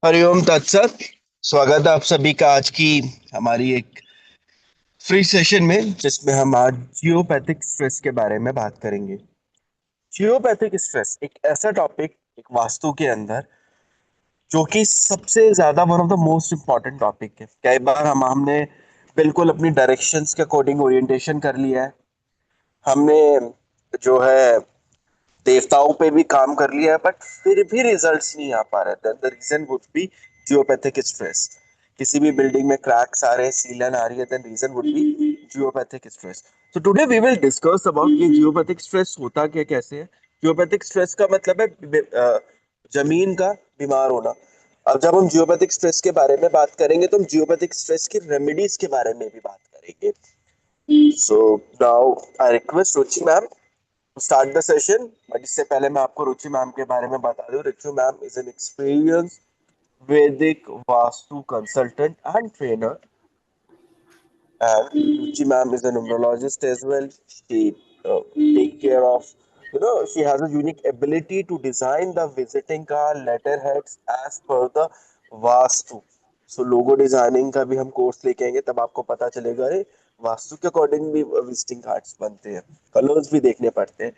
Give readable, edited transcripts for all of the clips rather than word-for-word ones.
हरिओम तत्सत। स्वागत है आप सभी का आज की हमारी एक फ्री सेशन में, जिसमें हम आज जियोपैथिक स्ट्रेस के बारे में बात करेंगे। जियोपैथिक स्ट्रेस एक ऐसा टॉपिक, एक वास्तु के अंदर, जो कि सबसे ज्यादा one of the most important topic है। कई बार हमने बिल्कुल अपनी डायरेक्शंस के अकॉर्डिंग ओरिएंटेशन कर लिया है। हमने जो है देवताओं पे भी काम कर लिया है, बट फिर भी रिजल्ट्स नहीं आ पा रहे थे। The reason would be geopathic stress. किसी भी बिल्डिंग में क्रैक्स आ रहे हैं, सीलन आ रही है, then reason would be geopathic stress. So today we will discuss about ये जियोपैथिक स्ट्रेस होता क्या, कैसे है। जियोपैथिक स्ट्रेस का मतलब है जमीन का बीमार होना। अब जब हम जियोपैथिक स्ट्रेस के बारे में बात करेंगे तो हम जियोपैथिक स्ट्रेस की रेमेडीज के बारे में भी बात करेंगे। So now I request Ruchi ma'am start the session. But इससे पहले मैं आपको रुचि मैम के बारे में बता दूं। रुचि मैम इज एन एक्सपीरियंस वैदिक vastu consultant and trainer, and Ruchi ma'am is a numerologist as well. She take care of, she has a unique ability to design the visiting card letterheads as per the vastu. So logo designing का भी हम course लेके आएंगे, तब आपको पता चलेगा अरे वास्तु के अकॉर्डिंग भी विजिटिंग कार्ड्स बनते हैं, कलर्स भी देखने पड़ते हैं।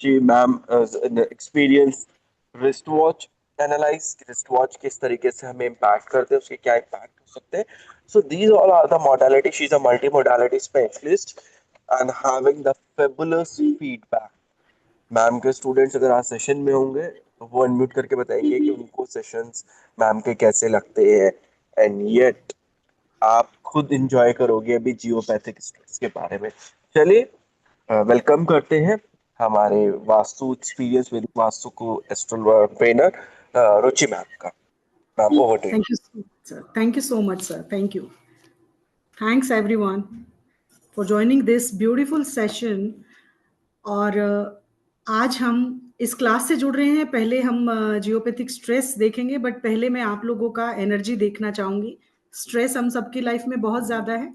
जी ma'am experience wrist watch analyse, wrist watch किस तरीके से हमें इम्पैक्ट करते हैं, उसके क्या इम्पैक्ट हो सकते हैं। So these all are the modalities. She's a multi-modality specialist and having the fabulous feedback. Ma'am के स्टूडेंट्स अगर आज सेशन में होंगे तो वो अनम्यूट करके बताएंगे कि उनको सेशंस मैम के कैसे लगते हैं। एंड येट आप खुद एंजॉय करोगे अभी जियोपैथिक स्ट्रेस के बारे में। चलिए वेलकम करते हैं हमारे वास्तु एक्सपीरियंस विद वास्तु को एस्ट्रो ट्रेनर रुचि मैम का। Ma'am over to you. Thank you, sir. Thank you so much, sir. Thank you. Thanks, everyone, for joining this beautiful session. और आज हम इस क्लास से जुड़ रहे हैं। पहले हम जियोपैथिक स्ट्रेस देखेंगे, बट पहले मैं आप लोगों का एनर्जी देखना चाहूँगी। स्ट्रेस हम सबकी लाइफ में बहुत ज़्यादा है,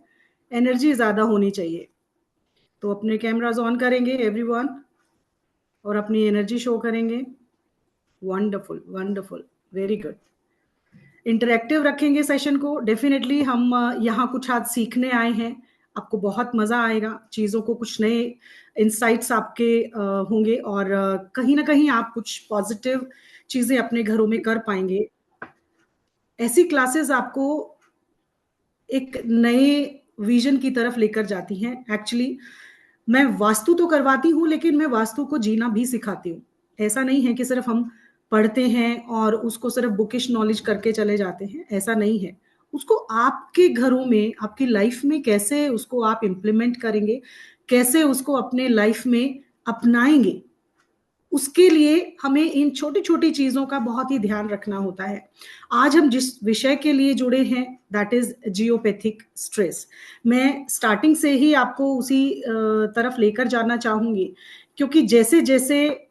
एनर्जी ज़्यादा होनी चाहिए। तो अपने कैमराज ऑन करेंगे एवरीवन और अपनी एनर्जी शो करेंगे। Wonderful, wonderful, very good. Interactive रखेंगे सेशन को। डेफिनेटली हम यहाँ कुछ आज सीखने आए हैं, आपको बहुत मज़ा आएगा। चीज़ों को कुछ नए इंसाइट्स आपके होंगे और कहीं ना कहीं आप कुछ पॉजिटिव चीज़ें अपने घरों में कर पाएंगे। ऐसी क्लासेस आपको एक नए विजन की तरफ लेकर जाती हैं। एक्चुअली मैं वास्तु तो करवाती हूँ, लेकिन मैं वास्तु को जीना भी सिखाती हूँ। ऐसा नहीं है कि सिर्फ हम पढ़ते हैं और उसको सिर्फ बुकिश नॉलेज करके चले जाते हैं, ऐसा नहीं है। उसको आपके घरों में, आपकी लाइफ में कैसे उसको आप इम्प्लीमेंट करेंगे, कैसे उसको अपने लाइफ में अपनाएंगे, उसके लिए हमें इन छोटी छोटी चीजों का बहुत ही ध्यान रखना होता है। आज हम जिस विषय के लिए जुड़े हैं, दैट इज जियोपैथिक स्ट्रेस। मैं स्टार्टिंग से ही आपको उसी तरफ लेकर जाना चाहूंगी, क्योंकि जैसे जैसे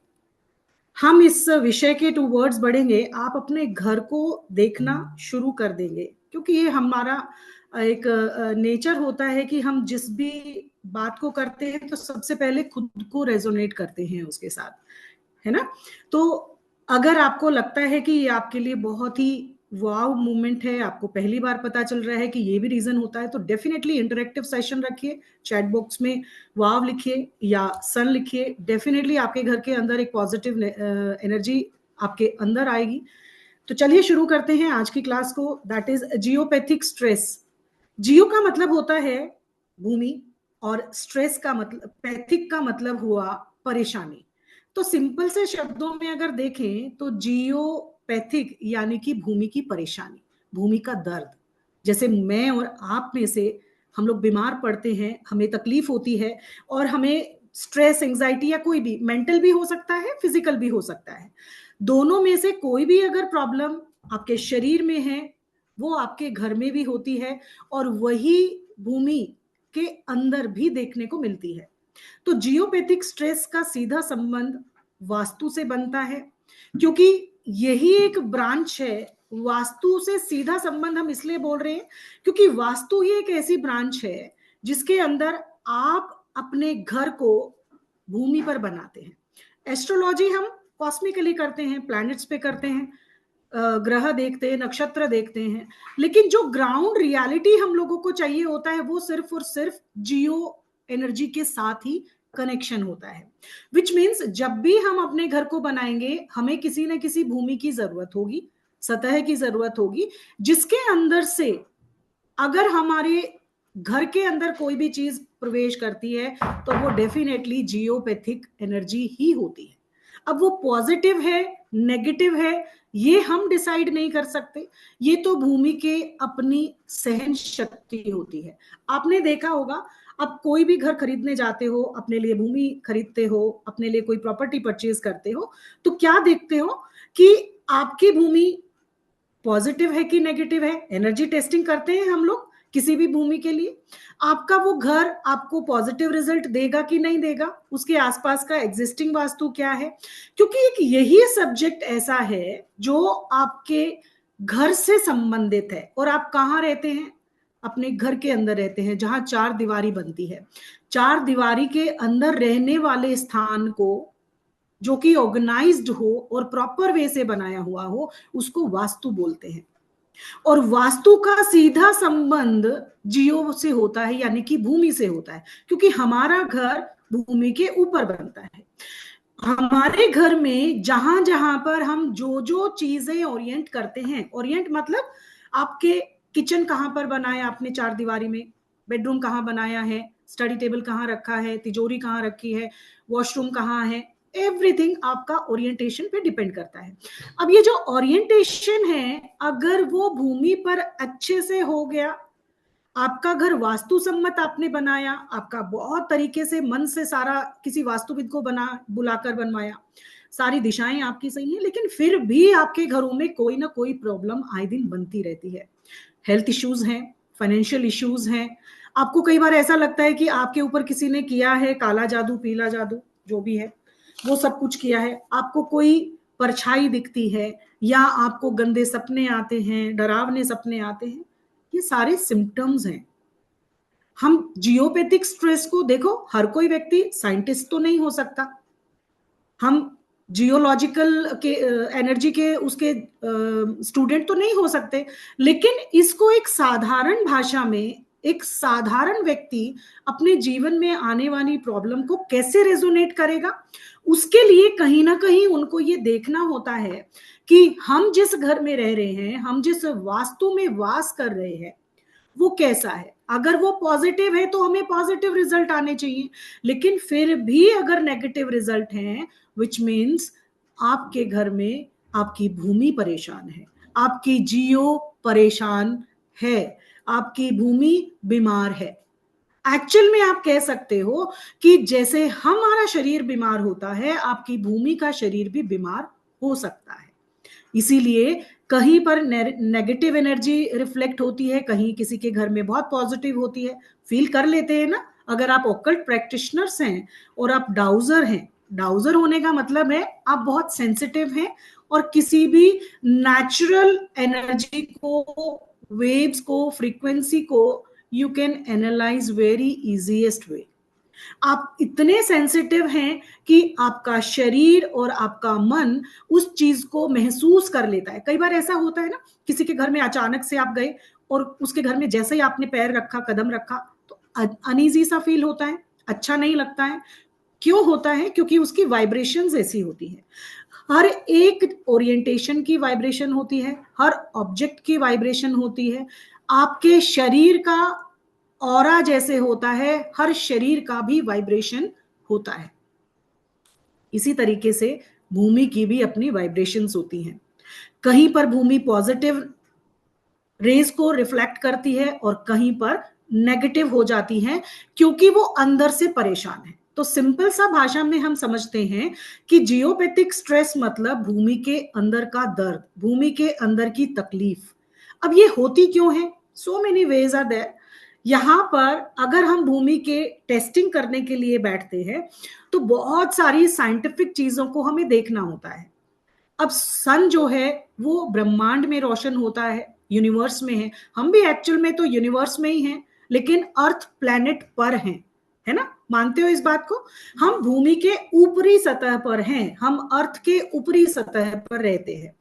हम इस विषय के टूवर्ड्स बढ़ेंगे, आप अपने घर को देखना शुरू कर देंगे। क्योंकि ये हमारा एक नेचर होता है कि हम जिस भी बात को करते हैं तो सबसे पहले खुद को रेजोनेट करते हैं उसके साथ, है ना। तो अगर आपको लगता है कि ये आपके लिए बहुत ही वाव मूवमेंट है, आपको पहली बार पता चल रहा है कि ये भी रीजन होता है, तो डेफिनेटली इंटरेक्टिव सेशन रखिए। चैट बॉक्स में वाव लिखिए या सन लिखिए। डेफिनेटली आपके घर के अंदर एक पॉजिटिव एनर्जी आपके अंदर आएगी। तो चलिए शुरू करते हैं आज की क्लास को। That is geopathic stress. Geo का मतलब होता है भूमि, और स्ट्रेस का मतलब, पैथिक का मतलब हुआ परेशानी। तो सिंपल से शब्दों में अगर देखें तो जियोपैथिक यानी कि भूमि की परेशानी, भूमि का दर्द। जैसे मैं और आप में से हम लोग बीमार पड़ते हैं, हमें तकलीफ होती है, और हमें स्ट्रेस, एंजाइटी या कोई भी, मेंटल भी हो सकता है, फिजिकल भी हो सकता है। दोनों में से कोई भी अगर प्रॉब्लम आपके शरीर में है, वो आपके घर में भी होती है, और वही भूमि के अंदर भी देखने को मिलती है। तो जियोपैथिक स्ट्रेस का सीधा संबंध वास्तु से बनता है, क्योंकि यही एक ब्रांच है। वास्तु से सीधा संबंध हम इसलिए बोल रहे हैं क्योंकि वास्तु ही एक ऐसी ब्रांच है जिसके अंदर आप अपने घर को भूमि पर बनाते हैं। एस्ट्रोलॉजी हम कॉस्मिकली करते हैं, प्लैनेट्स पे करते हैं, ग्रह देखते हैं, नक्षत्र देखते हैं, लेकिन जो ग्राउंड रियलिटी हम लोगों को चाहिए होता है वो सिर्फ और सिर्फ जियो एनर्जी के साथ ही कनेक्शन होता है। विच मीन्स जब भी हम अपने घर को बनाएंगे हमें किसी न किसी भूमि की जरूरत होगी, सतह की जरूरत होगी, जिसके अंदर से अगर हमारे घर के अंदर कोई भी चीज प्रवेश करती है तो वो डेफिनेटली जियोपैथिक एनर्जी ही होती है। अब वो पॉजिटिव है, नेगेटिव है, ये हम डिसाइड नहीं कर सकते, ये तो भूमि के अपनी सहन शक्ति होती है। आपने देखा होगा, अब कोई भी घर खरीदने जाते हो, अपने लिए भूमि खरीदते हो, अपने लिए कोई प्रॉपर्टी परचेज करते हो, तो क्या देखते हो कि आपकी भूमि पॉजिटिव है कि नेगेटिव है। एनर्जी टेस्टिंग करते हैं हम लोग किसी भी भूमि के लिए। आपका वो घर आपको पॉजिटिव रिजल्ट देगा कि नहीं देगा, उसके आसपास का एग्जिस्टिंग वास्तु क्या है, क्योंकि एक यही सब्जेक्ट ऐसा है जो आपके घर से संबंधित है। और आप कहाँ रहते हैं? अपने घर के अंदर रहते हैं, जहां चार दीवारी बनती है। चार दीवारी के अंदर रहने वाले स्थान को जो कि ऑर्गेनाइज्ड हो और प्रॉपर वे से बनाया हुआ हो, उसको वास्तु बोलते हैं। और वास्तु का सीधा संबंध जियो से होता है, यानी कि भूमि से होता है, क्योंकि हमारा घर भूमि के ऊपर बनता है। हमारे घर में जहां जहां पर हम जो जो चीजें ओरिएंट करते हैं, ओरिएंट मतलब आपके किचन कहां पर बनाया आपने चार दीवारी में, बेडरूम कहां बनाया है, स्टडी टेबल कहां रखा है, तिजोरी कहां रखी है, वॉशरूम कहां है, एवरीथिंग आपका ओरिएंटेशन पे डिपेंड करता है। अब ये जो ओरिएंटेशन है, अगर वो भूमि पर अच्छे से हो गया, आपका घर वास्तु सम्मत आपने बनाया, आपका बहुत तरीके से मन से सारा किसी वास्तुविद को बना बुलाकर बनवाया, सारी दिशाएं आपकी सही हैं, लेकिन फिर भी आपके घरों में कोई ना कोई प्रॉब्लम आए दिन बनती रहती है। हेल्थ इश्यूज हैं, फाइनेंशियल इश्यूज हैं, आपको कई बार ऐसा लगता है कि आपके ऊपर किसी ने किया है काला जादू, पीला जादू, जो भी है वो सब कुछ किया है। आपको कोई परछाई दिखती है, या आपको गंदे सपने आते हैं, डरावने सपने आते हैं, ये सारे सिम्टम्स हैं। हम जियोपैथिक स्ट्रेस को देखो, हर कोई व्यक्ति साइंटिस्ट तो नहीं हो सकता, हम जियोलॉजिकल के एनर्जी के उसके स्टूडेंट तो नहीं हो सकते, लेकिन इसको एक साधारण भाषा में एक साधारण व्यक्ति अपने जीवन में आने वाली प्रॉब्लम को कैसे रेजोनेट करेगा, उसके लिए कहीं ना कहीं उनको ये देखना होता है कि हम जिस घर में रह रहे हैं, हम जिस वास्तु में वास कर रहे हैं, वो कैसा है। अगर वो पॉजिटिव है तो हमें पॉजिटिव रिजल्ट आने चाहिए, लेकिन फिर भी अगर नेगेटिव रिजल्ट है, विच मीन्स आपके घर में आपकी भूमि परेशान है, आपकी जियो परेशान है, आपकी भूमि बीमार है। एक्चुअल में आप कह सकते हो कि जैसे हमारा शरीर बीमार होता है, आपकी भूमि का शरीर भी बीमार हो सकता है। इसीलिए कहीं पर नेगेटिव एनर्जी रिफ्लेक्ट होती है, कहीं किसी के घर में बहुत पॉजिटिव होती है, फील कर लेते हैं ना। अगर आप ऑकल्ट प्रैक्टिशनर्स हैं और आप डाउजर हैं, डाउजर होने का मतलब है आप बहुत सेंसिटिव हैं और किसी भी नेचुरल एनर्जी को, वेव्स को, फ्रीक्वेंसी को you can analyse very easiest way. आप इतने सेंसिटिव हैं कि आपका शरीर और आपका मन उस चीज को महसूस कर लेता है। कई बार ऐसा होता है ना, किसी के घर में अचानक से आप गए और उसके घर में जैसे ही आपने पैर रखा, कदम रखा, तो अनईजी सा फील होता है, अच्छा नहीं लगता है। क्यों होता है? क्योंकि उसकी वाइब्रेशंस ऐसी होती है। हर एक ओरिएंटेशन की वाइब्रेशन होती है, हर ऑब्जेक्ट की वाइब्रेशन होती है। आपके शरीर का ऑरा जैसे होता है, हर शरीर का भी वाइब्रेशन होता है। इसी तरीके से भूमि की भी अपनी वाइब्रेशंस होती हैं। कहीं पर भूमि पॉजिटिव रेज को रिफ्लेक्ट करती है और कहीं पर नेगेटिव हो जाती है, क्योंकि वो अंदर से परेशान है। तो सिंपल सा भाषा में हम समझते हैं कि जियोपैथिक स्ट्रेस मतलब भूमि के अंदर का दर्द, भूमि के अंदर की तकलीफ। अब ये होती क्यों है? So many ways are there. यहां पर अगर हम भूमि के टेस्टिंग करने के लिए बैठते हैं तो बहुत सारी साइंटिफिक चीजों को हमें देखना होता है। अब सन जो है वो ब्रह्मांड में रोशन होता है, यूनिवर्स में है। हम भी एक्चुअल में तो यूनिवर्स में ही हैं, लेकिन अर्थ प्लैनेट पर हैं, है ना? मानते हो इस बात को? हम भूमि के ऊपरी सतह पर हैं, हम अर्थ के ऊपरी सतह पर रहते हैं।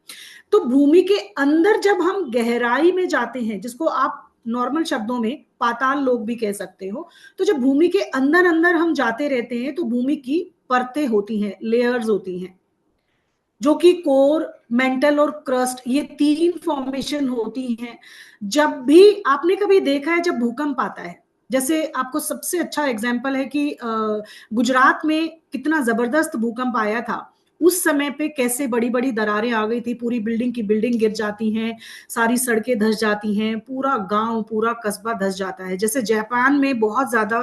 तो भूमि के अंदर जब हम गहराई में जाते हैं, जिसको आप नॉर्मल शब्दों में पाताल लोक भी कह सकते हो, तो जब भूमि के अंदर अंदर हम जाते रहते हैं तो भूमि की परतें होती हैं, लेयर्स होती हैं, जो कि कोर, मेंटल और क्रस्ट, ये तीन फॉर्मेशन होती हैं। जब भी आपने कभी देखा है जब भूकंप आता है, जैसे आपको सबसे अच्छा एग्जांपल है कि गुजरात में कितना जबरदस्त भूकंप आया था, उस समय पे कैसे बड़ी बड़ी दरारें आ गई थी, पूरी बिल्डिंग की बिल्डिंग गिर जाती हैं, सारी सड़कें धंस जाती हैं, पूरा गांव पूरा कस्बा धंस जाता है। जैसे जापान में बहुत ज्यादा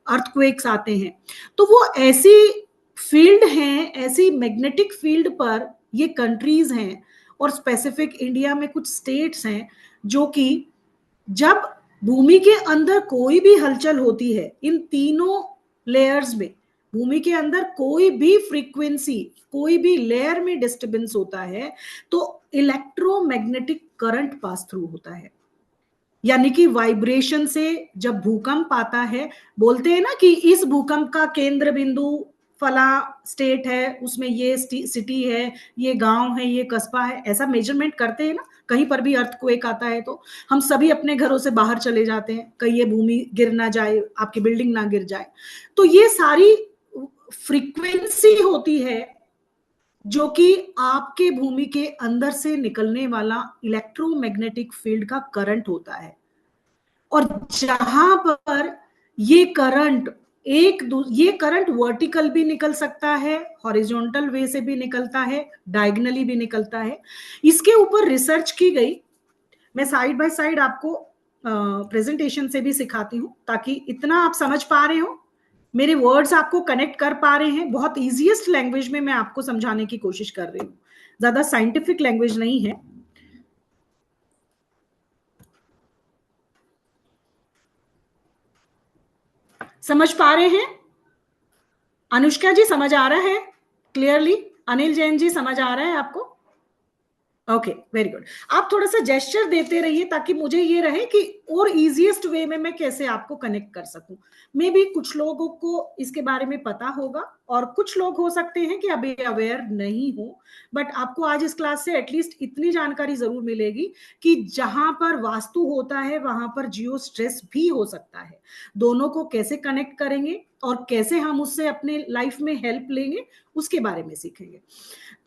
अर्थक्वेक्स आते हैं, तो वो ऐसी फील्ड हैं, ऐसी मैग्नेटिक फील्ड पर ये कंट्रीज हैं, और स्पेसिफिक इंडिया में कुछ स्टेट्स हैं, जो कि जब भूमि के अंदर कोई भी हलचल होती है, इन तीनों लेयर्स में भूमि के अंदर कोई भी फ्रीक्वेंसी, कोई भी लेयर में डिस्टरबेंस होता है, तो इलेक्ट्रोमैग्नेटिक करंट पास थ्रू होता है। यानी कि वाइब्रेशन से जब भूकंप आता है, बोलते हैं ना कि इस भूकंप का केंद्र बिंदु फला स्टेट है, उसमें ये सिटी है, ये गांव है, ये कस्बा है, ऐसा मेजरमेंट करते हैं ना। कहीं पर भी अर्थक्वेक आता है तो हम सभी अपने घरों से बाहर चले जाते हैं, कहीं ये भूमि गिर ना जाए, आपकी बिल्डिंग ना गिर जाए। तो ये सारी फ्रीक्वेंसी होती है जो कि आपके भूमि के अंदर से निकलने वाला इलेक्ट्रोमैग्नेटिक फील्ड का करंट होता है। और जहां पर ये करंट ये करंट वर्टिकल भी निकल सकता है, हॉरिजॉन्टल वे से भी निकलता है, डायगनली भी निकलता है। इसके ऊपर रिसर्च की गई। मैं साइड बाय साइड आपको प्रेजेंटेशन से भी सिखाती हूँ, ताकि इतना आप समझ पा रहे हो, मेरे वर्ड्स आपको कनेक्ट कर पा रहे हैं। बहुत इजीएस्ट लैंग्वेज में मैं आपको समझाने की कोशिश कर रही हूँ, ज्यादा साइंटिफिक लैंग्वेज नहीं है। समझ पा रहे हैं? अनुष्का जी समझ आ रहा है क्लियरली? अनिल जैन जी समझ आ रहा है आपको? Okay, very good. आप थोड़ा सा जेस्चर देते रहिए ताकि मुझे ये रहे कि और इजीएस्ट वे में मैं कैसे आपको कनेक्ट कर सकूं। मे भी कुछ लोगों को इसके बारे में पता होगा और कुछ लोग हो सकते हैं कि अभी अवेयर नहीं हो, बट आपको आज इस क्लास से एटलीस्ट इतनी जानकारी जरूर मिलेगी कि जहां पर वास्तु होता है वहां पर जियो स्ट्रेस भी हो सकता है। दोनों को कैसे कनेक्ट करेंगे और कैसे हम उससे अपने लाइफ में हेल्प लेंगे, उसके बारे में सीखेंगे।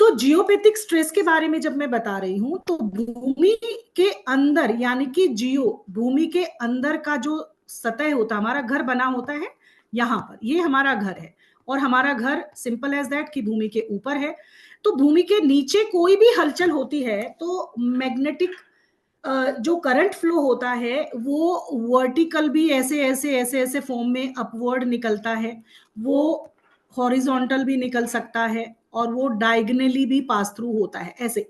तो जियोपैथिक स्ट्रेस के बारे में जब मैं बता रही हूं, तो भूमि के अंदर, यानी कि जियो, भूमि के अंदर का जो सतह होता है, हमारा घर बना होता है यहां पर, ये हमारा घर है, और हमारा घर सिंपल एज दैट कि भूमि के ऊपर है। तो भूमि के नीचे कोई भी हलचल होती है तो मैग्नेटिक जो करंट फ्लो होता है वो वर्टिकल भी ऐसे ऐसे ऐसे ऐसे फॉर्म में अपवर्ड निकलता है, वो हॉरिजॉन्टल भी निकल सकता है, और वो डायगनली भी पास थ्रू होता है। ऐसे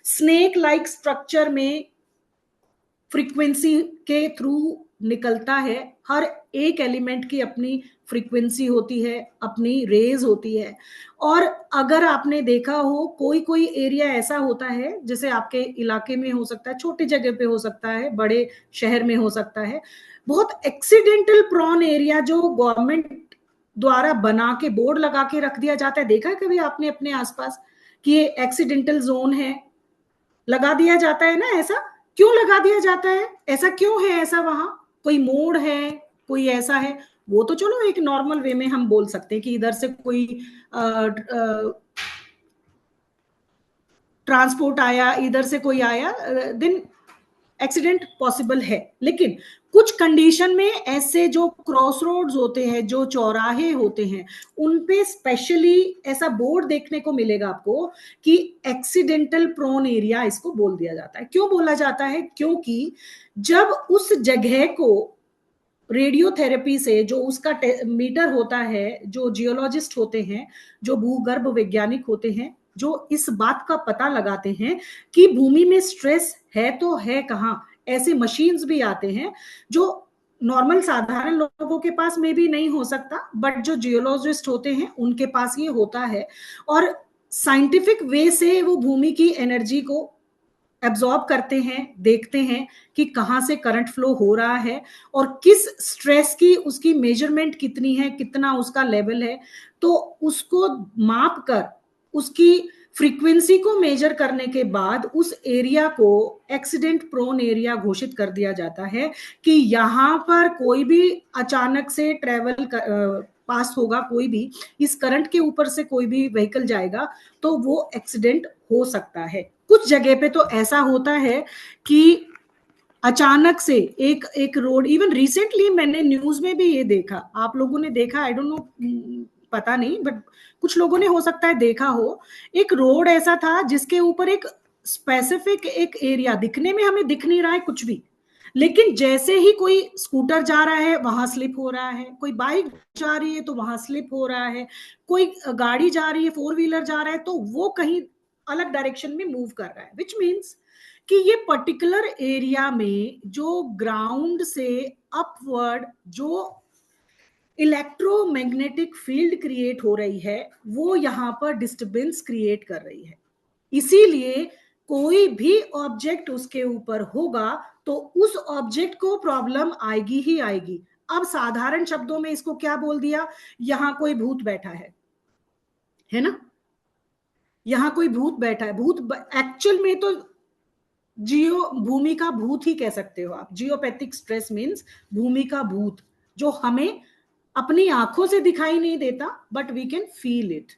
स्नेक लाइक स्ट्रक्चर में फ्रीक्वेंसी के थ्रू निकलता है। हर एक एलिमेंट की अपनी फ्रीक्वेंसी होती है, अपनी रेज होती है। और अगर आपने देखा हो, कोई कोई एरिया ऐसा होता है, जैसे आपके इलाके में हो सकता है, छोटी जगह पे हो सकता है, बड़े शहर में हो सकता है, बहुत एक्सीडेंटल प्रॉन एरिया जो गवर्नमेंट द्वारा बना के बोर्ड लगा के रख दिया जाता है। देखा है कभी आपने अपने आसपास कि ये एक्सीडेंटल जोन है, लगा दिया जाता है ना? ऐसा क्यों लगा दिया जाता है? ऐसा क्यों है? ऐसा वहां कोई मोड़ है, कोई ऐसा है? वो तो चलो एक नॉर्मल वे में हम बोल सकते हैं कि इधर से कोई ट्रांसपोर्ट आया, इधर से कोई आया, देन एक्सीडेंट पॉसिबल है। लेकिन कुछ कंडीशन में ऐसे जो क्रॉस रोड्स होते हैं, जो चौराहे होते हैं, उन पे स्पेशली ऐसा बोर्ड देखने को मिलेगा आपको कि एक्सीडेंटल प्रोन एरिया इसको बोल दिया जाता है। क्यों बोला जाता है? क्योंकि जब उस जगह को रेडियोथेरेपी से, जो उसका मीटर होता है, जो जियोलॉजिस्ट होते हैं, जो भूगर्भ वैज्ञानिक होते हैं, जो इस बात का पता लगाते हैं कि भूमि में स्ट्रेस है तो है कहाँ, ऐसे मशीन्स भी आते हैं जो नॉर्मल साधारण लोगों के पास में भी नहीं हो सकता, बट जो जियोलॉजिस्ट होते हैं उनके पास ये होता है। और साइंटिफिक वे से वो भूमि की एनर्जी को एब्जॉर्ब करते हैं, देखते हैं कि कहाँ से करंट फ्लो हो रहा है और किस स्ट्रेस की उसकी मेजरमेंट कितनी है, कितना उसका लेवल है। तो उसको माप कर उसकी फ्रीक्वेंसी को मेजर करने के बाद उस एरिया को एक्सीडेंट प्रोन एरिया घोषित कर दिया जाता है कि यहां पर कोई भी अचानक से ट्रेवल पास होगा, कोई भी इस करंट के ऊपर से कोई भी व्हीकल जाएगा तो वो एक्सीडेंट हो सकता है। कुछ जगह पे तो ऐसा होता है कि अचानक से एक एक रोड, इवन रिसेंटली मैंने न्यूज में भी ये देखा, आप लोगों ने देखा, आई डोंट नो, पता नहीं, बट कुछ लोगों ने हो सकता है देखा हो, एक रोड ऐसा था जिसके ऊपर एक स्पेसिफिक एक एरिया, दिखने में हमें दिख नहीं रहा है कुछ भी, लेकिन जैसे ही कोई स्कूटर जा रहा है वहां स्लिप हो रहा है, कोई बाइक जा रही है तो वहां स्लिप हो रहा है, कोई गाड़ी जा रही है, फोर व्हीलर जा रहा है तो वो कहीं अलग डायरेक्शन में मूव कर रहा है, विच मीन्स कि ये पर्टिकुलर एरिया में जो ग्राउंड से अपवर्ड जो इलेक्ट्रोमैग्नेटिक फील्ड क्रिएट हो रही है वो यहां पर डिस्टरबेंस क्रिएट कर रही है। इसीलिए कोई भी ऑब्जेक्ट उसके ऊपर होगा तो उस ऑब्जेक्ट को प्रॉब्लम आएगी ही आएगी। अब साधारण शब्दों में इसको क्या बोल दिया, यहां कोई भूत बैठा है ना, यहां कोई भूत बैठा है, भूत एक्चुअल में तो जियो भूमि का भूत ही कह सकते हो आप। जियोपैथिक स्ट्रेस मीन्स भूमि का भूत, जो हमें अपनी आंखों से दिखाई नहीं देता but we can feel it.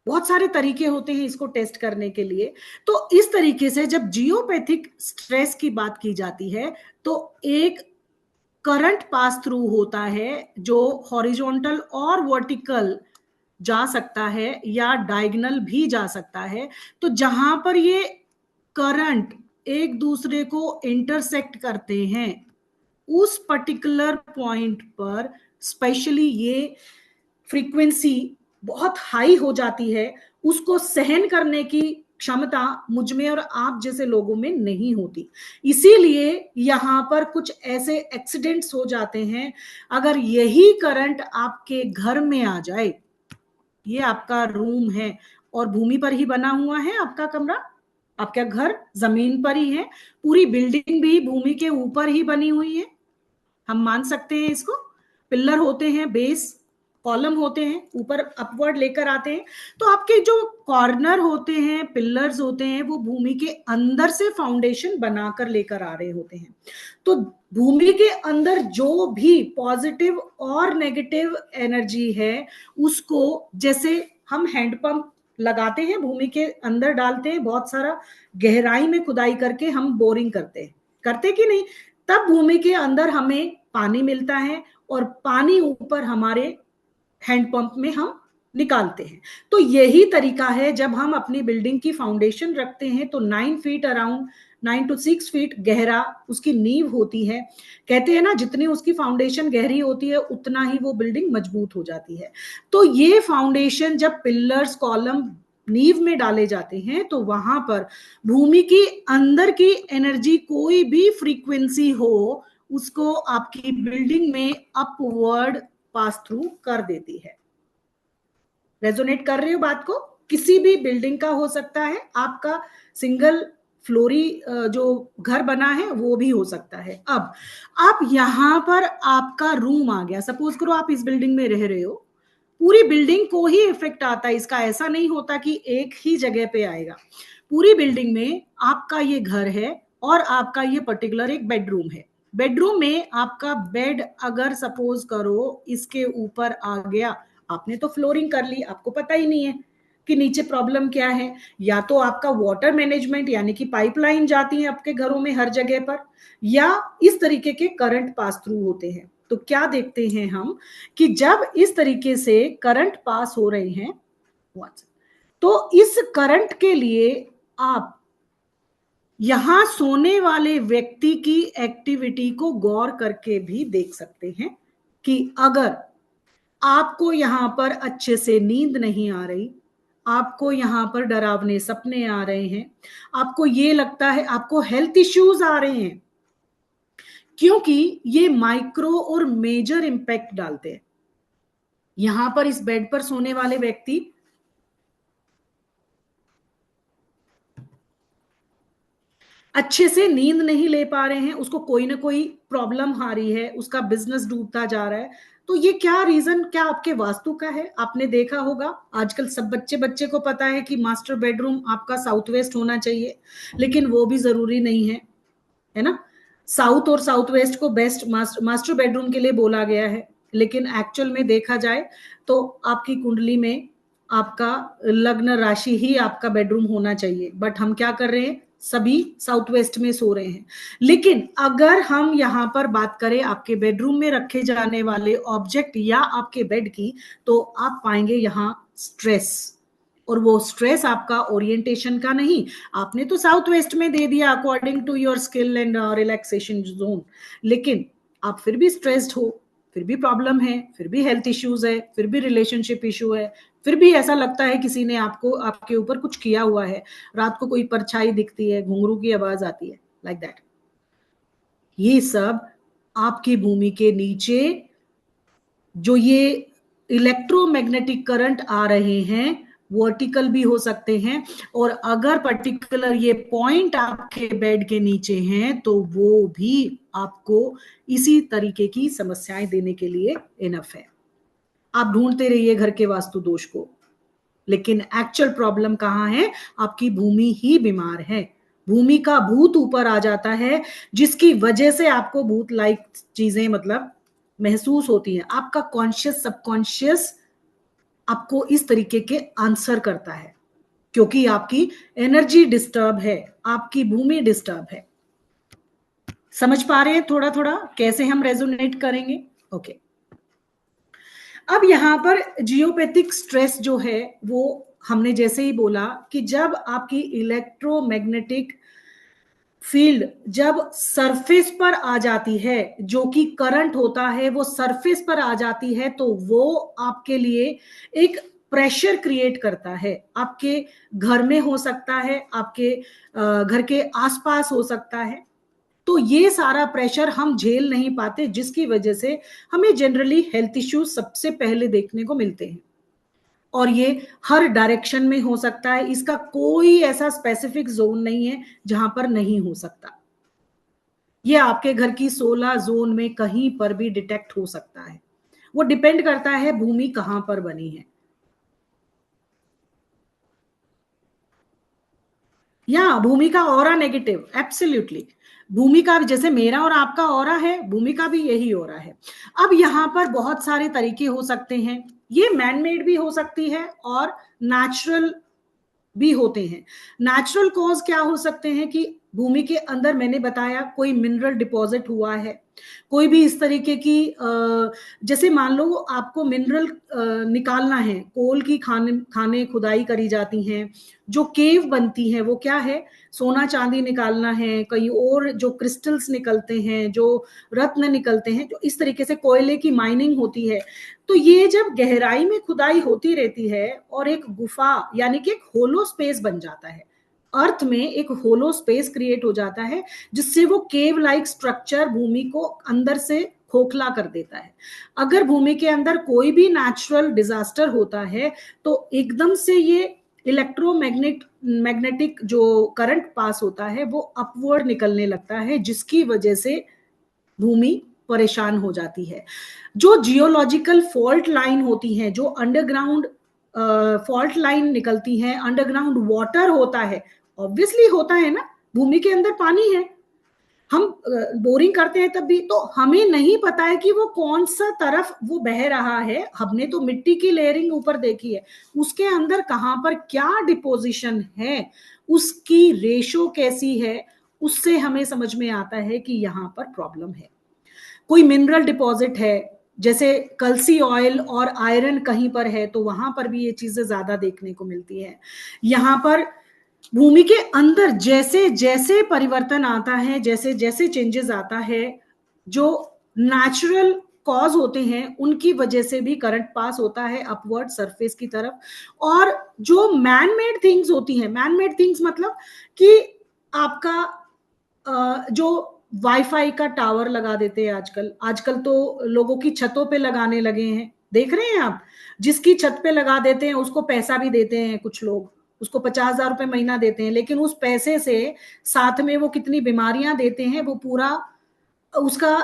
बहुत सारे तरीके होते हैं इसको टेस्ट करने के लिए। तो इस तरीके से जब जियोपैथिक स्ट्रेस की बात की जाती है तो एक करंट पास थ्रू होता है जो हॉरिजॉन्टल और वर्टिकल जा सकता है या डायगोनल भी जा सकता है। तो जहां पर ये करंट एक दूसरे को इंटरसेक्ट करते हैं उस पर्टिकुलर पॉइंट पर स्पेशली ये फ्रीक्वेंसी बहुत हाई हो जाती है, उसको सहन करने की क्षमता मुझ में और आप जैसे लोगों में नहीं होती। इसीलिए यहां पर कुछ ऐसे एक्सीडेंट्स हो जाते हैं। अगर यही करंट आपके घर में आ जाए, ये आपका रूम है और भूमि पर ही बना हुआ है आपका कमरा, आपका घर जमीन पर ही है, पूरी बिल्डिंग भी भूमि के ऊपर ही बनी हुई है, हम मान सकते हैं इसको। पिल्लर होते हैं, बेस कॉलम होते हैं, ऊपर अपवर्ड लेकर आते हैं, तो आपके जो कॉर्नर होते हैं, पिल्लर्स होते हैं, वो भूमि के अंदर से फाउंडेशन बनाकर लेकर आ रहे होते हैं। तो भूमि के अंदर जो भी पॉजिटिव और नेगेटिव एनर्जी है उसको, जैसे हम हैंडपंप लगाते हैं भूमि के अंदर डालते हैं, बहुत सारा गहराई में खुदाई करके हम बोरिंग करते हैं, करते कि नहीं, तब भूमि के अंदर हमें पानी मिलता है और पानी ऊपर हमारे हैंडपंप में हम निकालते हैं। तो यही तरीका है जब हम अपनी बिल्डिंग की फाउंडेशन रखते हैं तो 9 फीट अराउंड 9 to 6 फीट गहरा उसकी नींव होती है। कहते हैं ना जितनी उसकी फाउंडेशन गहरी होती है उतना ही वो बिल्डिंग मजबूत हो जाती है। तो ये फाउंडेशन जब पिलर्स कॉलम नींव में डाले जाते हैं तो वहां पर भूमि की अंदर की एनर्जी कोई भी फ्रीक्वेंसी हो उसको आपकी बिल्डिंग में अपवर्ड पास थ्रू कर देती है। रेजोनेट कर रही हो बात को? किसी भी बिल्डिंग का हो सकता है, आपका सिंगल फ्लोरी जो घर बना है वो भी हो सकता है। अब आप यहां पर आपका रूम आ गया, सपोज करो आप इस बिल्डिंग में रह रहे हो, पूरी बिल्डिंग को ही इफेक्ट आता है इसका, ऐसा नहीं होता कि एक ही जगह पे आएगा। पूरी बिल्डिंग में आपका ये घर है और आपका ये पर्टिकुलर एक बेडरूम है। बेडरूम में आपका बेड अगर सपोज करो इसके ऊपर आ गया, आपने तो फ्लोरिंग कर ली, आपको पता ही नहीं है कि नीचे प्रॉब्लम क्या है, या तो आपका वाटर मैनेजमेंट यानी कि पाइपलाइन जाती है आपके घरों में हर जगह पर, या इस तरीके के करंट पास थ्रू होते हैं। तो क्या देखते हैं हम कि जब इस तरीके से करंट पास हो रहे हैं तो इस करंट के लिए आप यहां सोने वाले व्यक्ति की एक्टिविटी को गौर करके भी देख सकते हैं कि अगर आपको यहां पर अच्छे से नींद नहीं आ रही, आपको यहां पर डरावने सपने आ रहे हैं, आपको ये लगता है आपको हेल्थ इश्यूज आ रहे हैं, क्योंकि ये माइक्रो और मेजर इंपैक्ट डालते हैं। यहां पर इस बेड पर सोने वाले व्यक्ति अच्छे से नींद नहीं ले पा रहे हैं, उसको कोई ना कोई प्रॉब्लम आ रही है, उसका बिजनेस डूबता जा रहा है, तो ये क्या रीजन, क्या आपके वास्तु का है? आपने देखा होगा आजकल सब बच्चे बच्चे को पता है कि मास्टर बेडरूम आपका साउथ वेस्ट होना चाहिए, लेकिन वो भी जरूरी नहीं है ना। साउथ और साउथ वेस्ट को बेस्ट मास्टर बेडरूम के लिए बोला गया है, लेकिन एक्चुअल में देखा जाए तो आपकी कुंडली में आपका लग्न राशि ही आपका बेडरूम होना चाहिए, बट हम क्या कर रहे हैं, सभी साउथ वेस्ट में सो रहे हैं। लेकिन अगर हम यहाँ पर बात करें आपके बेडरूम में रखे जाने वाले ऑब्जेक्ट या आपके बेड की, तो आप पाएंगे यहाँ स्ट्रेस, और वो स्ट्रेस आपका ओरिएंटेशन का नहीं, आपने तो साउथ वेस्ट में दे दिया according to your skill and relaxation zone, लेकिन आप फिर भी स्ट्रेस्ड हो, फिर भी प्रॉब्लम है, फिर भी हेल्थ इश्यूज है, फिर भी रिलेशनशिप इशू है, फिर भी ऐसा लगता है किसी ने आपको आपके ऊपर कुछ किया हुआ है, रात को कोई परछाई दिखती है, घुंघरू की आवाज आती है, लाइक दैट। ये सब आपकी भूमि के नीचे जो ये इलेक्ट्रोमैग्नेटिक करंट आ रहे हैं, वर्टिकल भी हो सकते हैं, और अगर पर्टिकुलर ये पॉइंट आपके बेड के नीचे हैं तो वो भी आपको इसी तरीके की समस्याएं देने के लिए इनफ है। आप ढूंढते रहिए घर के वास्तु दोष को, लेकिन एक्चुअल प्रॉब्लम कहां है, आपकी भूमि ही बीमार है। भूमि का भूत ऊपर आ जाता है, जिसकी वजह से आपको भूत लाइक चीजें मतलब महसूस होती है। आपका कॉन्शियस सबकॉन्शियस आपको इस तरीके के आंसर करता है, क्योंकि आपकी एनर्जी डिस्टर्ब है, आपकी भूमि डिस्टर्ब है। समझ पा रहे हैं थोड़ा थोड़ा कैसे हम रेजोनेट करेंगे? ओके। अब यहां पर जियोपैथिक स्ट्रेस जो है वो हमने जैसे ही बोला कि जब आपकी इलेक्ट्रोमैग्नेटिक फील्ड जब सरफेस पर आ जाती है, जो कि करंट होता है वो सरफेस पर आ जाती है, तो वो आपके लिए एक प्रेशर क्रिएट करता है। आपके घर में हो सकता है, आपके घर के आसपास हो सकता है, तो ये सारा प्रेशर हम झेल नहीं पाते, जिसकी वजह से हमें जनरली हेल्थ इश्यूज सबसे पहले देखने को मिलते हैं। और ये हर डायरेक्शन में हो सकता है, इसका कोई ऐसा स्पेसिफिक जोन नहीं है जहां पर नहीं हो सकता। ये आपके घर की 16 जोन में कहीं पर भी डिटेक्ट हो सकता है। वो डिपेंड करता है भूमि कहां पर बनी है। या भूमि का ऑरा नेगेटिव, एब्सोल्युटली। भूमि का जैसे मेरा और आपका ऑरा है, भूमि का भी यही ऑरा है। अब यहाँ पर बहुत सारे तरीके हो सकते हैं, ये मैन मेड भी हो सकती है और नेचुरल भी होते हैं। नेचुरल कॉज क्या हो सकते हैं कि भूमि के अंदर मैंने बताया कोई मिनरल डिपॉजिट हुआ है, कोई भी इस तरीके की जैसे मान लो आपको मिनरल निकालना है, कोल की खाने खुदाई करी जाती हैं, जो केव बनती है वो क्या है, सोना चांदी निकालना है, कई और जो क्रिस्टल्स निकलते हैं, जो रत्न निकलते हैं, जो इस तरीके से कोयले की माइनिंग होती है। तो ये जब गहराई में खुदाई होती रहती है और एक गुफा यानी कि एक होलो स्पेस बन जाता है, अर्थ में एक होलो स्पेस क्रिएट हो जाता है, जिससे वो केव लाइक स्ट्रक्चर भूमि को अंदर से खोखला कर देता है। अगर भूमि के अंदर कोई भी नेचुरल डिजास्टर होता है तो एकदम से ये मैग्नेटिक जो करंट पास होता है वो अपवर्ड निकलने लगता है, जिसकी वजह से भूमि परेशान हो जाती है। जो जियोलॉजिकल फॉल्ट लाइन होती है, जो अंडरग्राउंड फॉल्ट लाइन निकलती है, अंडरग्राउंड वाटर होता है, ऑब्वियसली होता है ना, भूमि के अंदर पानी है, हम बोरिंग करते हैं तब भी, तो हमें नहीं पता है कि वो कौन सा तरफ वो बह रहा है। हमने तो मिट्टी की लेयरिंग ऊपर देखी है, उसके अंदर कहां पर क्या डिपोजिशन है, उसकी रेशो कैसी है, उससे हमें समझ में आता है कि यहां पर प्रॉब्लम है। कोई मिनरल डिपॉजिट है, जैसे कलसी ऑयल और आयरन कहीं पर है, तो वहां पर भी ये चीजें ज्यादा देखने को मिलती है। यहां पर भूमि के अंदर जैसे जैसे परिवर्तन आता है, जैसे जैसे चेंजेस आता है, जो नेचुरल कॉज होते हैं उनकी वजह से भी करंट पास होता है अपवर्ड सरफेस की तरफ। और जो मैन मेड थिंग्स होती हैं, मैन मेड थिंग्स मतलब कि आपका जो वाईफाई का टावर लगा देते हैं आजकल, आजकल तो लोगों की छतों पे लगाने लगे हैं, देख रहे हैं आप, जिसकी छत पे लगा देते हैं उसको पैसा भी देते हैं कुछ लोग, उसको 50,000 रुपए महीना देते हैं, लेकिन उस पैसे से साथ में वो कितनी बीमारियां देते हैं वो पूरा उसका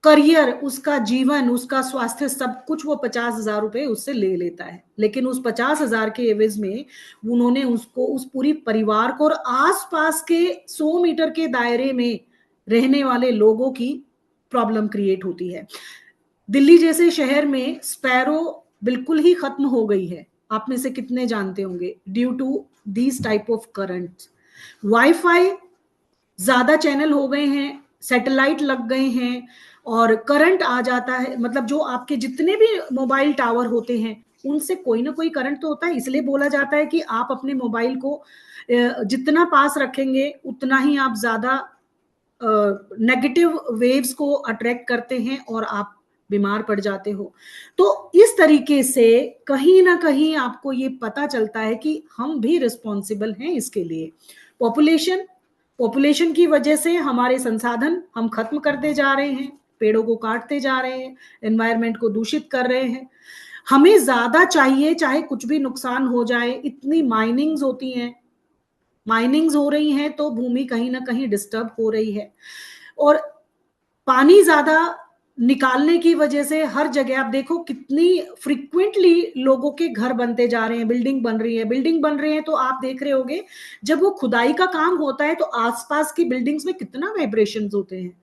करियर, उसका जीवन, उसका स्वास्थ्य, सब कुछ वो 50,000 रुपए उससे ले लेता है। लेकिन उस 50,000 के एवज में उन्होंने उसको, उस पूरी परिवार को और आसपास के 100 मीटर के दायरे में रहने वाले लोगों की प्रॉब्लम क्रिएट होती है। दिल्ली जैसे शहर में स्पैरो बिल्कुल ही खत्म हो गई है। आप में से कितने जानते होंगे? Due to these type of current. Wifi ज्यादा चैनल हो गए हैं, सैटेलाइट लग गए हैं, और करंट आ जाता है। मतलब जो आपके जितने भी मोबाइल टावर होते हैं उनसे कोई ना कोई करंट तो होता है। इसलिए बोला जाता है कि आप अपने मोबाइल को जितना पास रखेंगे उतना ही आप ज्यादा नेगेटिव वेव्स को अट्रैक्ट करते हैं और आप बीमार पड़ जाते हो। तो इस तरीके से कहीं ना कहीं आपको ये पता चलता है कि हम भी रिस्पॉन्सिबल हैं इसके लिए। पॉपुलेशन, पॉपुलेशन की वजह से हमारे संसाधन हम खत्म करते जा रहे हैं, पेड़ों को काटते जा रहे हैं, एनवायरनमेंट को दूषित कर रहे हैं। हमें ज्यादा चाहिए, चाहे कुछ भी नुकसान हो जाए। इतनी माइनिंग्स होती हैं, माइनिंग्स हो रही हैं तो भूमि कहीं ना कहीं डिस्टर्ब हो रही है। और पानी ज्यादा निकालने की वजह से हर जगह आप देखो कितनी फ्रिक्वेंटली लोगों के घर बनते जा रहे हैं, बिल्डिंग बन रही है, बिल्डिंग बन रही है। तो आप देख रहे होंगे जब वो खुदाई का काम होता है तो आसपास की बिल्डिंग्स में कितना वाइब्रेशंस होते हैं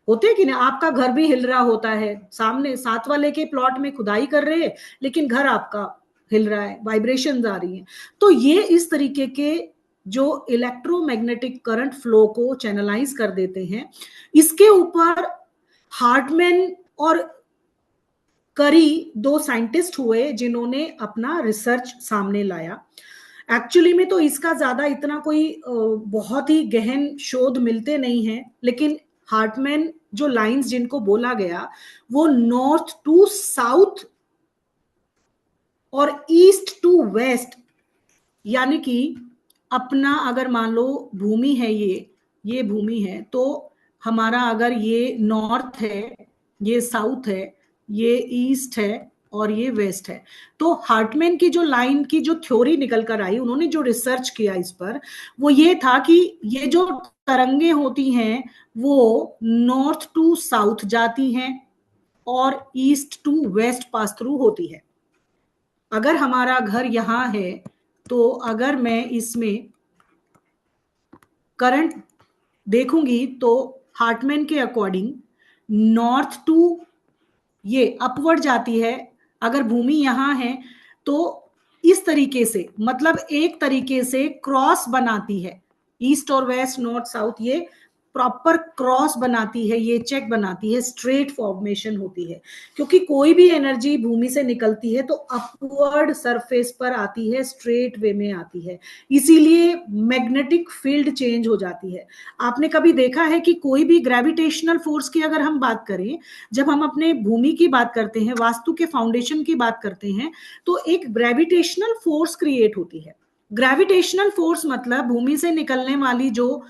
कि नहीं? आपका घर भी हिल रहा होता है, सामने साथ वाले के प्लॉट में खुदाई कर रहे हैं लेकिन घर आपका हिल रहा है, वाइब्रेशंस आ रही हैं। तो ये इस तरीके के जो इलेक्ट्रोमैग्नेटिक करंट फ्लो को चैनलाइज कर देते हैं। इसके ऊपर हार्टमैन और करी दो साइंटिस्ट हुए जिन्होंने अपना रिसर्च सामने लाया। एक्चुअली में तो इसका ज्यादा इतना कोई बहुत ही गहन शोध मिलते नहीं है, लेकिन हार्टमैन जो लाइंस जिनको बोला गया वो नॉर्थ टू साउथ और ईस्ट टू वेस्ट, यानी कि अपना अगर मान लो भूमि है, ये भूमि है, तो हमारा अगर ये नॉर्थ है, ये साउथ है, ये ईस्ट है और ये वेस्ट है। तो हार्टमैन की जो लाइन की जो थ्योरी निकल कर आई, उन्होंने जो रिसर्च किया इस पर, वो ये था कि ये जो तरंगे होती हैं वो नॉर्थ टू साउथ जाती हैं और east to west pass through होती है। अगर हमारा घर यहां है तो अगर मैं इसमें करंट देखूंगी तो हार्टमैन के अकॉर्डिंग नॉर्थ टू ये अपवर्ड जाती है। अगर भूमि यहां है तो इस तरीके से, मतलब एक तरीके से क्रॉस बनाती है, ईस्ट और वेस्ट, नॉर्थ साउथ, ये प्रॉपर क्रॉस बनाती है, ये चेक बनाती है, स्ट्रेट फॉर्मेशन होती है। क्योंकि कोई भी एनर्जी भूमि से निकलती है तो अपवर्ड सरफेस पर आती है, स्ट्रेट वे में आती है, इसीलिए मैग्नेटिक फील्ड चेंज हो जाती है। आपने कभी देखा है कि कोई भी ग्रेविटेशनल फोर्स की अगर हम बात करें, जब हम अपने भूमि की बात करते हैं, वास्तु के फाउंडेशन की बात करते हैं, तो एक ग्रेविटेशनल फोर्स क्रिएट होती है। ग्रेविटेशनल फोर्स मतलब भूमि से निकलने वाली जो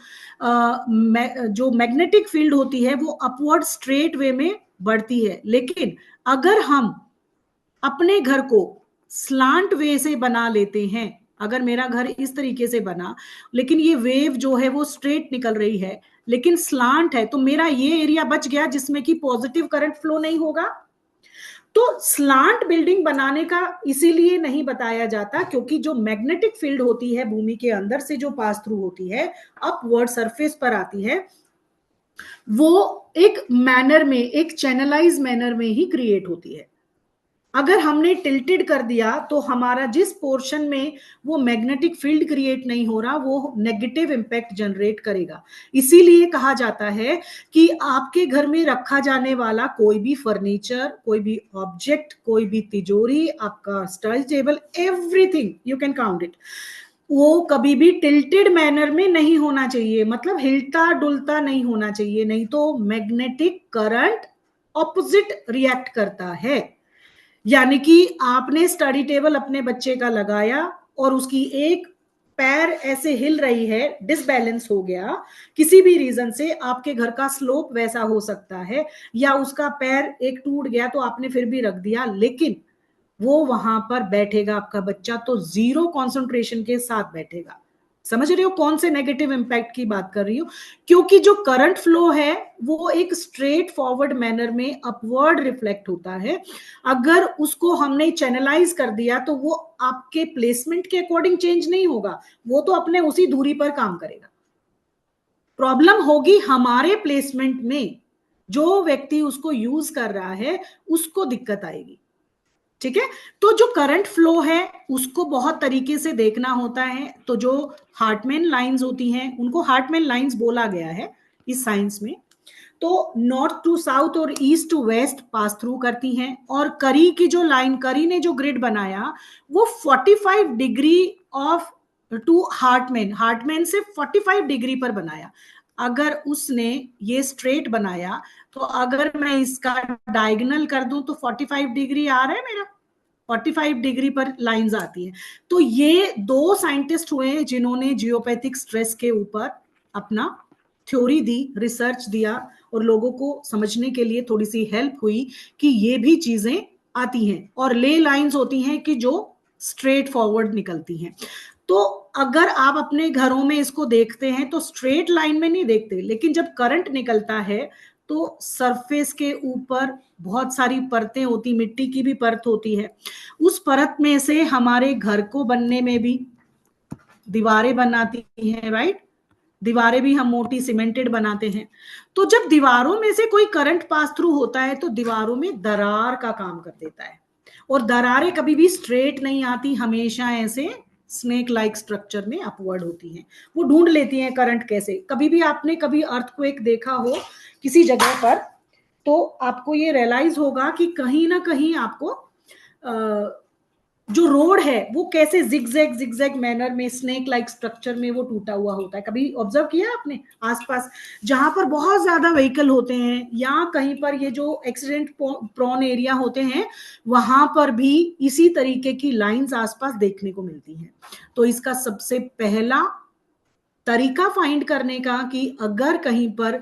मैग्नेटिक फील्ड होती है वो अपवर्ड स्ट्रेट वे में बढ़ती है। लेकिन अगर हम अपने घर को स्लांट वे से बना लेते हैं, अगर मेरा घर इस तरीके से बना लेकिन ये वेव जो है वो स्ट्रेट निकल रही है लेकिन स्लांट है, तो मेरा ये एरिया बच गया जिसमें कि पॉजिटिव करंट फ्लो नहीं होगा। तो स्लांट बिल्डिंग बनाने का इसीलिए नहीं बताया जाता क्योंकि जो मैग्नेटिक फील्ड होती है भूमि के अंदर से जो पास थ्रू होती है, अपवर्ड सरफेस पर आती है, वो एक मैनर में, एक चैनलाइज मैनर में ही क्रिएट होती है। अगर हमने टिल्टेड कर दिया तो हमारा जिस पोर्शन में वो मैग्नेटिक फील्ड क्रिएट नहीं हो रहा वो नेगेटिव इंपैक्ट जनरेट करेगा। इसीलिए कहा जाता है कि आपके घर में रखा जाने वाला कोई भी फर्नीचर, कोई भी ऑब्जेक्ट, कोई भी तिजोरी, आपका study table, everything you can count it, वो कभी भी टिल्टेड मैनर में नहीं होना चाहिए, मतलब हिलता डुलता नहीं होना चाहिए, नहीं तो मैग्नेटिक करंट ऑपोजिट रिएक्ट करता है। यानी कि आपने स्टडी टेबल अपने बच्चे का लगाया और उसकी एक पैर ऐसे हिल रही है, डिसबैलेंस हो गया किसी भी रीजन से, आपके घर का स्लोप वैसा हो सकता है, या उसका पैर एक टूट गया तो आपने फिर भी रख दिया, लेकिन वो वहां पर बैठेगा आपका बच्चा तो जीरो कंसंट्रेशन के साथ बैठेगा। समझ रहे हो कौन से नेगेटिव इंपैक्ट की बात कर रही हूं? क्योंकि जो करंट फ्लो है वो एक स्ट्रेट फॉरवर्ड मैनर में अपवर्ड रिफ्लेक्ट होता है। अगर उसको हमने चैनलाइज कर दिया तो वो आपके प्लेसमेंट के अकॉर्डिंग चेंज नहीं होगा, वो तो अपने उसी दूरी पर काम करेगा। प्रॉब्लम होगी हमारे प्लेसमेंट में, जो व्यक्ति उसको यूज कर रहा है उसको दिक्कत आएगी। ठीक है, तो जो करंट फ्लो है उसको बहुत तरीके से देखना होता है। तो जो हार्टमैन लाइंस होती हैं उनको हार्टमैन लाइंस बोला गया है इस साइंस में। तो नॉर्थ टू साउथ और east to west pass through करती हैं। और करी की जो लाइन, करी ने जो ग्रिड बनाया वो 45 degree of to Hartmann, Hartmann से 45 डिग्री पर बनाया। अगर उसने ये स्ट्रेट बनाया तो अगर मैं इसका डायगोनल कर दूं तो 45 डिग्री आ रहा है मेरा, 45 डिग्री पर लाइंस आती हैं। तो ये दो साइंटिस्ट हुए जिन्होंने जियोपैथिक स्ट्रेस के ऊपर अपना थ्योरी दी, रिसर्च दिया, और लोगों को समझने के लिए थोड़ी सी हेल्प हुई कि ये भी चीजें आती हैं। और ले लाइंस होती हैं कि जो स्ट्रेट फॉरवर्ड निकलती हैं। तो अगर आप अपने घरों में इसको देखते हैं तो स्ट्रेट लाइन में नहीं देखते, लेकिन जब करंट निकलता है तो सरफेस के ऊपर बहुत सारी परतें होती, मिट्टी की भी परत होती है। उस परत में से हमारे घर को बनने में भी दीवारें बनाती हैं, राइट? दीवारें भी हम मोटी सीमेंटेड बनाते हैं। तो जब दीवारों में से कोई करंट पास थ्रू होता है तो दीवारों में दरार का काम कर देता है। और दरारें कभी भी स्ट्रेट नहीं आती, हमेशा ऐसे स्नेक लाइक स्ट्रक्चर में अपवर्ड होती हैं। वो ढूंढ लेती हैं करंट कैसे। कभी भी आपने कभी अर्थक्वेक देखा हो किसी जगह पर तो आपको ये रियलाइज होगा कि कहीं ना कहीं आपको जो रोड है वो कैसे जिगजैग जिगजैग मैनर में स्नेक लाइक स्ट्रक्चर में वो टूटा हुआ होता है। कभी ऑब्जर्व किया आपने आसपास जहां पर बहुत ज्यादा व्हीकल होते हैं या कहीं पर ये जो एक्सीडेंट प्रोन एरिया होते हैं वहां पर भी इसी तरीके की लाइंस आसपास देखने को मिलती हैं। तो इसका सबसे पहला तरीका फाइंड करने का कि अगर कहीं पर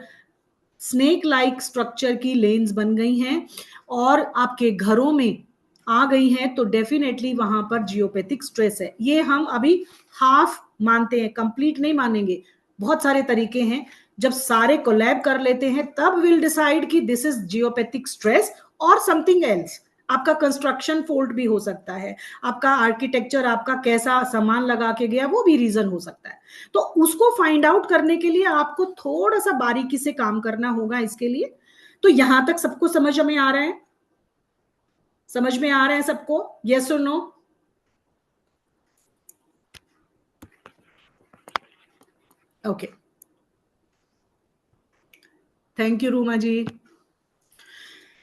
स्नेक लाइक स्ट्रक्चर की लेन्स बन गई हैं और आपके घरों में आ गई हैं तो डेफिनेटली वहां पर जियोपैथिक स्ट्रेस है। ये हम अभी हाफ मानते हैं, कंप्लीट नहीं मानेंगे। बहुत सारे तरीके हैं, जब सारे कोलैब कर लेते हैं तब विल डिसाइड कि दिस इज जियोपैथिक स्ट्रेस और समथिंग एल्स। आपका कंस्ट्रक्शन फॉल्ट भी हो सकता है, आपका आर्किटेक्चर, आपका कैसा सामान लगा के गया वो भी रीजन हो सकता है। तो उसको फाइंड आउट करने के लिए आपको थोड़ा सा बारीकी से काम करना होगा इसके लिए। तो यहां तक सबको समझ में आ रहा है? समझ में आ रहा है सबको? यस और no? Okay, thank you Ruma ji.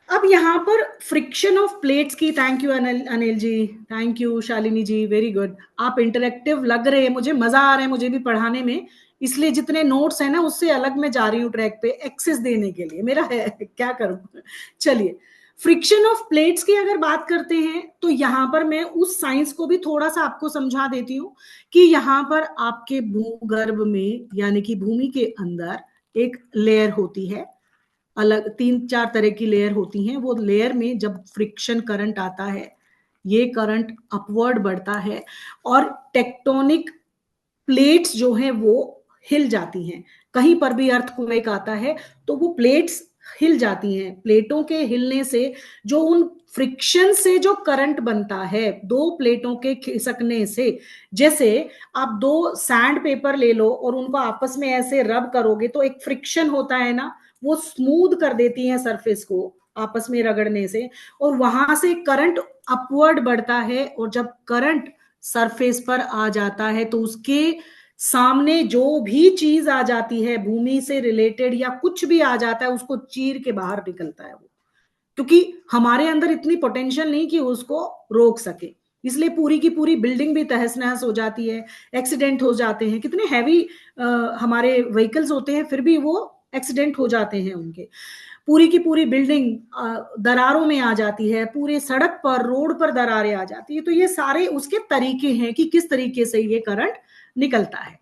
अब यहाँ पर फ्रिक्शन ऑफ प्लेट्स की, thank you Anil ji, thank you Shalini ji, very good. आप इंटरेक्टिव लग रहे हैं, मुझे मजा आ रहा है मुझे भी पढ़ाने में, इसलिए जितने नोट्स है ना उससे अलग मैं जा रही हूँ ट्रैक पे एक्सेस देने के लिए, मेरा है क्या करूँ। चलिए, फ्रिक्शन ऑफ प्लेट्स की अगर बात करते हैं तो यहाँ पर मैं उस साइंस को भी थोड़ा सा आपको समझा देती हूँ कि यहाँ पर आपके भूगर्भ में यानी कि भूमि के अंदर एक लेयर होती है, अलग 3-4 तरह की लेयर होती हैं। वो लेयर में जब फ्रिक्शन करंट आता है, ये करंट अपवर्ड बढ़ता है और टेक्टोनिक प्लेट्स जो हैं वो हिल जाती हैं। कहीं पर भी अर्थक्वेक आता है तो वो प्लेट्स हिल जाती हैं। प्लेटों के हिलने से जो उन फ्रिक्शन से जो करंट बनता है, दो प्लेटों के खिसकने से, जैसे आप दो सैंड पेपर ले लो और उनको आपस में ऐसे रब करोगे तो एक फ्रिक्शन होता है ना, वो स्मूथ कर देती है सरफेस को आपस में रगड़ने से, और वहां से करंट अपवर्ड बढ़ता है। और जब करंट सरफेस पर आ जाता है तो उसके सामने जो भी चीज आ जाती है भूमि से रिलेटेड या कुछ भी आ जाता है उसको चीर के बाहर निकलता है वो, क्योंकि हमारे अंदर इतनी पोटेंशियल नहीं कि उसको रोक सके। इसलिए पूरी की पूरी बिल्डिंग भी तहस नहस हो जाती है, एक्सीडेंट हो जाते हैं। कितने हैवी हमारे व्हीकल्स होते हैं फिर भी वो एक्सीडेंट हो जाते हैं उनके। पूरी की पूरी बिल्डिंग दरारों में आ जाती है, पूरे सड़क पर रोड पर दरारें आ जाती है। तो ये सारे उसके तरीके हैं कि किस तरीके से ये करंट निकलता है।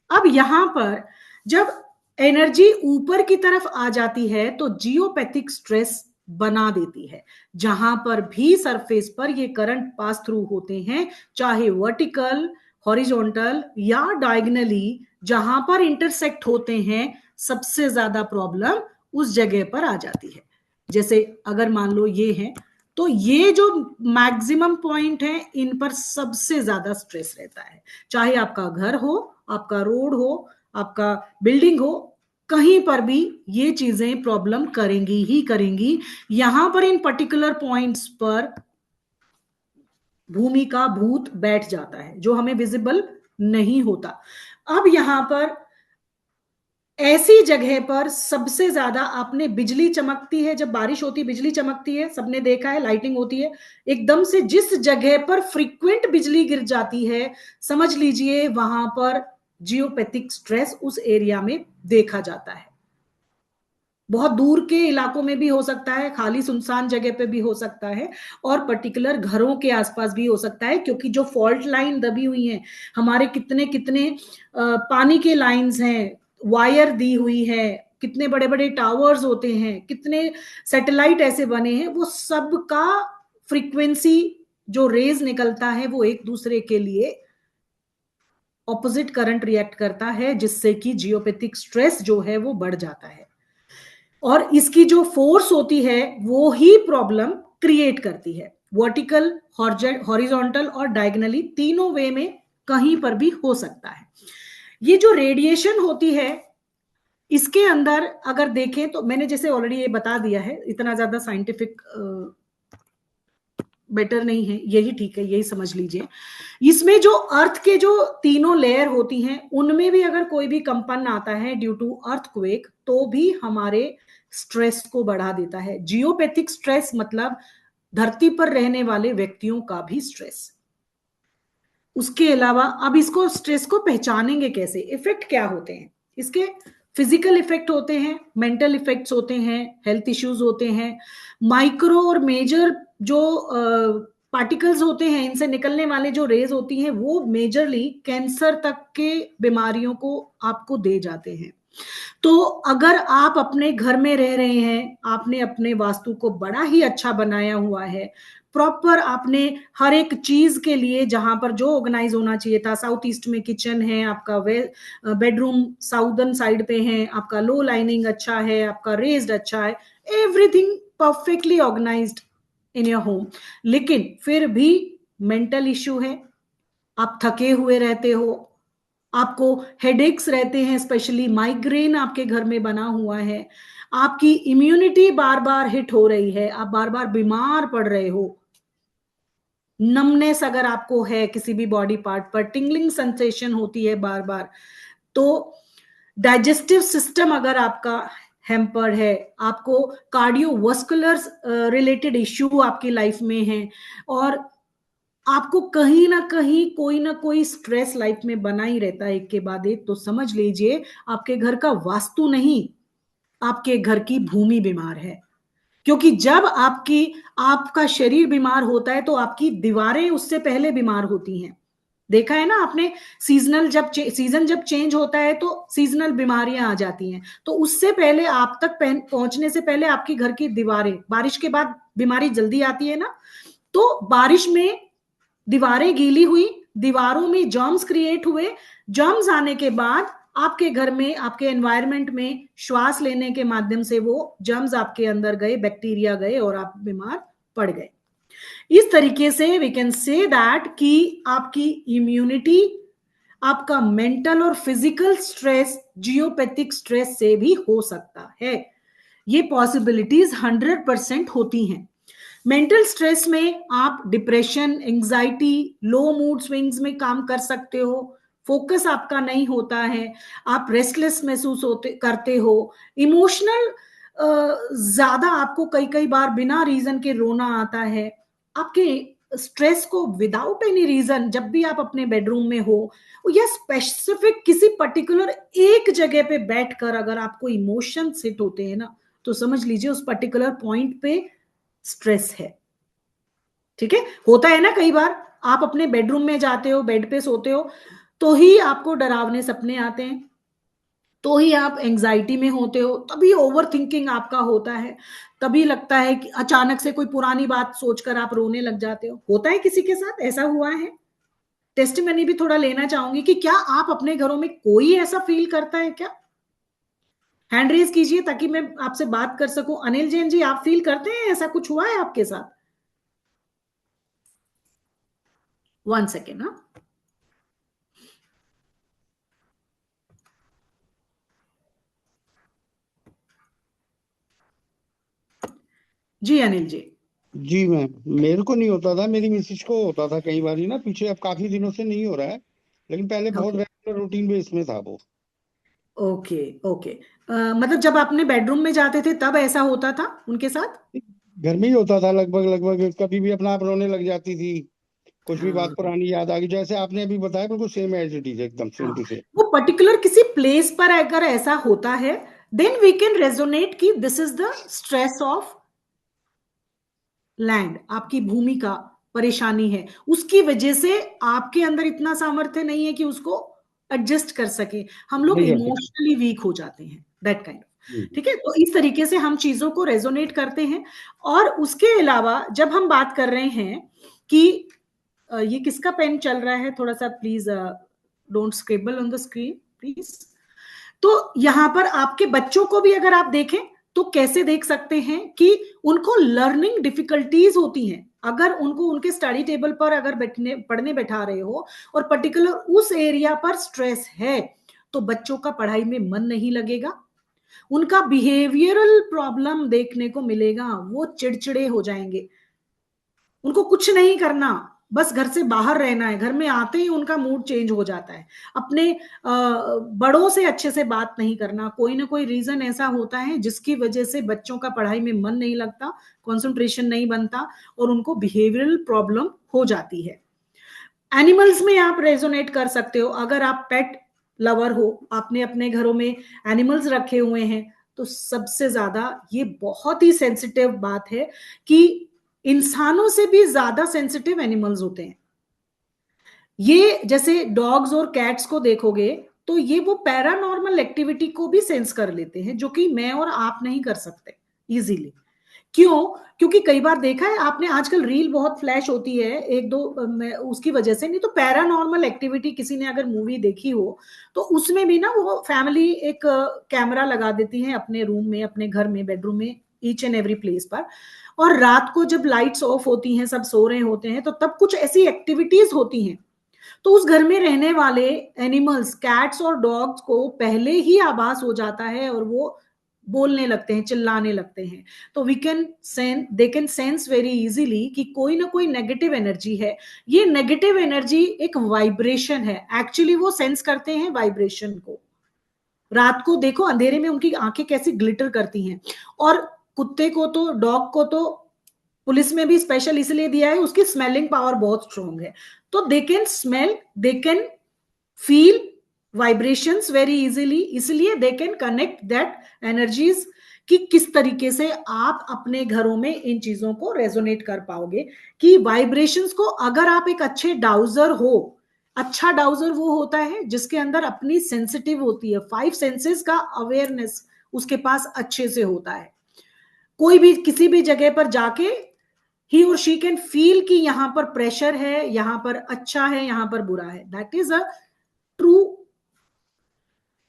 अब यहां पर जब एनर्जी ऊपर की तरफ आ जाती है तो जियोपैथिक स्ट्रेस बना देती है। जहां पर भी सरफेस पर ये करंट पास थ्रू होते हैं, चाहे वर्टिकल, हॉरिजॉन्टल या डायगनली जहां पर इंटरसेक्ट होते हैं, सबसे ज्यादा प्रॉब्लम उस जगह पर आ जाती है। जैसे अगर मान लो ये है, तो ये जो मैक्सिमम पॉइंट है, इन पर सबसे ज्यादा स्ट्रेस रहता है। चाहे आपका घर हो, आपका रोड हो, आपका बिल्डिंग हो, कहीं पर भी ये चीजें प्रॉब्लम करेंगी ही करेंगी। यहां पर इन पर्टिकुलर पॉइंट्स पर भूमि का भूत बैठ जाता है, जो हमें विजिबल नहीं होता। अब यहां पर ऐसी जगह पर सबसे ज्यादा, आपने बिजली चमकती है, जब बारिश होती है बिजली चमकती है, सबने देखा है, लाइटिंग होती है, एकदम से जिस जगह पर फ्रीक्वेंट बिजली गिर जाती है, समझ लीजिए वहां पर जियोपैथिक स्ट्रेस उस एरिया में देखा जाता है। बहुत दूर के इलाकों में भी हो सकता है, खाली सुनसान जगह पे भी हो सकता है, और पर्टिकुलर घरों के आसपास भी हो सकता है, क्योंकि जो फॉल्ट लाइन दबी हुई है, हमारे कितने कितने पानी के लाइंस हैं, वायर दी हुई है, कितने बड़े बड़े टावर्स होते हैं, कितने सैटेलाइट ऐसे बने हैं, वो सब का फ्रीक्वेंसी जो रेज निकलता है वो एक दूसरे के लिए ऑपोजिट करंट रिएक्ट करता है, जिससे कि जियोपैथिक स्ट्रेस जो है वो बढ़ जाता है। और इसकी जो फोर्स होती है वो ही प्रॉब्लम क्रिएट करती है। वर्टिकल, हॉरिजॉन्टल और डायगनली, तीनों वे में कहीं पर भी हो सकता है। ये जो रेडिएशन होती है, इसके अंदर अगर देखें तो मैंने जैसे ऑलरेडी ये बता दिया है, इतना ज्यादा साइंटिफिक बेटर नहीं है, यही ठीक है, यही समझ लीजिए। इसमें जो अर्थ के जो तीनों लेयर होती हैं, उनमें भी अगर कोई भी कंपन आता है ड्यू टू अर्थक्वेक, तो भी हमारे स्ट्रेस को बढ़ा देता है। जियोपैथिक स्ट्रेस मतलब धरती पर रहने वाले व्यक्तियों का भी स्ट्रेस। उसके अलावा अब इसको स्ट्रेस को पहचानेंगे कैसे, इफेक्ट क्या होते हैं इसके? फिजिकल इफेक्ट होते हैं, मेंटल इफेक्ट्स होते हैं, हेल्थ इश्यूज होते हैं, माइक्रो और मेजर जो पार्टिकल्स होते हैं, इनसे निकलने वाले जो रेज होती हैं, वो मेजरली कैंसर तक के बीमारियों को आपको दे जाते हैं। तो अगर आप अपने घर में रह रहे हैं, आपने अपने वास्तु को बड़ा ही अच्छा बनाया हुआ है, प्रॉपर आपने हर एक चीज के लिए, जहां पर जो ऑर्गेनाइज होना चाहिए था, साउथ ईस्ट में किचन है आपका, बेडरूम साउदर्न साइड पे है आपका, लो लाइनिंग अच्छा है आपका, रेज्ड अच्छा है, everything perfectly organised in your home, लेकिन फिर भी मेंटल इश्यू है, आप थके हुए रहते हो, आपको हेडेक्स रहते हैं, स्पेशली माइग्रेन आपके घर में बना हुआ है, आपकी इम्यूनिटी बार बार हिट हो रही है, आप बार बार बीमार पड़ रहे हो, नमनेस अगर आपको है किसी भी बॉडी पार्ट पर, टिंगलिंग सेंसेशन होती है बार बार, तो डाइजेस्टिव सिस्टम अगर आपका हैम्पर्ड है, आपको कार्डियोवास्कुलर रिलेटेड इश्यू आपकी लाइफ में है, और आपको कहीं ना कोई स्ट्रेस लाइफ में बना ही रहता है एक के बाद एक, तो समझ लीजिए आपके घर का वास्तु नहीं, आपके घर की भूमि बीमार है। क्योंकि जब आपका शरीर बीमार होता है, तो आपकी दीवारें उससे पहले बीमार होती हैं। देखा है ना आपने, सीजन जब चेंज होता है तो सीजनल बीमारियां आ जाती हैं, तो उससे पहले आप तक पहुंचने से पहले आपकी घर की दीवारें, बारिश के बाद बीमारी जल्दी आती है ना, तो बारिश में दीवारें गीली हुई, दीवारों में जर्म्स क्रिएट हुए, जर्म्स आने के बाद आपके घर में, आपके एनवायरनमेंट में श्वास लेने के माध्यम से वो जर्म्स आपके अंदर गए, बैक्टीरिया गए, और आप बीमार पड़ गए। इस तरीके से वी कैन से दैट कि आपकी इम्यूनिटी, आपका मेंटल और फिजिकल स्ट्रेस जियोपैथिक स्ट्रेस से भी हो सकता है। ये पॉसिबिलिटीज 100% होती हैं। मेंटल स्ट्रेस में आप डिप्रेशन, एंजाइटी, लो मूड स्विंग्स में काम कर सकते हो, फोकस आपका नहीं होता है, आप रेस्टलेस महसूस करते हो, इमोशनल ज्यादा आपको कई कई बार बिना रीजन के रोना आता है। आपके स्ट्रेस को विदाउट एनी रीजन, जब भी आप अपने बेडरूम में हो या स्पेसिफिक किसी पर्टिकुलर एक जगह पे बैठकर अगर आपको इमोशन हिट होते हैं ना, तो समझ लीजिए उस पर्टिकुलर पॉइंट पे स्ट्रेस है। ठीक है, होता है ना कई बार आप अपने बेडरूम में जाते हो, बेड पे सोते हो, तो ही आपको डरावने सपने आते हैं, तो ही आप एंजाइटी में होते हो, तभी ओवर थिंकिंग आपका होता है, तभी लगता है कि अचानक से कोई पुरानी बात सोचकर आप रोने लग जाते हो। होता है किसी के साथ, ऐसा हुआ है? टेस्टिमनी भी थोड़ा लेना चाहूंगी कि क्या आप अपने घरों में कोई ऐसा फील करता है क्या? हैंड रेज कीजिए ताकि मैं आपसे बात कर सकूं। अनिल जैन जी, आप फील करते हैं ऐसा कुछ हुआ है आपके साथ? 1 सेकेंड। हाँ जी अनिल जी। जी मैम, मेरे को नहीं होता था, मेरी मिसिज को होता था कई बार ना पीछे। अब काफी दिनों से नहीं हो रहा है, लेकिन पहले बहुत ओके रेगुलर रूटीन बेस में था वो। Okay okay. मतलब जब आपने बेडरूम में जाते थे तब ऐसा होता था उनके साथ? घर में ही होता था लगभग लगभग, कभी भी अपना आप रोने लग जाती थी। कुछ भी बात हाँ पुरानी याद आ गई, जैसे आपने अभी बताया, बिल्कुल सेम एज इट इज, एकदम हाँ। Same to same. वो पर्टिकुलर किसी प्लेस पर अगर ऐसा होता है, देन वी कैन रेजोनेट कि this is the stress of land, आपकी भूमि का परेशानी है, उसकी वजह से आपके अंदर इतना सामर्थ्य नहीं है कि उसको एडजस्ट कर सके। हम लोग नहीं कर सकते। इमोशनली वीक हो जाते हैं, दैट काइंड ऑफ। जी। ठीक है, तो इस तरीके से हम चीजों को रेजोनेट करते हैं। और उसके अलावा जब हम बात कर रहे हैं कि ये किसका पेन चल रहा है, थोड़ा सा please don't scribble on the screen please. तो यहां पर आपके बच्चों को भी अगर आप देखें तो कैसे देख सकते हैं कि उनको लर्निंग डिफिकल्टीज होती हैं। अगर उनको उनके स्टडी टेबल पर अगर बैठने पढ़ने बैठा रहे हो और पर्टिकुलर उस एरिया पर स्ट्रेस है, तो बच्चों का पढ़ाई में मन नहीं लगेगा, उनका बिहेवियरल प्रॉब्लम देखने को मिलेगा, वो चिड़चिड़े हो जाएंगे, उनको कुछ नहीं करना, बस घर से बाहर रहना है, घर में आते ही उनका मूड चेंज हो जाता है, अपने बड़ों से अच्छे से बात नहीं करना, कोई ना कोई रीजन ऐसा होता है जिसकी वजह से बच्चों का पढ़ाई में मन नहीं लगता, कंसंट्रेशन नहीं बनता और उनको बिहेवियरल प्रॉब्लम हो जाती है। एनिमल्स में आप रेजोनेट कर सकते हो, अगर आप पेट लवर हो, आपने अपने घरों में एनिमल्स रखे हुए हैं, तो सबसे ज्यादा ये बहुत ही सेंसिटिव बात है कि इंसानों से भी ज्यादा सेंसिटिव एनिमल्स होते हैं। ये जैसे डॉग्स और कैट्स को देखोगे तो ये वो पैरानॉर्मल एक्टिविटी को भी सेंस कर लेते हैं, जो कि मैं और आप नहीं कर सकते इजीली। क्यों? क्योंकि कई बार देखा है आपने, आजकल रील बहुत फ्लैश होती है एक दो उसकी वजह से, नहीं तो पैरानॉर्मल एक्टिविटी किसी ने अगर मूवी देखी हो तो उसमें भी ना वो फैमिली एक कैमरा लगा देती है अपने रूम में, अपने घर में, बेडरूम में, ईच एंड एवरी प्लेस पर। और रात को जब लाइट्स ऑफ होती हैं, सब सो रहे होते हैं, तो तब कुछ ऐसी एक्टिविटीज होती हैं, तो उस घर में रहने वाले एनिमल्स, कैट्स और डॉग्स को पहले ही आभास हो जाता है और वो बोलने लगते हैं, चिल्लाने लगते हैं। तो we can sense, they can sense very easily कि कोई ना कोई नेगेटिव एनर्जी है। ये नेगेटिव एनर्जी एक वाइब्रेशन है, एक्चुअली वो सेंस करते हैं वाइब्रेशन को। रात को देखो अंधेरे में उनकी आंखें कैसी ग्लिटर करती हैं। और कुत्ते को तो, डॉग को तो पुलिस में भी स्पेशल इसलिए दिया है, उसकी स्मेलिंग पावर बहुत स्ट्रांग है। तो they can smell, they can feel vibrations very easily, इसलिए they can connect that energies. कि किस तरीके से आप अपने घरों में इन चीजों को रेजोनेट कर पाओगे कि वाइब्रेशंस को, अगर आप एक अच्छे डाउजर हो, अच्छा डाउजर वो होता है जिसके अंदर अपनी सेंसिटिव होती है, 5 सेंसेस का अवेयरनेस उसके पास अच्छे से होता है। कोई भी किसी भी जगह पर जाके ही और शी कैन फील कि यहां पर प्रेशर है, यहां पर अच्छा है, यहां पर बुरा है। That is a true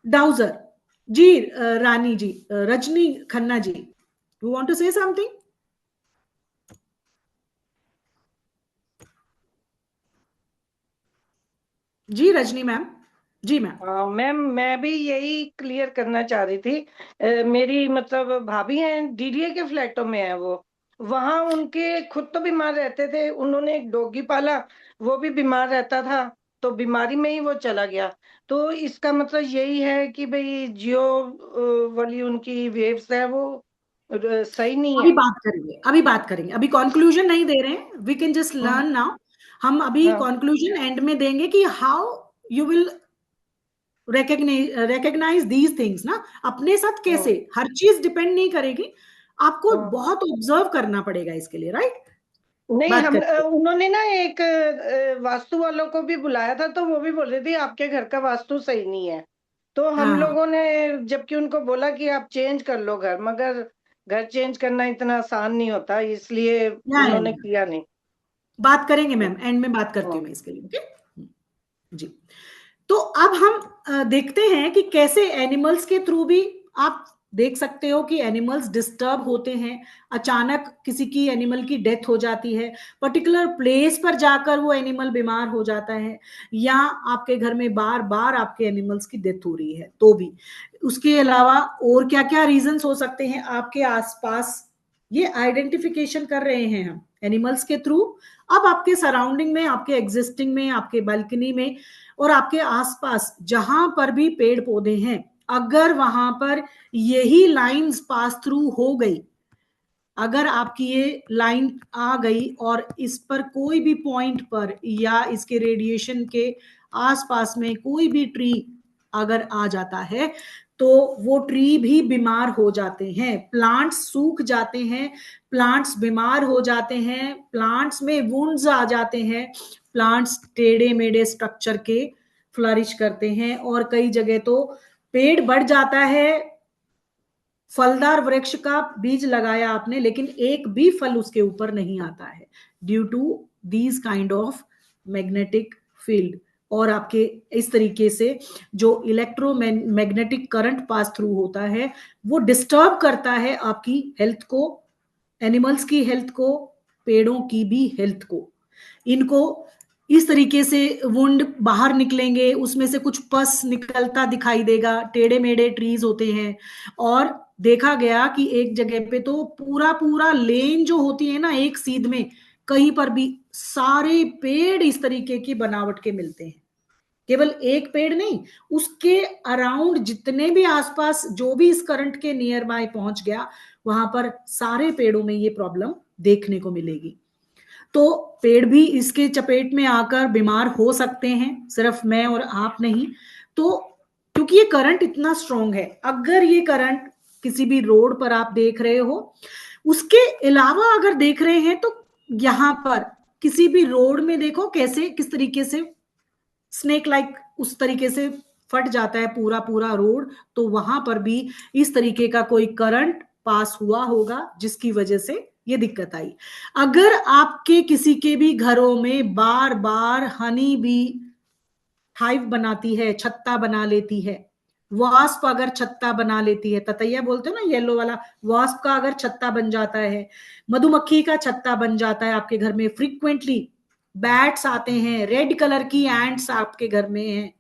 dowser. जी Rani ji, Rajni Khanna ji, you want to say something? जी रजनी मैम। जी मैम। मैम, मैं भी यही क्लियर करना चाह रही थी। मेरी मतलब भाभी हैं, डीडीए के फ्लैटों में है वो। वहां उनके खुद तो बीमार रहते थे, उन्होंने एक डॉगी पाला, वो भी बीमार रहता था, तो बीमारी में ही वो चला गया। तो इसका मतलब यही है कि भाई जियो वाली उनकी वेव्स है वो सही नहीं अभी है। बात करेंगे, अभी बात करेंगे, अभी कंक्लूजन नहीं दे रहे हैं, वी कैन जस्ट हाँ लर्न नाउ। हम अभी हाँ कंक्लूजन एंड में देंगे कि how you will recognize these things ना अपने साथ हाँ कैसे। हर चीज डिपेंड नहीं करेगी, आपको हाँ। बहुत ऑब्जर्व करना पड़ेगा इसके लिए, राइट? नहीं, बात हम करेंगे। उन्होंने ना एक वास्तु वालों को भी बुलाया था, तो वो भी बोल रहे थे आपके घर का वास्तु सही नहीं है। तो हम हाँ लोगों ने जबकि उनको बोला कि आप चेंज कर लो घर, मगर घर चेंज करना इतना आसान नहीं होता, इसलिए या उन्होंने किया नहीं। बात करेंगे हाँ मैम, एंड में बात करती हाँ। हूँ मैं इसके लिए, ओके? जी। तो अब हम देखते हैं कि कैसे एनिमल्स के थ्रू भी आप देख सकते हो कि एनिमल्स डिस्टर्ब होते हैं, अचानक किसी की एनिमल की डेथ हो जाती है, पर्टिकुलर प्लेस पर जाकर वो एनिमल बीमार हो जाता है, या आपके घर में बार बार आपके एनिमल्स की डेथ हो रही है तो भी। उसके अलावा और क्या क्या रीजंस हो सकते हैं आपके आसपास, ये आइडेंटिफिकेशन कर रहे हैं हम एनिमल्स के थ्रू। अब आपके सराउंडिंग में, आपके एग्जिस्टिंग में, आपके बालकनी में और आपके आसपास जहां पर भी पेड़ पौधे हैं, अगर वहां पर यही लाइंस पास थ्रू हो गई, अगर आपकी ये लाइन आ गई और इस पर कोई भी पॉइंट पर या इसके रेडिएशन के आसपास में कोई भी ट्री अगर आ जाता है तो वो ट्री भी बीमार हो जाते हैं, प्लांट्स सूख जाते हैं, प्लांट्स बीमार हो जाते हैं, प्लांट्स में वुंड्स आ जाते हैं, प्लांट्स टेढ़े मेढ़े स्ट्रक्चर के फ्लरिश करते हैं, और कई जगह तो पेड़ बढ़ जाता है, फलदार वृक्ष का बीज लगाया आपने लेकिन एक भी फल उसके ऊपर नहीं आता है, due to these kind of magnetic field. और आपके इस तरीके से जो इलेक्ट्रोमैग्नेटिक करंट पास थ्रू होता है वो डिस्टर्ब करता है आपकी हेल्थ को, एनिमल्स की हेल्थ को, पेड़ों की भी हेल्थ को। इनको इस तरीके से वुंड बाहर निकलेंगे, उसमें से कुछ पस निकलता दिखाई देगा, टेढ़े मेढ़े ट्रीज होते हैं। और देखा गया कि एक जगह पे तो पूरा पूरा लेन जो होती है ना एक सीध में, कहीं पर भी सारे पेड़ इस तरीके की बनावट के मिलते हैं, केवल एक पेड़ नहीं, उसके अराउंड जितने भी आसपास जो भी इस करंट के नियर बाय पहुंच गया, वहां पर सारे पेड़ों में ये प्रॉब्लम देखने को मिलेगी। तो पेड़ भी इसके चपेट में आकर बीमार हो सकते हैं, सिर्फ मैं और आप नहीं। तो क्योंकि ये करंट इतना स्ट्रांग है, अगर ये करंट किसी भी रोड पर आप देख रहे हो, उसके अलावा अगर देख रहे हैं तो यहां पर किसी भी रोड में देखो कैसे किस तरीके से स्नेक लाइक उस तरीके से फट जाता है पूरा पूरा रोड, तो वहां पर भी इस तरीके का कोई करंट पास हुआ होगा जिसकी वजह से ये दिक्कत आई। अगर आपके किसी के भी घरों में बार बार हनी बी हाइव बनाती है, छत्ता बना लेती है, वास्प अगर छत्ता बना लेती है, ततैया बोलते हो ना येलो वाला, वास्प का अगर छत्ता बन जाता है, मधुमक्खी का छत्ता बन जाता है आपके घर में, फ्रीक्वेंटली बैट्स आते हैं, रेड कलर की एंट्स आपके घर में हैं,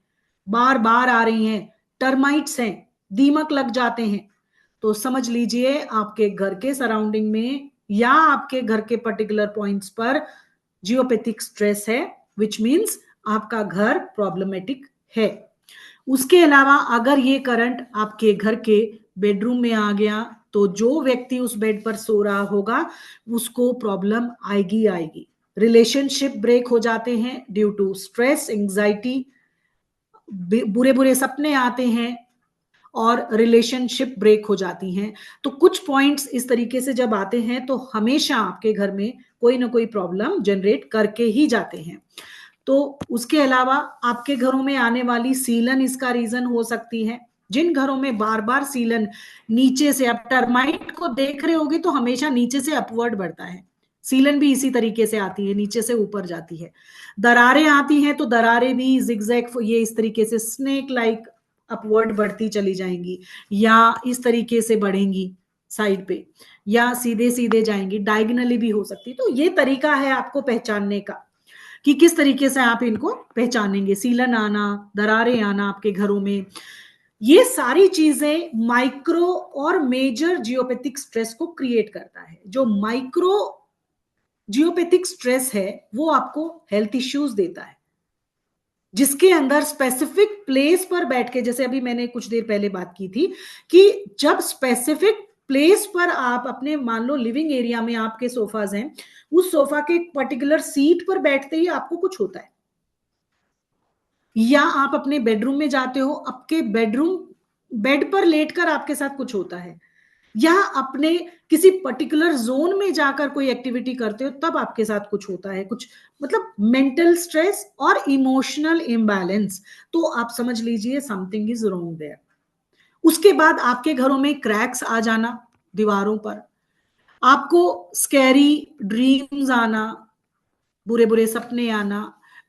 बार बार आ रही हैं, टर्माइट्स हैं, दीमक लग जाते हैं, तो समझ लीजिए आपके घर के सराउंडिंग में या आपके घर के पर्टिकुलर पॉइंट्स पर जियोपैथिक स्ट्रेस है, विच मीन्स आपका घर प्रॉब्लमेटिक है। उसके अलावा अगर ये करंट आपके घर के बेडरूम में आ गया तो जो व्यक्ति उस बेड पर सो रहा होगा उसको प्रॉब्लम आएगी आएगी। रिलेशनशिप ब्रेक हो जाते हैं ड्यू टू स्ट्रेस, एंजाइटी, बुरे बुरे सपने आते हैं और रिलेशनशिप ब्रेक हो जाती हैं। तो कुछ पॉइंट्स इस तरीके से जब आते हैं तो हमेशा आपके घर में कोई ना कोई प्रॉब्लम जनरेट करके ही जाते हैं। तो उसके अलावा आपके घरों में आने वाली सीलन इसका रीजन हो सकती है। जिन घरों में बार बार सीलन नीचे से, आप टर्माइट को देख रहे होगे तो हमेशा नीचे से अपवर्ड बढ़ता है, सीलन भी इसी तरीके से आती है, नीचे से ऊपर जाती है। दरारें आती हैं तो दरारें भी जिगजैग ये इस तरीके से स्नेक लाइक अपवर्ड बढ़ती चली जाएंगी, या इस तरीके से बढ़ेंगी साइड पे, या सीधे सीधे जाएंगी, डायगोनली भी हो सकती है। तो ये तरीका है आपको पहचानने का कि किस तरीके से आप इनको पहचानेंगे, सीलन आना, दरारें आना आपके घरों में। ये सारी चीजें माइक्रो और मेजर जियोपैथिक स्ट्रेस को क्रिएट करता है। जो माइक्रो जियोपैथिक स्ट्रेस है वो आपको हेल्थ इश्यूज देता है, जिसके अंदर स्पेसिफिक प्लेस पर बैठ के, जैसे अभी मैंने कुछ देर पहले बात की थी कि जब स्पेसिफिक प्लेस पर आप अपने, मान लो लिविंग एरिया में आपके सोफाज हैं, उस सोफा के एक पर्टिकुलर सीट पर बैठते ही आपको कुछ होता है, या आप अपने बेडरूम में जाते हो, आपके बेडरूम बेड पर लेटकर आपके साथ कुछ होता है, या अपने किसी पर्टिकुलर जोन में जाकर कोई एक्टिविटी करते हो तब आपके साथ कुछ होता है, कुछ मतलब मेंटल स्ट्रेस और इमोशनल इम्बैलेंस, तो आप समझ लीजिए समथिंग इज रॉन्ग देयर। उसके बाद आपके घरों में क्रैक्स आ जाना दीवारों पर, आपको स्कैरी ड्रीम्स आना, बुरे बुरे सपने आना,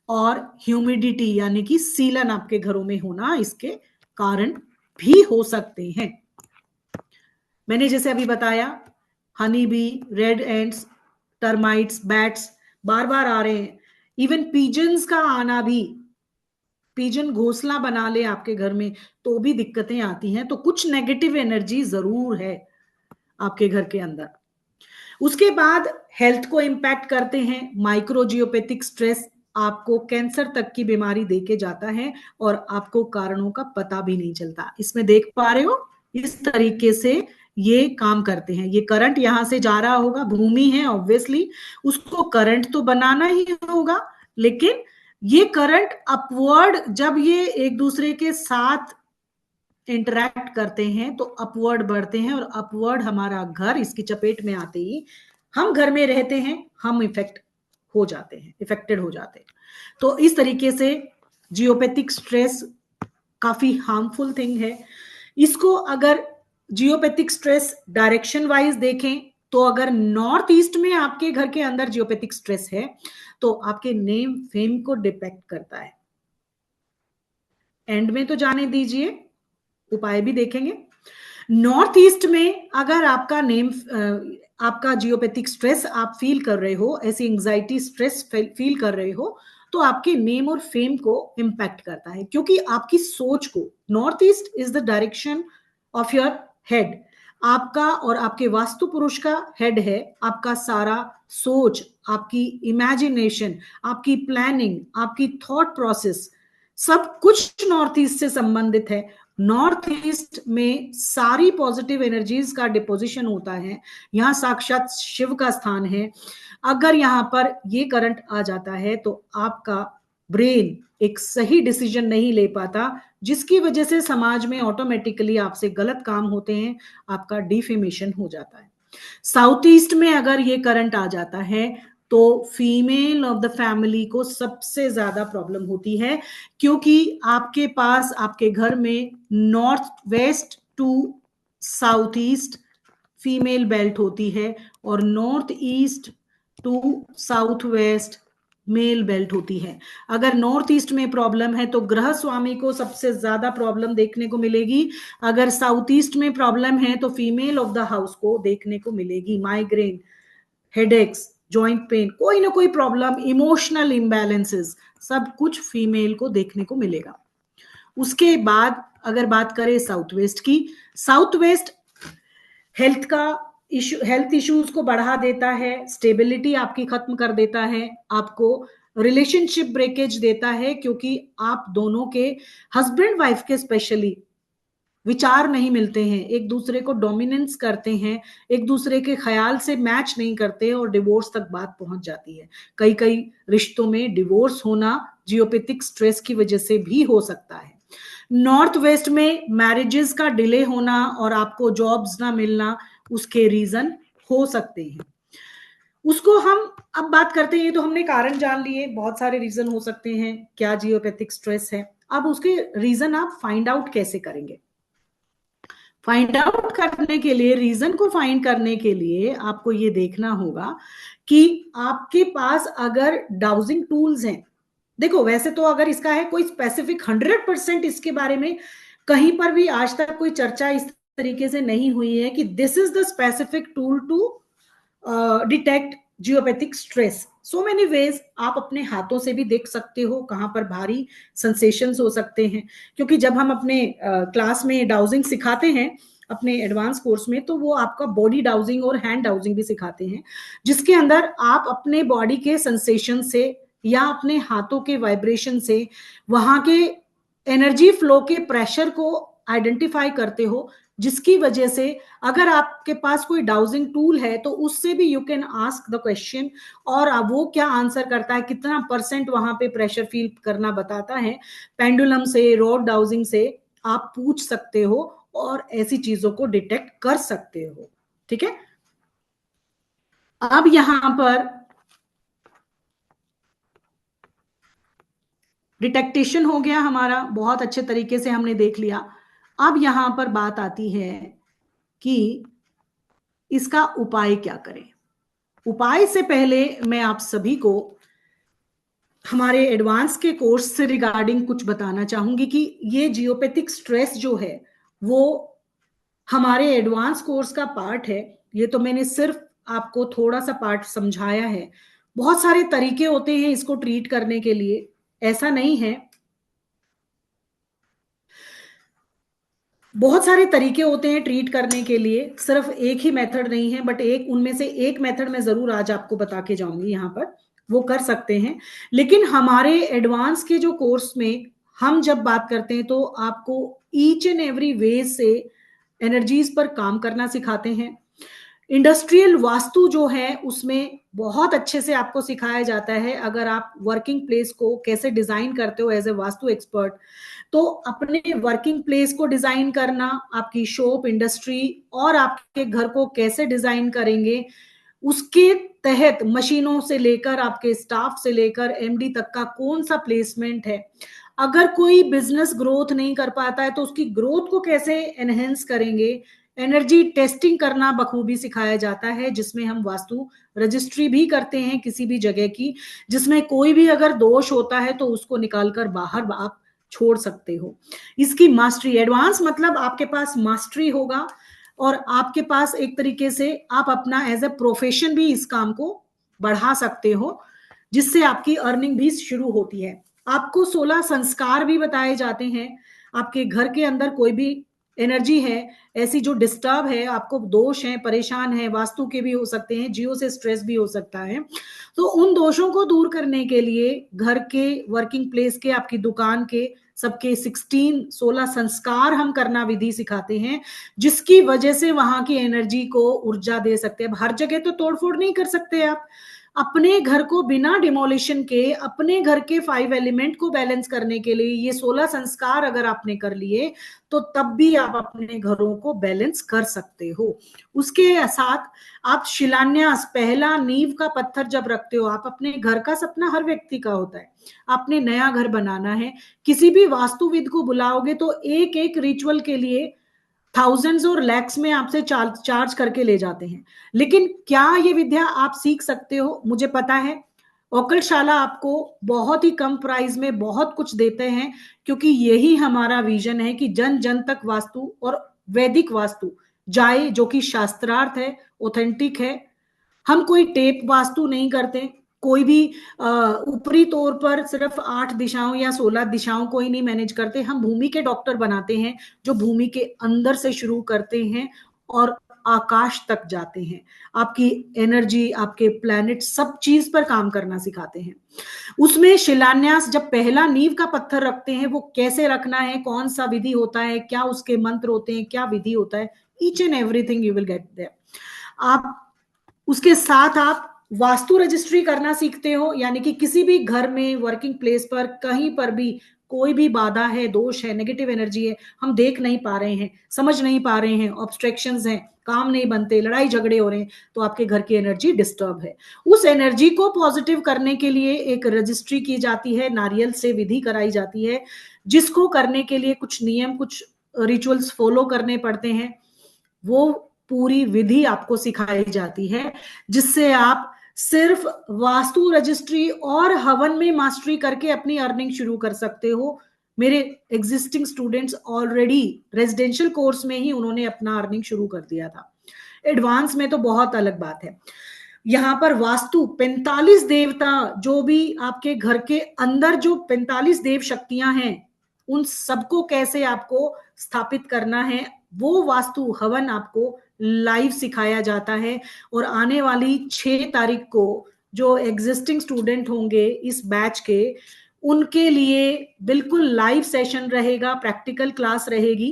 और ह्यूमिडिटी यानी कि सीलन आपके घरों में होना इसके कारण भी हो सकते हैं। मैंने जैसे अभी बताया, honey bee, red ants, termites, bats बार बार आ रहे हैं। इवन पीजन्स का आना भी, पीजन घोंसला बना ले आपके घर में तो भी दिक्कतें आती हैं। तो कुछ नेगेटिव एनर्जी जरूर है आपके घर के अंदर। उसके बाद हेल्थ को इंपैक्ट करते हैं माइक्रोजियोपैथिक स्ट्रेस। आपको कैंसर तक की बीमारी देके जाता है और आपको कारणों का पता भी नहीं चलता। इसमें देख पा रहे हो, इस तरीके से ये काम करते हैं। ये करंट यहां से जा रहा होगा, भूमि है ऑब्वियसली, उसको करंट तो बनाना ही होगा, लेकिन ये करंट अपवर्ड जब ये एक दूसरे के साथ इंटरैक्ट करते हैं तो अपवर्ड बढ़ते हैं, और अपवर्ड हमारा घर इसकी चपेट में आते ही हम घर में रहते हैं, हम इफेक्टेड हो जाते हैं। तो इस तरीके से जियोपैथिक स्ट्रेस काफी हार्मफुल थिंग है। इसको अगर जियोपैथिक स्ट्रेस डायरेक्शन वाइज देखें तो अगर नॉर्थ ईस्ट में आपके घर के अंदर जियोपैथिक स्ट्रेस है तो आपके नेम फेम को डिपेक्ट करता है। एंड में तो जाने दीजिए, उपाय भी देखेंगे। नॉर्थ ईस्ट में अगर आपका नेम, आपका जियोपैथिक स्ट्रेस आप फील कर रहे हो, ऐसी एंजाइटी स्ट्रेस फील कर रहे हो, तो आपके नेम और फेम को इंपैक्ट करता है, क्योंकि आपकी सोच को, north east is the direction of your head, आपका और आपके वास्तु पुरुष का हेड है। आपका सारा सोच, आपकी इमेजिनेशन, आपकी प्लानिंग, आपकी थॉट प्रोसेस, सब कुछ नॉर्थ ईस्ट से संबंधित है। नॉर्थ ईस्ट में सारी पॉजिटिव एनर्जीज का डिपोजिशन होता है। यहाँ साक्षात शिव का स्थान है। अगर यहाँ पर ये करंट आ जाता है तो आपका ब्रेन एक सही डिसीजन नहीं ले पाता, जिसकी वजह से समाज में ऑटोमेटिकली आपसे गलत काम होते हैं, आपका डिफेमेशन हो जाता है। साउथ ईस्ट में अगर ये करंट आ जाता है तो फीमेल ऑफ द फैमिली को सबसे ज्यादा प्रॉब्लम होती है, क्योंकि आपके पास आपके घर में north west to south east female belt होती है और north east to south west male belt होती है। अगर नॉर्थ ईस्ट में प्रॉब्लम है तो ग्रह स्वामी को सबसे ज्यादा प्रॉब्लम देखने को मिलेगी। अगर साउथ ईस्ट में प्रॉब्लम है तो फीमेल ऑफ द हाउस को देखने को मिलेगी। माइग्रेन, हेडेक्स, जॉइंट पेन, कोई ना कोई प्रॉब्लम, इमोशनल इम्बैलेंसेस, सब कुछ फीमेल को देखने को मिलेगा। उसके बाद अगर बात करें साउथ वेस्ट की, साउथ वेस्ट हेल्थ का इशू, हेल्थ इश्यूज को बढ़ा देता है, स्टेबिलिटी आपकी खत्म कर देता है, आपको रिलेशनशिप ब्रेकेज देता है, क्योंकि आप दोनों के हस्बैंड वाइफ के स्पेशली विचार नहीं मिलते हैं, एक दूसरे को डोमिनेंस करते हैं, एक दूसरे के ख्याल से मैच नहीं करते और डिवोर्स तक बात पहुंच जाती है। कई कई रिश्तों में डिवोर्स होना जियोपैथिक स्ट्रेस की वजह से भी हो सकता है। नॉर्थ वेस्ट में मैरिजेस का डिले होना और आपको जॉब्स ना मिलना उसके रीजन हो सकते हैं। उसको हम अब बात करते हैं, तो हमने कारण जान लिए, बहुत सारे रीजन हो सकते हैं क्या जियोपैथिक स्ट्रेस है। अब उसके रीजन आप फाइंड आउट कैसे करेंगे? फाइंड आउट करने के लिए, रीजन को फाइंड करने के लिए आपको ये देखना होगा कि आपके पास अगर डाउजिंग टूल्स हैं। देखो वैसे तो अगर इसका है कोई स्पेसिफिक 100% इसके बारे में कहीं पर भी आज तक कोई चर्चा इस तरीके से नहीं हुई है कि this is the specific tool to detect geopathic stress. So many ways, आप अपने हाथों से भी देख सकते हो कहां पर भारी सेंसेशंस हो सकते हैं, क्योंकि जब हम अपने क्लास में डाउजिंग सिखाते हैं अपने एडवांस कोर्स में, तो वो आपका बॉडी डाउजिंग और हैंड डाउजिंग भी सिखाते हैं, जिसके अंदर आप अपने बॉडी के सेंसेशन से या अपने हाथों के वाइब्रेशन से वहां के एनर्जी फ्लो के प्रेशर को आइडेंटिफाई करते हो, जिसकी वजह से अगर आपके पास कोई डाउजिंग टूल है तो उससे भी you can ask the question, और वो क्या आंसर करता है, कितना % वहां पे प्रेशर फील करना बताता है, पेंडुलम से, रॉड डाउजिंग से आप पूछ सकते हो और ऐसी चीजों को डिटेक्ट कर सकते हो। ठीक है, अब यहां पर डिटेक्टेशन हो गया हमारा, बहुत अच्छे तरीके से हमने देख लिया। अब यहां पर बात आती है कि इसका उपाय क्या करें। उपाय से पहले मैं आप सभी को हमारे एडवांस के कोर्स से रिगार्डिंग कुछ बताना चाहूंगी कि ये जियोपैथिक स्ट्रेस जो है वो हमारे एडवांस कोर्स का पार्ट है। ये तो मैंने सिर्फ आपको थोड़ा सा पार्ट समझाया है। बहुत सारे तरीके होते हैं इसको ट्रीट करने के लिए, ऐसा नहीं है। बहुत सारे तरीके होते हैं ट्रीट करने के लिए, सिर्फ एक ही मेथड नहीं है, बट एक उनमें से एक मेथड मैं जरूर आज आपको बता के जाऊंगी यहाँ पर, वो कर सकते हैं। लेकिन हमारे एडवांस के जो कोर्स में हम जब बात करते हैं तो आपको ईच एंड एवरी वे से एनर्जीज पर काम करना सिखाते हैं। इंडस्ट्रियल वास्तु जो है उसमें बहुत अच्छे से आपको सिखाया जाता है। अगर आप वर्किंग प्लेस को कैसे डिजाइन करते हो एज ए वास्तु एक्सपर्ट, तो अपने वर्किंग प्लेस को डिजाइन करना, आपकी शॉप, इंडस्ट्री और आपके घर को कैसे डिजाइन करेंगे, उसके तहत मशीनों से लेकर आपके स्टाफ से लेकर एमडी तक का कौन सा प्लेसमेंट है। अगर कोई बिजनेस ग्रोथ नहीं कर पाता है तो उसकी ग्रोथ को कैसे एनहेंस करेंगे। एनर्जी टेस्टिंग करना बखूबी सिखाया जाता है, जिसमें हम वास्तु रजिस्ट्री भी करते हैं किसी भी जगह की, जिसमें कोई भी अगर दोष होता है तो उसको निकालकर बाहर आप छोड़ सकते हो। इसकी मास्टरी, एडवांस मतलब आपके पास मास्टरी होगा और आपके पास एक तरीके से आप अपना एज ए प्रोफेशन भी इस काम को बढ़ा सकते हो, जिससे आपकी अर्निंग भी शुरू होती है। आपको 16 संस्कार भी बताए जाते हैं। आपके घर के अंदर कोई भी एनर्जी है ऐसी जो डिस्टर्ब है, आपको दोष है, परेशान है, वास्तु के भी हो सकते हैं, जियो से स्ट्रेस भी हो सकता है, तो उन दोषों को दूर करने के लिए घर के, वर्किंग प्लेस के, आपकी दुकान के सबके 16 संस्कार हम करना विधि सिखाते हैं, जिसकी वजह से वहां की एनर्जी को ऊर्जा दे सकते हैं। अब हर जगह तो तोड़फोड़ नहीं कर सकते आप। अपने घर को बिना डिमोलिशन के, अपने घर के 5 एलिमेंट को बैलेंस करने के लिए ये 16 संस्कार अगर आपने कर लिए तो तब भी आप अपने घरों को बैलेंस कर सकते हो। उसके साथ आप शिलान्यास, पहला नींव का पत्थर जब रखते हो, आप अपने घर का सपना हर व्यक्ति का होता है, आपने नया घर बनाना है, किसी भी वास्तुविद को बुलाओगे तो एक एक रिचुअल के लिए थाउजेंड्स और लैक्स में आपसे चार्ज करके ले जाते हैं। लेकिन क्या ये विद्या आप सीख सकते हो? मुझे पता है ओकलशाला आपको बहुत ही कम प्राइस में बहुत कुछ देते हैं, क्योंकि यही हमारा विजन है कि जन जन तक वास्तु और वैदिक वास्तु जाए, जो कि शास्त्रार्थ है, ऑथेंटिक है। हम कोई टेप वास्तु नहीं करते, कोई भी ऊपरी तौर पर सिर्फ 8 दिशाओं या 16 दिशाओं को ही नहीं मैनेज करते। हम भूमि के डॉक्टर बनाते हैं, जो भूमि के अंदर से शुरू करते हैं और आकाश तक जाते हैं। आपकी एनर्जी, आपके प्लैनेट, सब चीज पर काम करना सिखाते हैं। उसमें शिलान्यास, जब पहला नींव का पत्थर रखते हैं, वो कैसे रखना है, कौन सा विधि होता है, क्या उसके मंत्र होते हैं, क्या विधि होता है, each and everything you will get there. आप उसके साथ आप वास्तु रजिस्ट्री करना सीखते हो, यानी कि किसी भी घर में, वर्किंग प्लेस पर, कहीं पर भी कोई भी बाधा है, दोष है, नेगेटिव एनर्जी है, हम देख नहीं पा रहे हैं, समझ नहीं पा रहे हैं, ऑब्स्ट्रक्शंस हैं, काम नहीं बनते, लड़ाई झगड़े हो रहे हैं, तो आपके घर की एनर्जी डिस्टर्ब है। उस एनर्जी को पॉजिटिव करने के लिए एक रजिस्ट्री की जाती है, नारियल से विधि कराई जाती है, जिसको करने के लिए कुछ नियम, कुछ रिचुअल्स फॉलो करने पड़ते हैं। वो पूरी विधि आपको सिखाई जाती है, जिससे आप सिर्फ वास्तु रजिस्ट्री और हवन में मास्टरी करके अपनी अर्निंग शुरू कर सकते हो। मेरे existing students already residential course में ही उन्होंने अपना अर्निंग शुरू कर दिया था। एडवांस में तो बहुत अलग बात है। यहाँ पर वास्तु 45 देवता, जो भी आपके घर के अंदर जो 45 देव शक्तियां हैं, उन सबको कैसे आपको स्थापित करना है, वो वास्तु हवन आपको लाइव सिखाया जाता है। और आने वाली 6 तारीख को जो एग्जिस्टिंग स्टूडेंट होंगे इस बैच के, उनके लिए बिल्कुल लाइव सेशन रहेगा, प्रैक्टिकल क्लास रहेगी,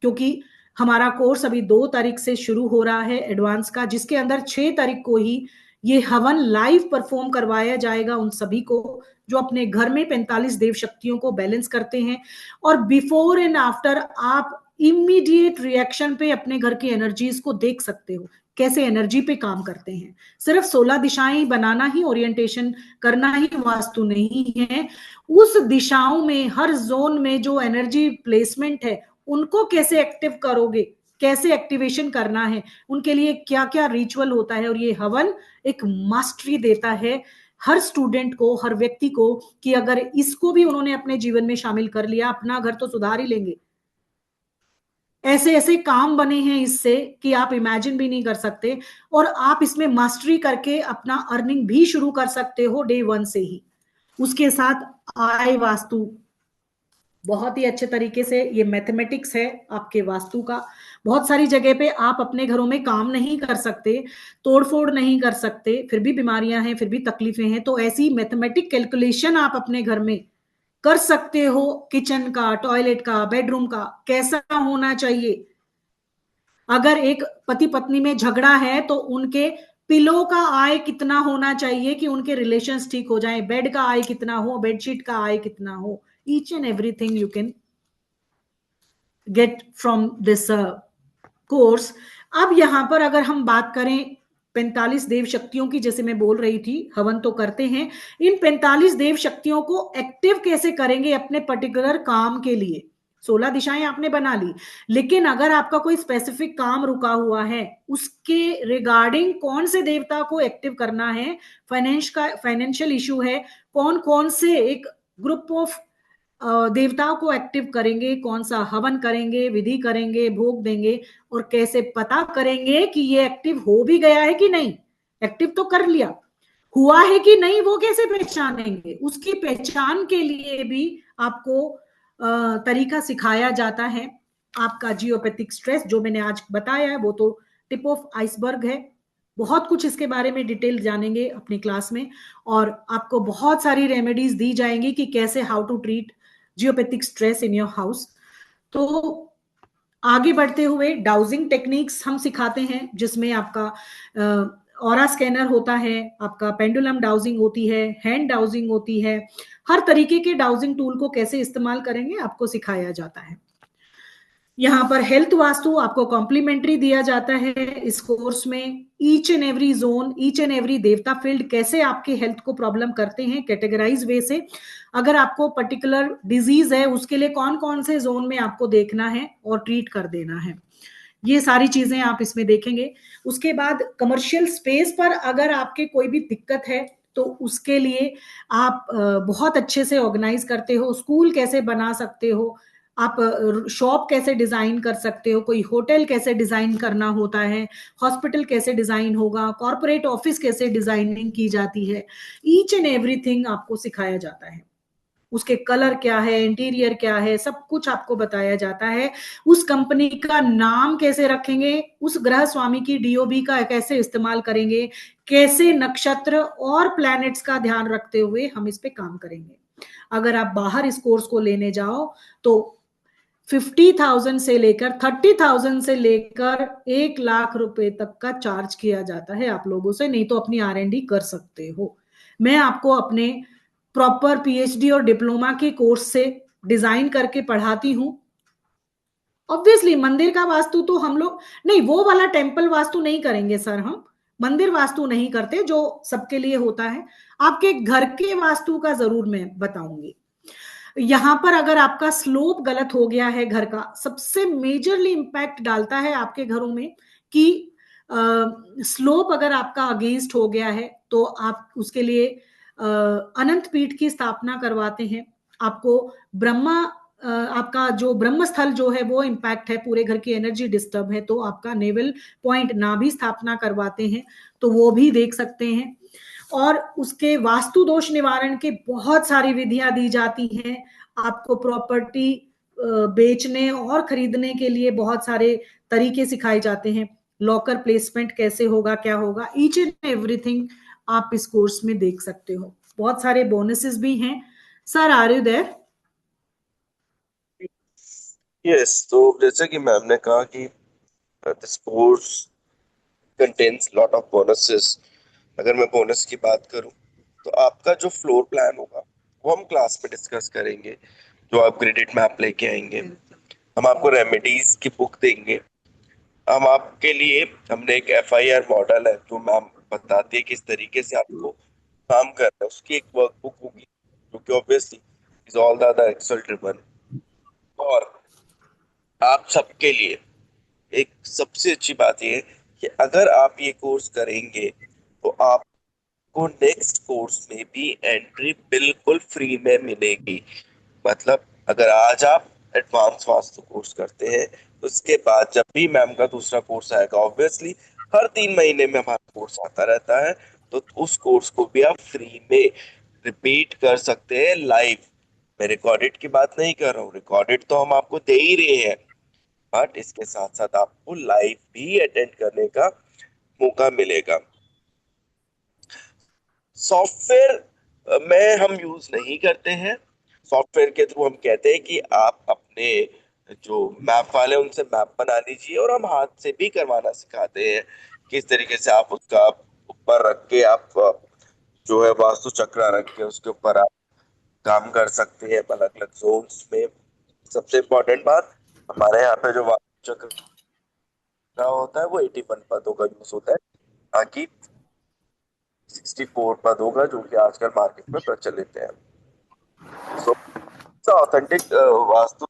क्योंकि हमारा कोर्स अभी 2 तारीख से शुरू हो रहा है एडवांस का, जिसके अंदर 6 तारीख को ही ये हवन लाइव परफॉर्म करवाया जाएगा उन सभी को जो अपने घर में 45 देव शक्तियों को बैलेंस करते हैं। और बिफोर एंड आफ्टर आप इमीडिएट रिएक्शन पे अपने घर की एनर्जीज को देख सकते हो, कैसे एनर्जी पे काम करते हैं। सिर्फ 16 दिशाएं बनाना ही, ओरिएंटेशन करना ही वास्तु नहीं है। उस दिशाओं में, हर जोन में जो एनर्जी प्लेसमेंट है, उनको कैसे एक्टिव करोगे, कैसे एक्टिवेशन करना है, उनके लिए क्या क्या रिचुअल होता है। और ये हवन एक मास्टरी देता है हर स्टूडेंट को, हर व्यक्ति को, कि अगर इसको भी उन्होंने अपने जीवन में शामिल कर लिया, अपना घर तो सुधार ही लेंगे। ऐसे ऐसे काम बने हैं इससे कि आप इमेजिन भी नहीं कर सकते, और आप इसमें मास्टरी करके अपना अर्निंग भी शुरू कर सकते हो डे 1 से ही। उसके साथ आय वास्तु बहुत ही अच्छे तरीके से, ये मैथमेटिक्स है आपके वास्तु का। बहुत सारी जगह पे आप अपने घरों में काम नहीं कर सकते, तोड़फोड़ नहीं कर सकते, फिर भी बीमारियां हैं, फिर भी तकलीफें हैं, तो ऐसी मैथमेटिक कैलकुलेशन आप अपने घर में कर सकते हो। किचन का, टॉयलेट का, बेडरूम का कैसा होना चाहिए। अगर एक पति पत्नी में झगड़ा है तो उनके पिलो का आय कितना होना चाहिए कि उनके रिलेशंस ठीक हो जाएं, बेड का आय कितना हो, बेडशीट का आय कितना हो, each and everything you can get from this course. अब यहां पर अगर हम बात करें 45 देव शक्तियों की, जैसे मैं बोल रही थी, हवन तो करते हैं, इन 45 देव शक्तियों को एक्टिव कैसे करेंगे अपने पर्टिकुलर काम के लिए। 16 दिशाएं आपने बना ली, लेकिन अगर आपका कोई स्पेसिफिक काम रुका हुआ है, उसके रिगार्डिंग कौन से देवता को एक्टिव करना है, फाइनेंशियल इशू है, कौन कौन से एक ग्रुप ऑफ देवताओं को एक्टिव करेंगे, कौन सा हवन करेंगे, विधि करेंगे, भोग देंगे, और कैसे पता करेंगे कि ये एक्टिव हो भी गया है कि नहीं। एक्टिव तो कर लिया, हुआ है कि नहीं वो कैसे पहचानेंगे, उसकी पहचान के लिए भी आपको तरीका सिखाया जाता है। आपका जियोपैथिक स्ट्रेस जो मैंने आज बताया है वो तो टिप ऑफ आइसबर्ग है, बहुत कुछ इसके बारे में डिटेल जानेंगे अपनी क्लास में, और आपको बहुत सारी रेमेडीज दी जाएंगी कि कैसे, how to treat geopathic stress in your house. तो आगे बढ़ते हुए डाउजिंग टेक्निक्स हम सिखाते हैं, जिसमें आपका ऑरा स्कैनर होता है, आपका पेंडुलम डाउजिंग होती है, हैंड डाउजिंग होती है, हर तरीके के डाउजिंग टूल को कैसे इस्तेमाल करेंगे आपको सिखाया जाता है। यहाँ पर हेल्थ वास्तु आपको कॉम्प्लीमेंट्री दिया जाता है इस कोर्स में। Each and every zone, each and every देवता फील्ड कैसे आपके हेल्थ को प्रॉब्लम करते हैं कैटेगराइज वे से। अगर आपको पर्टिकुलर डिजीज है उसके लिए कौन कौन से जोन में आपको देखना है और ट्रीट कर देना है, ये सारी चीजें आप इसमें देखेंगे। उसके बाद कमर्शियल स्पेस पर अगर आपके कोई भी दिक्कत है तो उसके लिए आप बहुत अच्छे से ऑर्गेनाइज करते हो, स्कूल कैसे बना सकते हो, आप शॉप कैसे डिजाइन कर सकते हो, कोई होटल कैसे डिजाइन करना होता है, हॉस्पिटल कैसे डिजाइन होगा, कॉर्पोरेट ऑफिस कैसे डिजाइनिंग की जाती है, ईच एंड एवरीथिंग आपको सिखाया जाता है। उसके कलर क्या है, इंटीरियर क्या है, सब कुछ आपको बताया जाता है। उस कंपनी का नाम कैसे रखेंगे, उस ग्रह स्वामी की डीओबी का कैसे इस्तेमाल करेंगे, कैसे नक्षत्र और प्लैनेट्स का ध्यान रखते हुए हम इस पे काम करेंगे। अगर आप बाहर इस कोर्स को लेने जाओ तो 50,000 से लेकर 30,000 से लेकर 1 लाख रुपए तक का चार्ज किया जाता है आप लोगों से, नहीं तो अपनी R&D कर सकते हो। मैं आपको अपने प्रॉपर पीएचडी और डिप्लोमा के कोर्स से डिजाइन करके पढ़ाती हूँ। ऑब्वियसली मंदिर का वास्तु तो हम लोग नहीं, वो वाला टेम्पल वास्तु नहीं करेंगे सर, हम मंदिर वास्तु नहीं करते जो सबके लिए होता है। आपके घर के वास्तु का जरूर मैं बताऊंगी। यहां पर अगर आपका स्लोप गलत हो गया है घर का, सबसे मेजरली इंपैक्ट डालता है आपके घरों में कि स्लोप अगर आपका अगेंस्ट हो गया है तो आप उसके लिए अनंत पीठ की स्थापना करवाते हैं। आपको ब्रह्मा आपका जो ब्रह्म स्थल जो है वो इंपैक्ट है, पूरे घर की एनर्जी डिस्टर्ब है, तो आपका नेवल पॉइंट नाभि स्थापना करवाते हैं, तो वो भी देख सकते हैं। और उसके वास्तु दोष निवारण के बहुत सारी विधियां दी जाती हैं। आपको प्रॉपर्टी बेचने और खरीदने के लिए बहुत सारे तरीके सिखाए जाते हैं, लॉकर प्लेसमेंट कैसे होगा, क्या होगा, ईच एंड एवरीथिंग आप इस कोर्स में देख सकते हो। बहुत सारे बोनसेस भी हैं। Sir are you there? Yes, तो जैसे कि मैम ने कहा कि this course contains lot of bonuses. अगर मैं बोनस की बात करूं तो आपका जो फ्लोर प्लान होगा वो हम क्लास में डिस्कस करेंगे, जो आप ग्रेडेड मैप लेके आएंगे। हम आपको रेमेडीज की बुक देंगे। हम आपके लिए, हमने एक FIR मॉडल है जो मैम बताती है किस तरीके से आपको काम करना है, उसकी एक वर्कबुक होगी जो कि obviously is all the Excel driven. और आप सबके लिए एक सबसे अच्छी बात यह है कि अगर आप ये कोर्स करेंगे तो आप आपको नेक्स्ट कोर्स में भी एंट्री बिल्कुल फ्री में मिलेगी। मतलब अगर आज आप एडवांस वास्तु कोर्स करते हैं तो उसके बाद जब भी मैम का दूसरा कोर्स आएगा, ऑब्वियसली हर 3 महीने में हमारा कोर्स आता रहता है, तो उस कोर्स को भी आप फ्री में रिपीट कर सकते हैं लाइव। मैं रिकॉर्डेड की बात नहीं कर रहा हूँ, रिकॉर्डेड तो हम आपको दे ही रहे हैं, बट इसके साथ साथ आपको लाइव भी अटेंड करने का मौका मिलेगा। सॉफ्टवेयर में हम यूज नहीं करते हैं। सॉफ्टवेयर के थ्रू हम कहते हैं कि आप अपने जो मैप वाले उनसे मैप बना लीजिए, और हम हाथ से भी करवाना सिखाते हैं किस तरीके से आप उसका ऊपर रख के आप जो है वास्तु चक्र रख के उसके ऊपर आप काम कर सकते हैं अलग अलग जोन्स में। सबसे इम्पोर्टेंट बात, हमारे यहाँ पे जो वास्तु चक्र होता है वो 81 पदों का यूज होता है, बाकी 64 पद होगा जो कि आजकल मार्केट में प्रचलित है। सो ऑथेंटिक वास्तु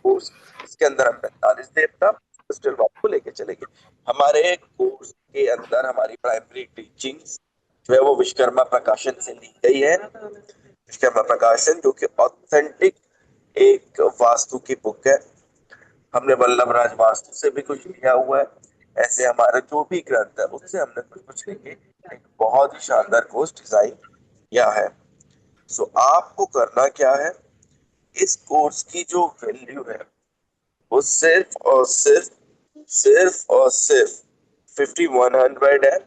कोर्स, इसके अंदर हम 45 देवता क्रिस्टल वास्तु लेके चलेंगे। हमारे कोर्स के अंदर हमारी प्राइमरी टीचिंग्स जो है वो विश्वकर्मा प्रकाशन से ली गई है। विश्वकर्मा प्रकाशन जो कि ऑथेंटिक एक वास्तु की बुक है। हमने वल्लभ राज वास्तु से भी कुछ लिया हुआ है। ऐसे हमारे जो भी ग्रंथ है उससे हमने कुछ कुछ लेके एक बहुत ही शानदार कोर्स डिजाइन किया है। सो आपको करना क्या है, इस कोर्स की जो वैल्यू है वो सिर्फ 5100 है।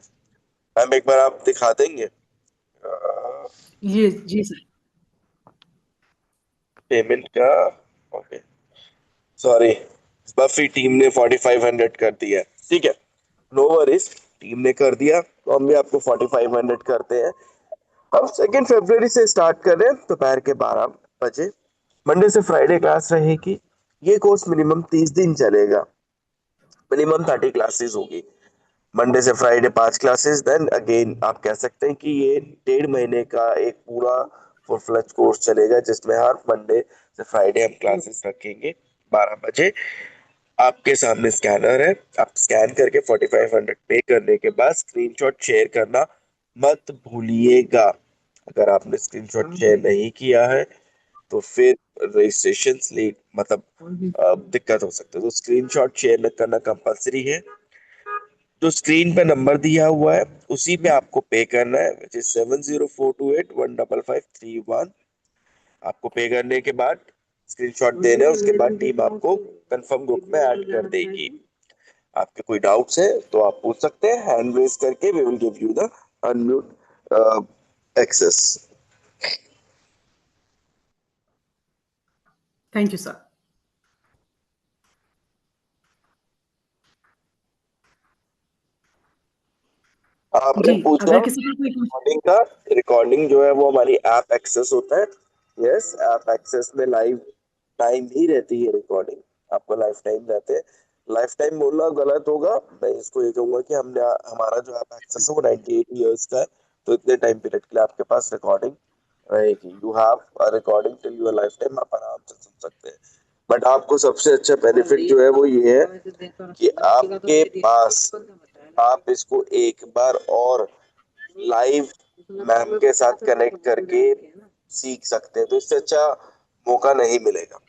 हम एक बार आप दिखा देंगे ये जी सर। पेमेंट का? ओके, सॉरी, बफी टीम ने 4500 कर दिया है। ठीक है, नो वरीज, टीम ने कर दिया तो हम भी आपको 4500 करते हैं। हम 2 फरवरी से स्टार्ट कर रहे हैं दोपहर के 12 बजे। मंडे से फ्राइडे क्लास रहेगी। ये कोर्स मिनिमम 30 दिन चलेगा, मिनिमम 30 क्लासेस होगी। मंडे से फ्राइडे 5 क्लासेस, देन अगेन आप कह सकते हैं कि ये 1.5 महीने का एक पूरा फुल फ्लेज कोर्स चलेगा, जिसमें हर मंडे से फ्राइडे हम क्लासेस रखेंगे 12 बजे। आपके सामने स्कैनर है, आप स्कैन करके 4500 पे करने के बाद स्क्रीनशॉट शेयर करना मत भूलिएगा। अगर आपने स्क्रीनशॉट शेयर नहीं किया है तो फिर रजिस्ट्रेशन लेट मतलब दिक्कत हो सकती है, तो स्क्रीनशॉट शेयर करना कंपलसरी है। जो स्क्रीन पे नंबर दिया हुआ है उसी पे आपको पे करना है, विच इज 7042815531। आपको पे करने के बाद स्क्रीनशॉट देना है, उसके बाद टीम आपको कंफर्म ग्रुप में ऐड कर देगी। आपके कोई डाउट्स है तो आप पूछ सकते हैं, हैंड रेज करके we will give you the unmute access. Thank you sir. आपने जी, पूछा अगर किसी का कोई रिकॉर्डिंग का, रिकॉर्डिंग जो है वो हमारी ऐप एक्सेस होता है। यस, ऐप एक्सेस में लाइव टाइम ही रहती है रिकॉर्डिंग, आपको लाइफ टाइम रहते हैं। लाइफ टाइम बोलना गलत होगा, मैं इसको ये कहूंगा कि हमने हमारा जो ऐप एक्सेस है वो 98 ईयर्स का है, तो इतने टाइम पीरियड के लिए आपके पास रिकॉर्डिंग रहेगी। You have a recording till your life time, आप आराम से सुन सकते हैं। बट आपको सबसे अच्छा बेनिफिट जो है वो ये है कि आपके पास आप इसको एक बार और लाइव मैम के साथ कनेक्ट करके सीख सकते हैं, तो इससे अच्छा मौका नहीं मिलेगा।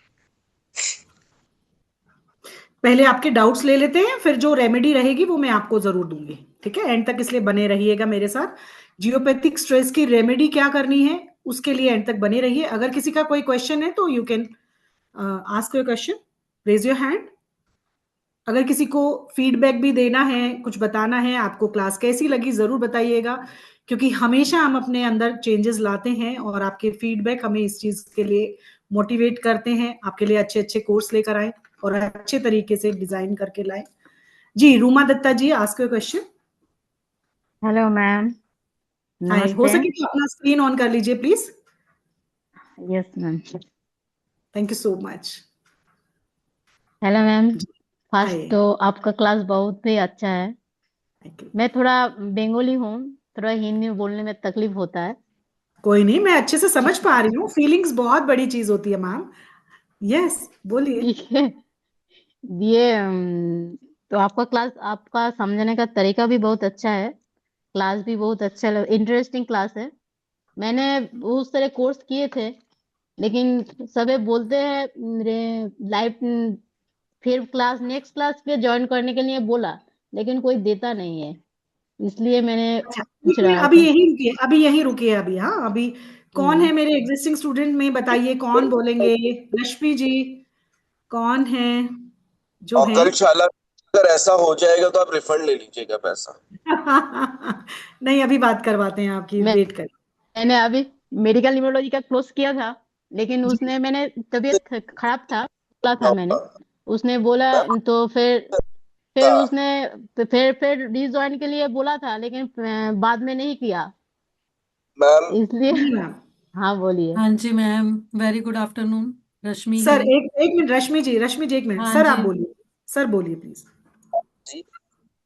पहले आपके डाउट्स ले लेते हैं, फिर जो रेमेडी रहेगी वो मैं आपको जरूर दूंगी। ठीक है, एंड तक इसलिए बने रहिएगा मेरे साथ। जियोपैथिक स्ट्रेस की रेमेडी क्या करनी है उसके लिए एंड तक बने रहिए। अगर किसी का कोई क्वेश्चन है तो you can ask your question, raise your hand. अगर किसी को फीडबैक भी देना है, कुछ बताना है, आपको क्लास कैसी लगी जरूर बताइएगा, क्योंकि हमेशा हम अपने अंदर चेंजेस लाते हैं और आपके फीडबैक हमें इस चीज के लिए मोटिवेट करते हैं, आपके लिए अच्छे अच्छे कोर्स लेकर आए और अच्छे तरीके से डिजाइन करके लाए। जी, Ruma Datta ji, ask your question. Hello ma'am, hi, हो नमस्ते। सके तो अपना स्क्रीन ऑन कर लीजिए please. Yes ma'am. Thank you so much. Hello ma'am, hi, first तो आपका क्लास बहुत ही अच्छा है। Thank you. मैं थोड़ा बंगाली हूँ, थोड़ा हिंदी बोलने में तकलीफ होता है। कोई नहीं, मैं अच्छे से समझ पा रही हूँ, फीलिंग्स बहुत बड़ी चीज होती है मैम। यस, बोलिए। ठीक है। ये तो आपका क्लास, आपका समझने का तरीका भी बहुत अच्छा है। क्लास भी बहुत अच्छा इंटरेस्टिंग क्लास है। मैंने बहुत सारे कोर्स किए थे, लेकिन सभी बोलते हैं लाइफ फिर क्लास नेक्स्ट क्लास पे ज्वाइन करने के लिए बोला, लेकिन कोई देता नहीं है, इसलिए मैंने अच्छा, पूछ रहा अभी था। यही रुकिए, अभी यहीं रुकिए अभी। हाँ, अभी कौन है हम्म। मेरे एग्जिस्टिंग स्टूडेंट में, बताइए कौन बोलेंगे? रश्मि जी कौन है जो और है? कल शाला अगर ऐसा हो जाएगा तो आप रिफंड ले लीजिएगा पैसा। नहीं, अभी बात करवाते हैं आपकी, मैं वेट कर। मैंने अभी मेडिकल न्यूरोलॉजी का कोर्स किया था, लेकिन जी, उसने मैंने तबीयत खराब था, बोला था मैंने। मैम उसने बोला, तो फिर उसने फिर रीज्वाइन के लिए बोला था, लेकिन बाद में नहीं किया, मैम इसलिए। जी मैम। हाँ, बोलिए। हाँ जी मैम, वेरी गुड आफ्टरनून। रश्मि सर है। एक एक मिनट, रश्मि जी, रश्मि जी एक मिनट, हाँ सर आप जी। बोलिए। सर बोलिए प्लीज। जी,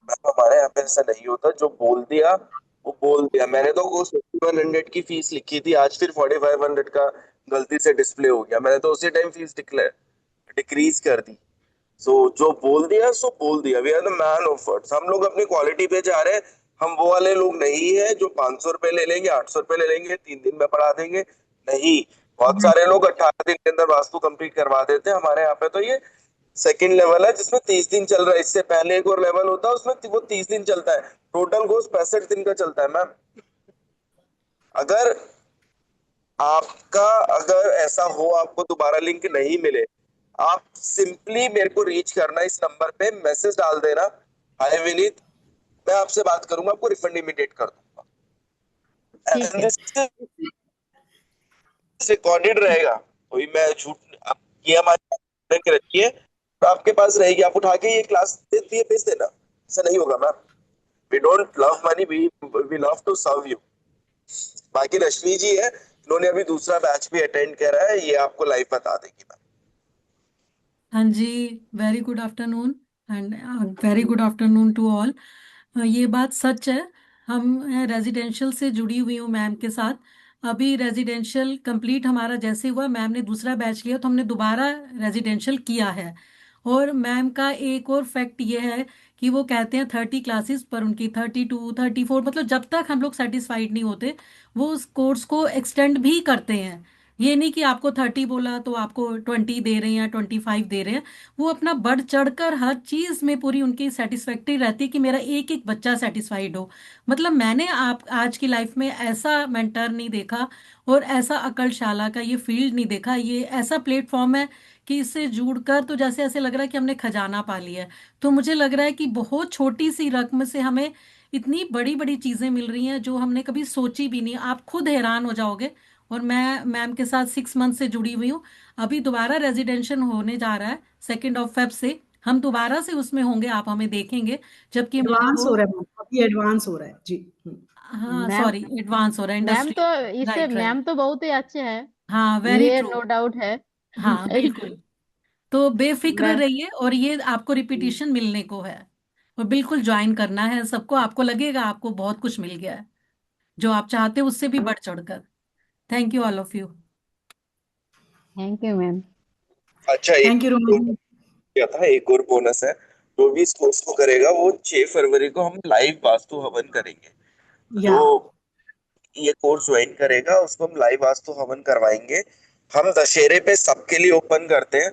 मैम हमारे यहाँ पे ऐसा नहीं होता, जो बोल दिया वो बोल दिया। मैंने तो वो 5100 की फीस लिखी थी, आज फिर 4500 का गलती से डिस्प्ले हो गया। मैंने तो उसी टाइम फीस डिक्रीज कर दी। सो जो बोल दिया सो बोल दिया। We are the man of words. हम लोग अपनी क्वालिटी पे जा रहे हैं। हम वो वाले लोग नहीं है जो 500 रुपए ले लेंगे, 800 रुपए ले लेंगे, 3 दिन में पढ़ा देंगे। नहीं, बहुत सारे लोग 18 दिन के अंदर वास्तु कंप्लीट करवा देते हैं। हमारे यहाँ पे तो ये सेकंड लेवल है जिसमें 30 दिन चल रहा है। इससे पहले एक और लेवल होता है, उसमें वो 30 दिन चलता है। टोटल कोर्स 65 दिन का चलता है मैम। अगर आपका अगर ऐसा हो आपको दोबारा लिंक नहीं मिले, आप सिंपली मेरे को रीच करना, इस नंबर पे मैसेज डाल देना, हाय विनीत, मैं आपसे बात करूंगा, आपको रिफंड इमीडिएट कर दूंगा। ठीक एंड है। दिस रिकॉर्डेड रहेगा। कोई मैं झूठ ये हमारी के रखी है तो आपके पास रहेगी। आप उठा के ये क्लास दे दिए भेज देना। ऐसा नहीं होगा ma'am. We don't love money, we love to serve you. बाकी रश्मि जी है, इन्होंने अभी दूसरा बैच भी अटेंड करा है, ये आपको लाइव बता देगी मैम। हाँ जी, very good afternoon and very good afternoon to all. ये बात सच है। हम रेजिडेंशियल से जुड़ी हुई हूँ मैम के साथ। अभी रेजिडेंशियल कंप्लीट हमारा जैसे हुआ, मैम ने दूसरा बैच लिया तो हमने दोबारा रेजिडेंशियल किया है। और मैम का एक और फैक्ट ये है कि वो कहते हैं 30 क्लासेस पर उनकी 32 34, मतलब जब तक हम लोग सेटिस्फाइड नहीं होते वो उस कोर्स को एक्सटेंड भी करते हैं। ये नहीं कि आपको 30 बोला तो आपको 20 दे रहे हैं या 25 दे रहे हैं। वो अपना बढ़ चढ़कर हर चीज में पूरी उनकी सेटिस्फैक्ट्री रहती है कि मेरा एक एक बच्चा सेटिस्फाइड हो। मतलब मैंने आप आज की लाइफ में ऐसा मेंटर नहीं देखा और ऐसा अकलशाला का ये फील्ड नहीं देखा। ये ऐसा प्लेटफॉर्म है कि इससे जुड़कर तो जैसे ऐसे लग रहा है कि हमने खजाना पा लिया है। तो मुझे लग रहा है कि बहुत छोटी सी रकम से हमें इतनी बड़ी बड़ी चीजें मिल रही हैं जो हमने कभी सोची भी नहीं। आप खुद हैरान हो जाओगे। और मैं मैम के साथ 6 मंथ से जुड़ी हुई हूँ। अभी दोबारा रेजिडेंशियल होने जा रहा है 2 फेब से। हम दोबारा से उसमें होंगे, आप हमें देखेंगे। जबकि मैम एडवांस वो, हो रहा है मैम, अभी एडवांस हो रहा है जी। हाँ मैम सॉरी, एडवांस हो रहा है मैम तो इंडस्ट्री। इससे राइट राइट। मैम तो बहुत ही अच्छे हैं, हाँ वेरी ये ट्रू। नो डाउट है। हाँ बिल्कुल। तो बेफिक्र मैं रहिए, और ये आपको रिपीटिशन मिलने को है। और बिल्कुल ज्वाइन करना है सबको। आपको लगेगा आपको बहुत कुछ मिल गया है, जो आप चाहते हो उससे भी बढ़ चढ़कर। Thank you all of you. Thank you ma'am. अच्छा, एक थैंक यू रोमा जी। क्या था, एक और बोनस है। जो भी इस कोर्स को करेगा वो 6 फरवरी को हम लाइव वास्तु हवन करेंगे। या जो ये कोर्स ज्वाइन करेगा उसको हम लाइव वास्तु हवन करवाएंगे। हम दशहरे पे सबके लिए ओपन करते हैं,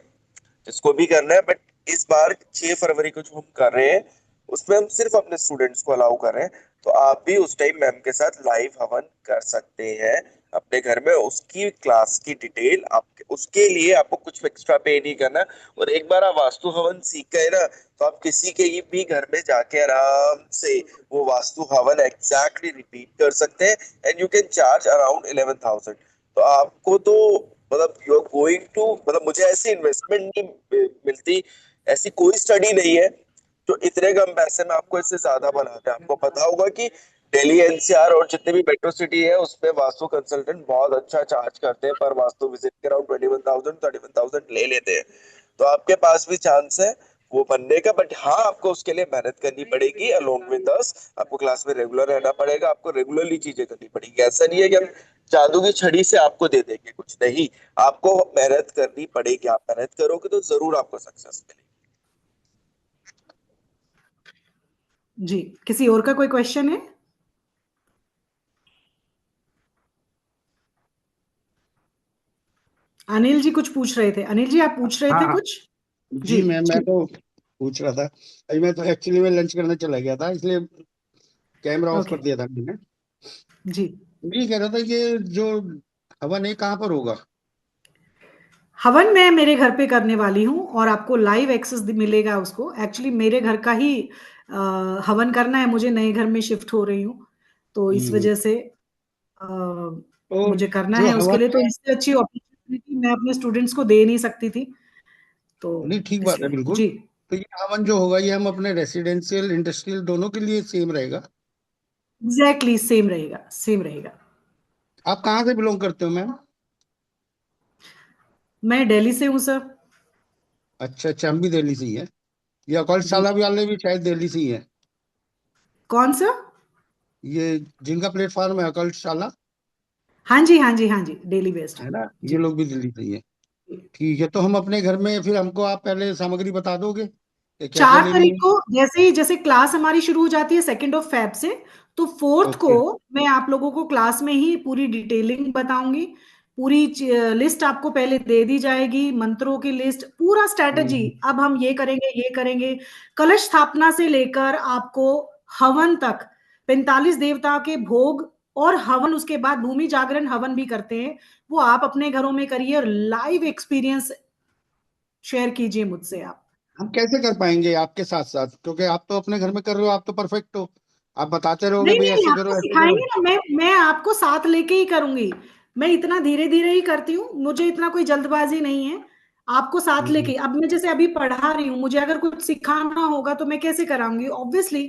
इसको भी करना है, बट इस बार 6 फरवरी को जो हम कर रहे हैं उसमें हम सिर्फ अपने स्टूडेंट्स को अलाउ कर रहे हैं। तो आप भी उस टाइम मैम के साथ लाइव हवन कर सकते हैं अपने घर में। उसकी क्लास की डिटेल आपके, उसके लिए आपको कुछ एक्स्ट्रा पे नहीं करना। और एक बार आप वास्तु हवन सीख गए ना, तो आप किसी के भी घर में जाके आराम से वो वास्तु हवन एग्जैक्टली रिपीट कर सकते हैं। And you can charge around 11,000। तो आपको तो मतलब यू आर गोइंग टू, मतलब मुझे ऐसी इन्वेस्टमेंट नहीं मिलती, ऐसी कोई स्टडी नहीं है जो इतने कम पैसे में आपको इससे ज्यादा बनाते हैं। आपको पता होगा कि दिल्ली एनसीआर और जितने भी मेट्रो सिटी है उसमें वास्तु कंसल्टेंट बहुत अच्छा चार्ज करते हैं, पर वास्तु विजिट के अराउंड 21,000 31,000 ले लेते हैं। तो आपके पास भी चांस है वो बनने का, बट हाँ आपको उसके लिए मेहनत करनी पड़ेगी। अलोंग विद अस आपको क्लास में रेगुलर रहना पड़ेगा, आपको रेगुलरली चीजें करनी पड़ेगी। ऐसा नहीं है कि हम जादू की छड़ी से आपको दे देंगे, कुछ नहीं। आपको मेहनत करनी पड़ेगी। आप मेहनत करोगे तो जरूर आपको सक्सेस मिलेगी। जी, किसी और का कोई क्वेश्चन है? अनिल जी कुछ पूछ रहे थे। अनिल जी आप पूछ रहे हाँ थे हाँ कुछ? जी, जी मैं जी तो पूछ रहा था। अभी मैं तो एक्चुअली मैं लंच करने चला गया था, इसलिए कैमरा ऑफ ओके कर दिया था मैंने। जी। मैं ये कह रहा था कि जो हवन है कहाँ पर होगा? हवन मैं मेरे घर पे करने वाली हूँ और आपको लाइव एक्सेस मिलेगा उसको। एक्चुअली मेरे घर का ही हवन करना है, मुझे नए घर में शिफ्ट हो रही हूँ, तो इस हम्म। वजह से अ, तो मुझे करना जो है उसके हवन लिए, तो है, इससे अच्छी अपॉर्चुनिटी मैं अपने स्टूडेंट्स को दे नहीं सकती थी, तो नहीं ठीक बात है इसलिए बिल्कुल। जी। तो ये हवन जो होगा ये हम अपने रेसिडेंशियल इंडस्ट्रियल दोनों के लिए सेम रहेगा? एग्जैक्टली सेम रहेगा, सेम रहेगा। आप कहाँ से बिलोंग करते हो मैम? मैं दिल्ली से हूँ सर। अच्छा अच्छा, हम भी दिल्ली से ही है। ये जी। अकॉलशाला वाले भी शायद दिल्ली से ही है। कौन सा? ये जिनका प्लेटफॉर्म है अकॉलशाला, हाँ जी हाँ जी हाँ जी, डेली बेस्ड है है। ना, ये जी। लोग भी दिल्ली से ही है। ठीक है, तो हम अपने घर में फिर हमको आप पहले सामग्री बता दोगे कि क्या क्या 4 तारीख लेनी है? को जैसे ही, जैसे क्लास हमारी शुरू हो जाती है 2 फेब से, तो 4 को ओके। मैं आप लोगों को क्लास में ही पूरी डिटेलिंग बताऊंगी। पूरी लिस्ट आपको पहले दे दी जाएगी, मंत्रों की लिस्ट, पूरा स्ट्रेटजी। हम्म। अब हम ये करेंगे, ये करेंगे। कलश स्थापना से लेकर आपको हवन तक, 45 देवता के भोग और हवन, उसके बाद भूमि जागरण हवन भी करते हैं, वो आप अपने घरों में करिए और लाइव एक्सपीरियंस शेयर कीजिए मुझसे आप। हम कैसे कर पाएंगे आपके साथ साथ, क्योंकि आप तो अपने घर में कर रहे हो, आप तो परफेक्ट हो। आप बताते रहोगे नहीं भाई नहीं, ऐसे आपको करो ऐसे करो। सिखाएंगे ना, मैं आपको साथ लेके ही करूंगी। मैं इतना धीरे धीरे ही करती हूँ, मुझे इतना कोई जल्दबाजी नहीं है। आपको साथ लेके, हम्म। अब मैं जैसे अभी पढ़ा रही हूँ, मुझे अगर कुछ सिखाना होगा तो मैं कैसे कराऊंगी? ऑब्वियसली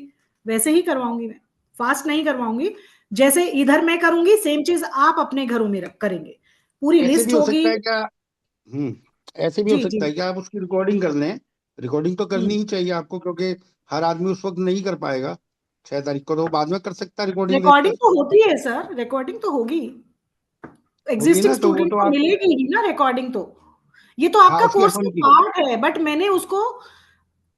वैसे ही करवाऊंगी मैं, फास्ट नहीं करवाऊंगी। जैसे इधर मैं करूंगी सेम चीज आप अपने घरों में करेंगे, पूरी ऐसे भी लिस्ट हो होगी। सकता है क्या? हम्म। ऐसे भी हो जी जी। सकता है कि आप उसकी रिकॉर्डिंग कर लें। रिकॉर्डिंग तो करनी हम्म। ही चाहिए आपको, क्योंकि हर आदमी उस वक्त नहीं कर पाएगा। 6 तारीख को तो वो बाद में कर सकता है रिकॉर्डिंग रिकॉर्डिंग देखकर। तो होती है सर, रिकॉर्डिंग तो होगी। होगी एग्जिस्टिंग ना, तो वो स्टूडेंट तो को आप। मिलेगी ही ना रिकॉर्डिंग तो। ये तो हाँ, आपका उसकी कोर्स अपन का की। पार्ट है, बट मैंने उसको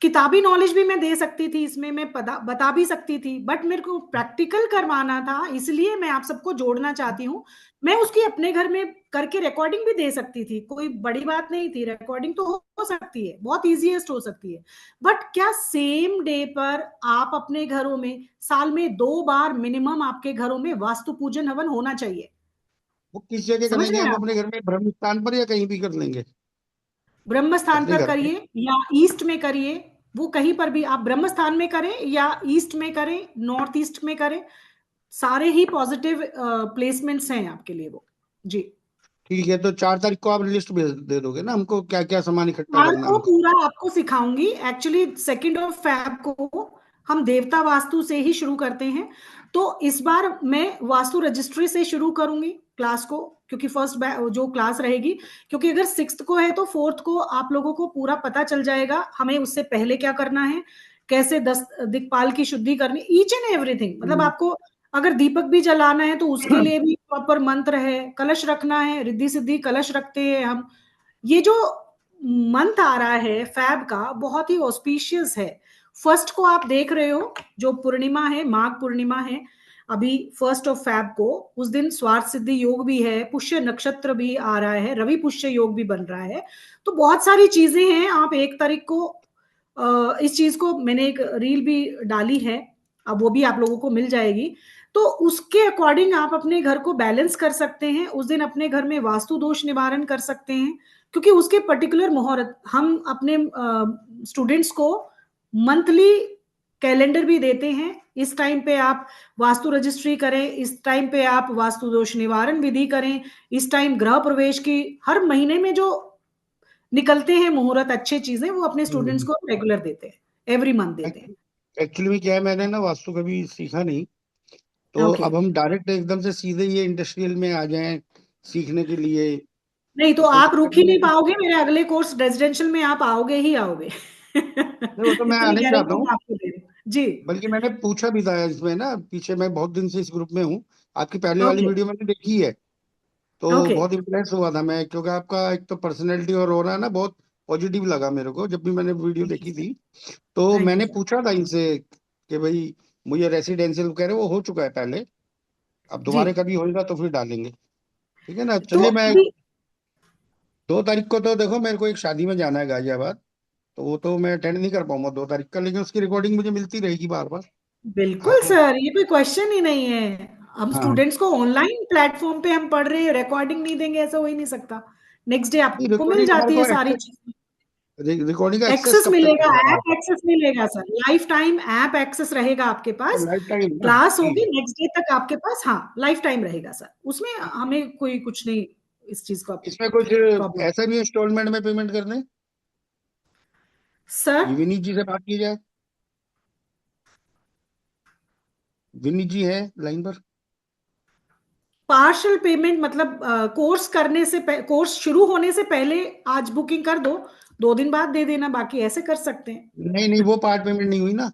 किताबी नॉलेज भी मैं दे सकती थी इसमें, मैं बता भी सकती थी, बट मेरे को प्रैक्टिकल करवाना था, इसलिए मैं आप सबको जोड़ना चाहती हूँ। मैं उसकी अपने घर में करके रिकॉर्डिंग भी दे सकती थी, कोई बड़ी बात नहीं थी। रिकॉर्डिंग तो हो सकती है, बहुत इजीएस्ट हो सकती है। बट क्या सेम डे पर आप अपने घरों में, साल में 2 बार मिनिमम आपके घरों में वास्तु पूजन हवन होना चाहिए। वो किस जगह समझ करेंगे रहे हैं हम, आप? अपने घर में ब्रह्म स्थान पर या कहीं भी कर लेंगे? ब्रह्म स्थान अपने पर घर पे। करिए या ईस्ट में करिए, वो कहीं पर भी, आप ब्रह्म स्थान में करें या ईस्ट में करें, नॉर्थ ईस्ट में करें, सारे ही पॉजिटिव प्लेसमेंट्स हैं आपके लिए वो। जी। ठीक है, तो 4 तारीख को आप लिस्ट भेज दे दोगे ना हमको, क्या क्या सामान इकट्ठा कार करना है को हमको? पूरा आपको सिखाऊंगी। एक्चुअली 2 फेब को हम देवता वास्तु से ही शुरू करते हैं, तो इस बार मैं वास्तु रजिस्ट्री से शुरू करूंगी क्लास को, क्योंकि फर्स्ट जो क्लास रहेगी, क्योंकि अगर 6 को है तो 4 को आप लोगों को पूरा पता चल जाएगा हमें उससे पहले क्या करना है, कैसे 10 दिक्पाल की शुद्धि करनी, ईच एंड एवरीथिंग। मतलब हम्म। आपको अगर दीपक भी जलाना है तो उसके लिए भी प्रॉपर मंत्र है, कलश रखना है, रिद्धि सिद्धि कलश रखते हैं हम। ये जो मंथ आ रहा है फैब का, बहुत ही ऑस्पिशियस है। फर्स्ट को आप देख रहे हो, जो पूर्णिमा है, माघ पूर्णिमा है अभी 1 फेब को, उस दिन स्वार्थ सिद्धि योग भी है, पुष्य नक्षत्र भी आ रहा है, रवि पुष्य योग भी बन रहा है। तो बहुत सारी चीजें हैं। आप 1 तारीख को इस चीज को मैंने एक रील भी डाली है, अब वो भी आप लोगों को मिल जाएगी। तो उसके अकॉर्डिंग आप अपने घर को बैलेंस कर सकते हैं, उस दिन अपने घर में वास्तु दोष निवारण कर सकते हैं, क्योंकि उसके पर्टिकुलर मुहूर्त हम अपने स्टूडेंट्स को मंथली कैलेंडर भी देते हैं। इस टाइम पे आप वास्तु रजिस्ट्री करें, इस टाइम पे आप वास्तु दोष निवारण विधि करें, इस टाइम गृह प्रवेश की, हर महीने में जो निकलते हैं मुहूर्त अच्छे चीजें, वो अपने स्टूडेंट्स हम्म। को रेगुलर देते हैं, एवरी मंथ देते हैं। एक्चुअली में क्या है, मैंने ना वास्तु कभी सीखा नहीं, तो ओके। अब हम डायरेक्ट एकदम से सीधे ये इंडस्ट्रियल में आ जाएं सीखने के लिए, नहीं तो तो कोई आप दिक्कत रुक ही नहीं नहीं है? पाओगे, मेरे अगले कोर्स रेजिडेंशियल में आप आओगे ही आओगे। नहीं, वो तो मैं इतनी आना ही चाहता गारंटी हूँ। मैं आपको दे रही हूँ जी। बल्कि मैंने पूछा भी था इसमें ना पीछे, मैं बहुत दिन से इस ग्रुप में हूँ। आपकी पहले वाली ओके वीडियो मैंने देखी है, तो ओके। बहुत इम्प्रेस हुआ था मैं, क्योंकि आपका एक तो पर्सनैलिटी और हो रहा है ना, बहुत पॉजिटिव लगा मेरे को जब भी मैंने वीडियो थैंक यू देखी सर। थी। तो थैंक यू मैंने सर। पूछा था इनसे कि भाई मुझे रेसिडेंशियल कह रहे वो हो चुका है पहले, अब जी। दोबारा कभी होएगा तो फिर डालेंगे। ठीक है ना, तो चलिए मैं। अभी 2 तारीख को तो देखो मेरे को एक शादी में जाना है गाजियाबाद, तो वो तो मैं अटेंड नहीं कर पाऊंगा 2 तारीख का, लेकिन उसकी रिकॉर्डिंग मुझे मिलती रहेगी बार बार। बिल्कुल सर, ये कोई क्वेश्चन ही नहीं है। हम हाँ, स्टूडेंट्स को ऑनलाइन प्लेटफॉर्म पे हम पढ़ रहे हैं, रिकॉर्डिंग नहीं देंगे ऐसा हो ही नहीं सकता। नेक्स्ट डे नहीं आपको मिल रिकॉर्डिंग हमारे जाती है को सारी एक्सेस, चीजें। रिकॉर्डिंग का एक्सेस एक्सेस कब तक मिलेगा, मिलेगा हमारे ऐप एक्सेस मिलेगा sir, lifetime app access रहेगा आपके को? पास। लाइफ टाइम ना? क्लास ठीक होगी है। नेक्स्ट डे तक आपके पास, हाँ लाइफ टाइम रहेगा सर, उसमें हमें कोई कुछ नहीं इस चीज का इसमें कुछ प्रॉब्लम। ऐसा भी इंस्टॉलमेंट में पेमेंट कर दें? सर ये विनीत जी से बात की जाए। विनीत जी है लाइन पर? पार्शियल पेमेंट मतलब कोर्स करने से कोर्स शुरू होने से पहले आज बुकिंग कर दो, 2 दिन बाद दे देना, बाकी ऐसे कर सकते हैं। नहीं नहीं, वो पार्ट पेमेंट नहीं हुई ना।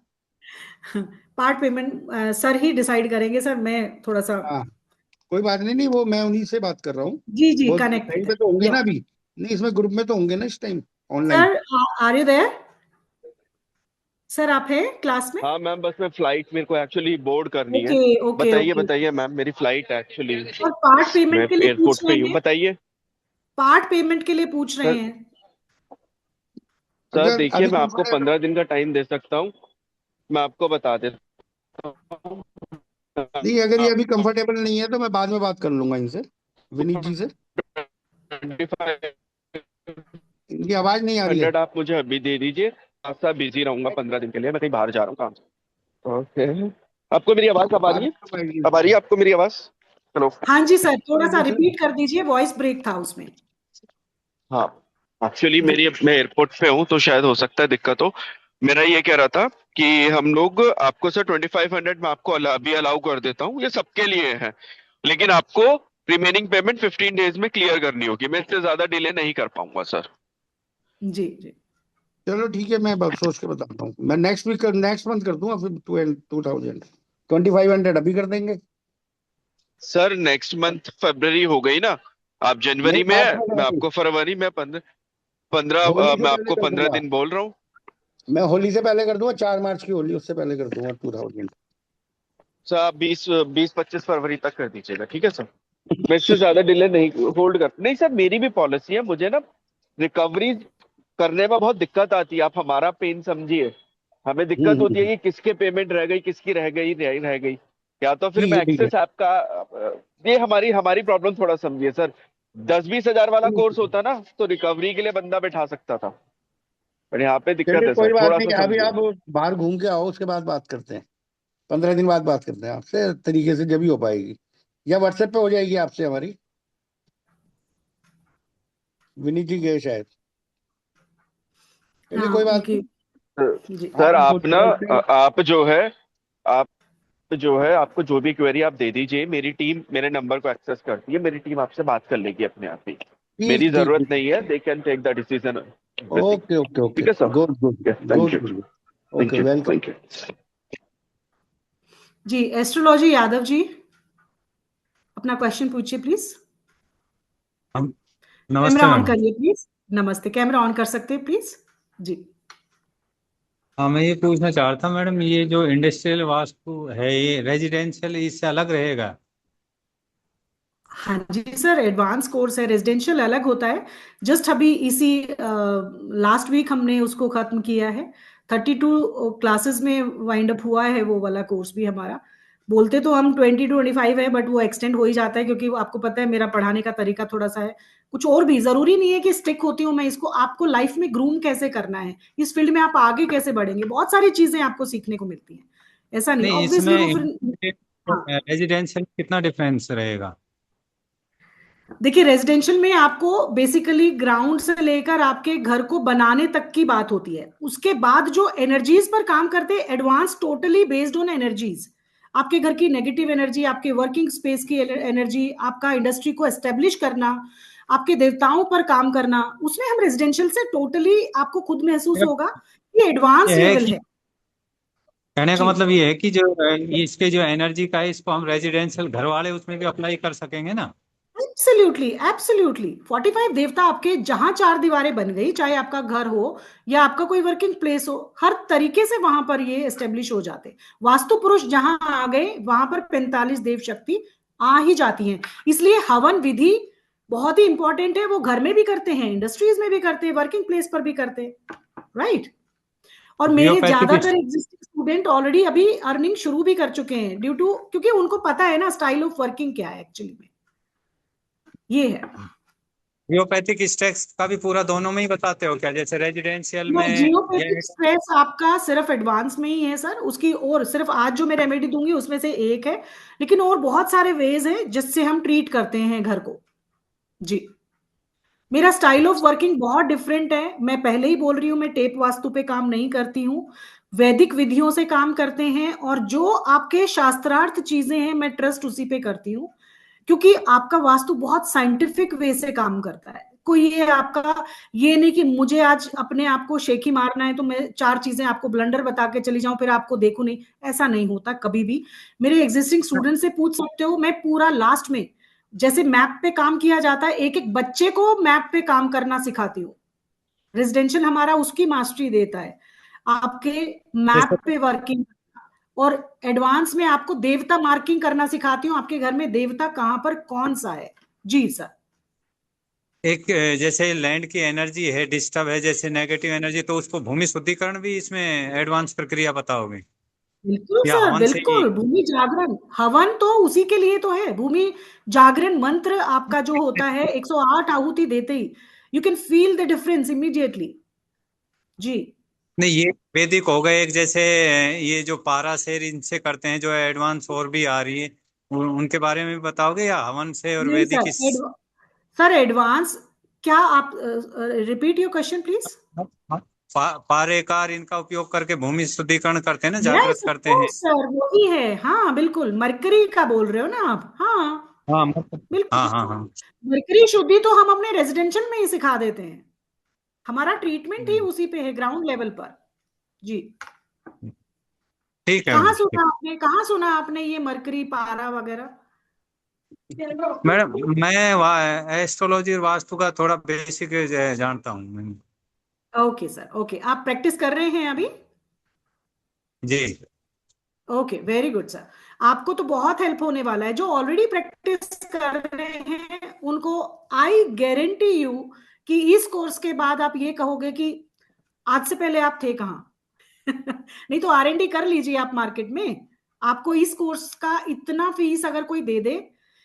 पार्ट पेमेंट सर ही डिसाइड करेंगे सर, मैं थोड़ा सा। हाँ, कोई बात नहीं, नहीं वो मैं उन्हीं से बात कर रहा हूँ। जी जी, वो कनेक्ट लाइन पे तो होंगे या ना अभी? नहीं, इसमें ग्रुप में तो होंगे ना इस time online? Sir, are you there? Sir आप हैं क्लास में? हाँ मैम, बस मैं फ्लाइट, मेरे को एक्चुअली बोर्ड करनी है। ओके ओके बताइए ओके। बताइए मैम, मेरी फ्लाइट है एक्चुअली। और पार्ट मैं पेमेंट के लिए पूछ एयरपोर्ट पे रहे ही हूँ, हैं, बताइए। पार्ट पेमेंट के लिए पूछ रहे सर, हैं। सर अगर देखिए, अभी मैं आपको कंफर्टेबल, 15 दिन का टाइम दे सकता हूँ। मैं आपको बता देता हूँ। नहीं अगर ये अभी कंफर्टेबल नहीं है तो मैं बाद में बात कर लूंगा इनसे, विनीत जी से। 2500 इनकी आवाज नहीं आ रही है। आप मुझे अभी दे दीजिए। सा बिजी रहूंगा 15 दिन के लिए, मैं कहीं बाहर जा रहा हूँ काम से। ओके। आपको मेरी आवाज अब आ रही बात है? कब आएगी अब आ रही इनसे? है आपको मेरी आवाज? हेलो। हाँ जी सर, थोड़ा सा लोगों से। रिपीट कर दीजिए, वॉइस ब्रेक था उसमें। हाँ, एक्चुअली जी मैं एयरपोर्ट पे हूँ, तो शायद हो सकता है दिक्कत हो। मेरा ये कह रहा था कि हम लोग आपको सर 2500 में आपको अभी अलाउ कर देता हूँ, ये सबके लिए है। लेकिन आपको रिमेनिंग पेमेंट 15 डेज में क्लियर करनी होगी, मैं इससे ज्यादा डिले नहीं कर पाऊंगा सर। जी जी। चलो ठीक है, मैं सोच के बताता हूँ। मैं नेक्स्ट वीक, नेक्स्ट मंथ कर दूंगा फिर 2000, 2500 अभी कर देंगे। सर नेक्स्ट मंथ फरवरी हो गई ना, आप नहीं जनवरी में मार्च है, में कर मैं दूँ, आपको फरवरी में पंद्रह होली से मैं पहले आपको कर 15 दूंगा। दिन बोल रहा हूँ। मैं होली से पहले कर दूंगा, 4 मार्च की होली, उससे पहले कर दूंगा 2000। सर आप 20-25 फरवरी तक कर दीजिएगा, ठीक है सर। मैं इससे ज्यादा डिले नहीं होल्ड कर, नहीं सर, मेरी भी पॉलिसी है, मुझे ना रिकवरी करने में बहुत दिक्कत आती है, आप हमारा पेन समझिए। हमें दिक्कत होती है हम्म। कि किसके पेमेंट रह गई, किसकी रह गई। या तो फिर ठीक मैं है ठीक है। एक्सेस आपका, ये हमारी हमारी प्रॉब्लम थोड़ा समझिए सर। 10-20 हजार वाला कोर्स होता ना, तो रिकवरी के लिए बंदा बैठा सकता था, पर यहाँ पे दिक्कत चलिए है सर, कोई बात थोड़ा नहीं, सा अभी समझिए। आप बाहर घूम के आओ, उसके बाद बात करते हैं। 15 दिन बाद बात करते हैं आपसे तरीके से, जब ही हो पाएगी, या व्हाट्सएप पे हो जाएगी आपसे हमारी। विनीत जी गए शायद। चलिए हाँ कोई बात उनकी। नहीं। जी सर आप आप कुछ ना, करते हैं। आप जो है आपको जो भी क्वेरी आप दे दीजिए, मेरी टीम मेरे नंबर को एक्सेस करती है, मेरी टीम आपसे बात कर लेगी अपने आप ही। ठीक मेरी ठीक जरूरत ठीक। नहीं है, they can take the decision everything. Okay okay okay. ठीक है sir. Good good thank good you. Good. Okay thank you. Welcome. Thank you. जी, एस्ट्रोलॉजी यादव जी, अपना क्वेश्चन पूछिए प्लीज। हम कैमरा नमस्ते ऑन मैम। करिए प्लीज। नमस्ते, कैमरा ऑन कर सकते हैं प्लीज? जी। हाँ, मैं ये पूछना चाह रहा था मैडम, ये जो इंडस्ट्रियल वास्तु है ये रेजिडेंशियल इससे अलग रहेगा? हाँ जी सर, एडवांस कोर्स है, रेजिडेंशियल अलग होता है। जस्ट अभी इसी लास्ट वीक हमने उसको खत्म किया है। 32 क्लासेस में वाइंड अप हुआ है वो वाला कोर्स भी हमारा। बोलते तो हम 20 to 25 है, बट वो एक्सटेंड हो ही जाता है, क्योंकि आपको पता है मेरा पढ़ाने का तरीका थोड़ा सा है। कुछ और भी जरूरी नहीं है कि स्टिक होती हूँ मैं इसको, आपको लाइफ में ग्रूम कैसे करना है, इस फील्ड में आप आगे कैसे बढ़ेंगे, बहुत सारी चीजें आपको सीखने को मिलती हैं। ऐसा नहीं, नहीं, ऑब्वियसली वो इसमें फिर। हाँ, रेजिडेंशियल कितना डिफरेंस रहेगा? देखिए रेजिडेंशियल में आपको बेसिकली ग्राउंड से लेकर आपके घर को बनाने तक की बात होती है। उसके बाद जो एनर्जीज पर काम करते हैं, advance totally based on energies. आपके घर की नेगेटिव एनर्जी, आपके वर्किंग स्पेस की एनर्जी, आपका इंडस्ट्री को एस्टेब्लिश करना, आपके देवताओं पर काम करना, उसमें हम रेजिडेंशियल से टोटली आपको खुद महसूस मेरा होगा कि एडवांस ये है लेवल कि है। कहने का जी, मतलब ये है कि जो इसके जो एनर्जी का है इसको हम रेजिडेंशियल घर वाले उसमें भी अप्लाई कर सकेंगे ना? Absolutely absolutely. 45 देवता आपके जहां 4 दीवारें बन गई, चाहे आपका घर हो या आपका कोई वर्किंग प्लेस हो, हर तरीके से वहां पर ये एस्टेब्लिश हो जाते। वास्तु पुरुष जहां आ गए, वहां पर 45 देव शक्ति आ ही जाती हैं। इसलिए हवन विधि बहुत ही इंपॉर्टेंट है। वो घर में भी करते हैं, इंडस्ट्रीज में भी करते हैं, वर्किंग प्लेस पर भी करते हैं, राइट। और मेरे जियोपैथिक ज्यादातर एग्जिस्टिंग स्टूडेंट ऑलरेडी अभी अर्निंग शुरू भी कर चुके हैं ड्यू टू, क्योंकि उनको पता है ना स्टाइल ऑफ वर्किंग क्या है एक्चुअली में, ये है। जियोपैथिक स्टैक्स का भी पूरा दोनों में ही बताते हो क्या, जैसे रेजिडेंशियल में जियोपैथिक ये? स्ट्रेस आपका सिर्फ एडवांस में ही है सर, उसकी और सिर्फ आज जो मैं रेमेडी दूंगी उसमें से एक है, लेकिन और बहुत सारे वेज है जिससे हम ट्रीट करते हैं घर को। जी, मेरा स्टाइल ऑफ वर्किंग बहुत डिफरेंट है। मैं पहले ही बोल रही हूँ, मैं टेप वास्तु पे काम नहीं करती हूँ, वैदिक विधियों से काम करते हैं, और जो आपके शास्त्रार्थ चीजें हैं मैं ट्रस्ट उसी पे करती हूँ, क्योंकि आपका वास्तु बहुत साइंटिफिक वे से काम करता है। कोई ये आपका ये नहीं कि मुझे आज अपने आप को शेखी मारना है तो मैं चार चीजें आपको ब्लंडर बता के चली जाऊं फिर आपको देखूं नहीं, ऐसा नहीं होता कभी भी। मेरे एग्जिस्टिंग स्टूडेंट से पूछ सकते हो, मैं पूरा लास्ट में जैसे मैप पे काम किया जाता है, एक एक बच्चे को मैप पे काम करना सिखाती हूँ। रेजिडेंशियल हमारा उसकी मास्टरी देता है, आपके जैसे मैप पे वर्किंग। और एडवांस में आपको देवता मार्किंग करना सिखाती हूँ, आपके घर में देवता कहां पर कौन सा है। जी सर। एक जैसे लैंड की एनर्जी है, डिस्टर्ब है, जैसे नेगेटिव एनर्जी, तो उसको भूमि शुद्धिकरण भी इसमें एडवांस प्रक्रिया बताओगे बिल्कुल या सर, हवन से ही? बिल्कुल। भूमि जागरण हवन तो उसी के लिए तो है। भूमि जागरण मंत्र आपका जो होता है 108 आहुति देते ही you can feel the difference immediately. जी। नहीं, ये वैदिक हो गए एक, जैसे ये जो पारासेर इनसे करते हैं जो एडवांस और भी आ रही है, उनके बारे में भी बताओगे, या हवन से और नहीं वैदिक सर, इस? सर एडवांस क्या आप रिपीट योर क्वेश्चन प्लीज। पारेकार इनका उपयोग करके भूमि शुद्धिकरण करते हैं ना, यस जागृत ऑफ करते हैं। कोर्स सर, वही है। हाँ बिल्कुल, मरकरी का बोल रहे हो ना आप? हाँ हाँ बिल्कुल। हाँ हाँ हाँ। मरकरी शुद्धि तो हम अपने रेजिडेंशियल में ही सिखा देते हैं, हमारा ट्रीटमेंट ही उसी पे है ग्राउंड लेवल पर। जी। ठीक है कहाँ मैडम। सुना आपने, कहाँ सुना आपने ये मरकरी पारा वगैरह? मैडम मैं एस्ट्रोलॉजी और वास्तु का थोड़ा बेसिक जानता हूँ। Okay sir, okay. आप प्रैक्टिस कर रहे हैं अभी? जी। Okay, very good sir. आपको तो बहुत हेल्प होने वाला है। जो ऑलरेडी प्रैक्टिस कर रहे हैं उनको आई गारंटी यू कि इस कोर्स के बाद आप ये कहोगे कि आज से पहले आप थे कहाँ। नहीं तो R&D कर लीजिए आप मार्केट में। आपको इस कोर्स का इतना फीस अगर कोई दे दे,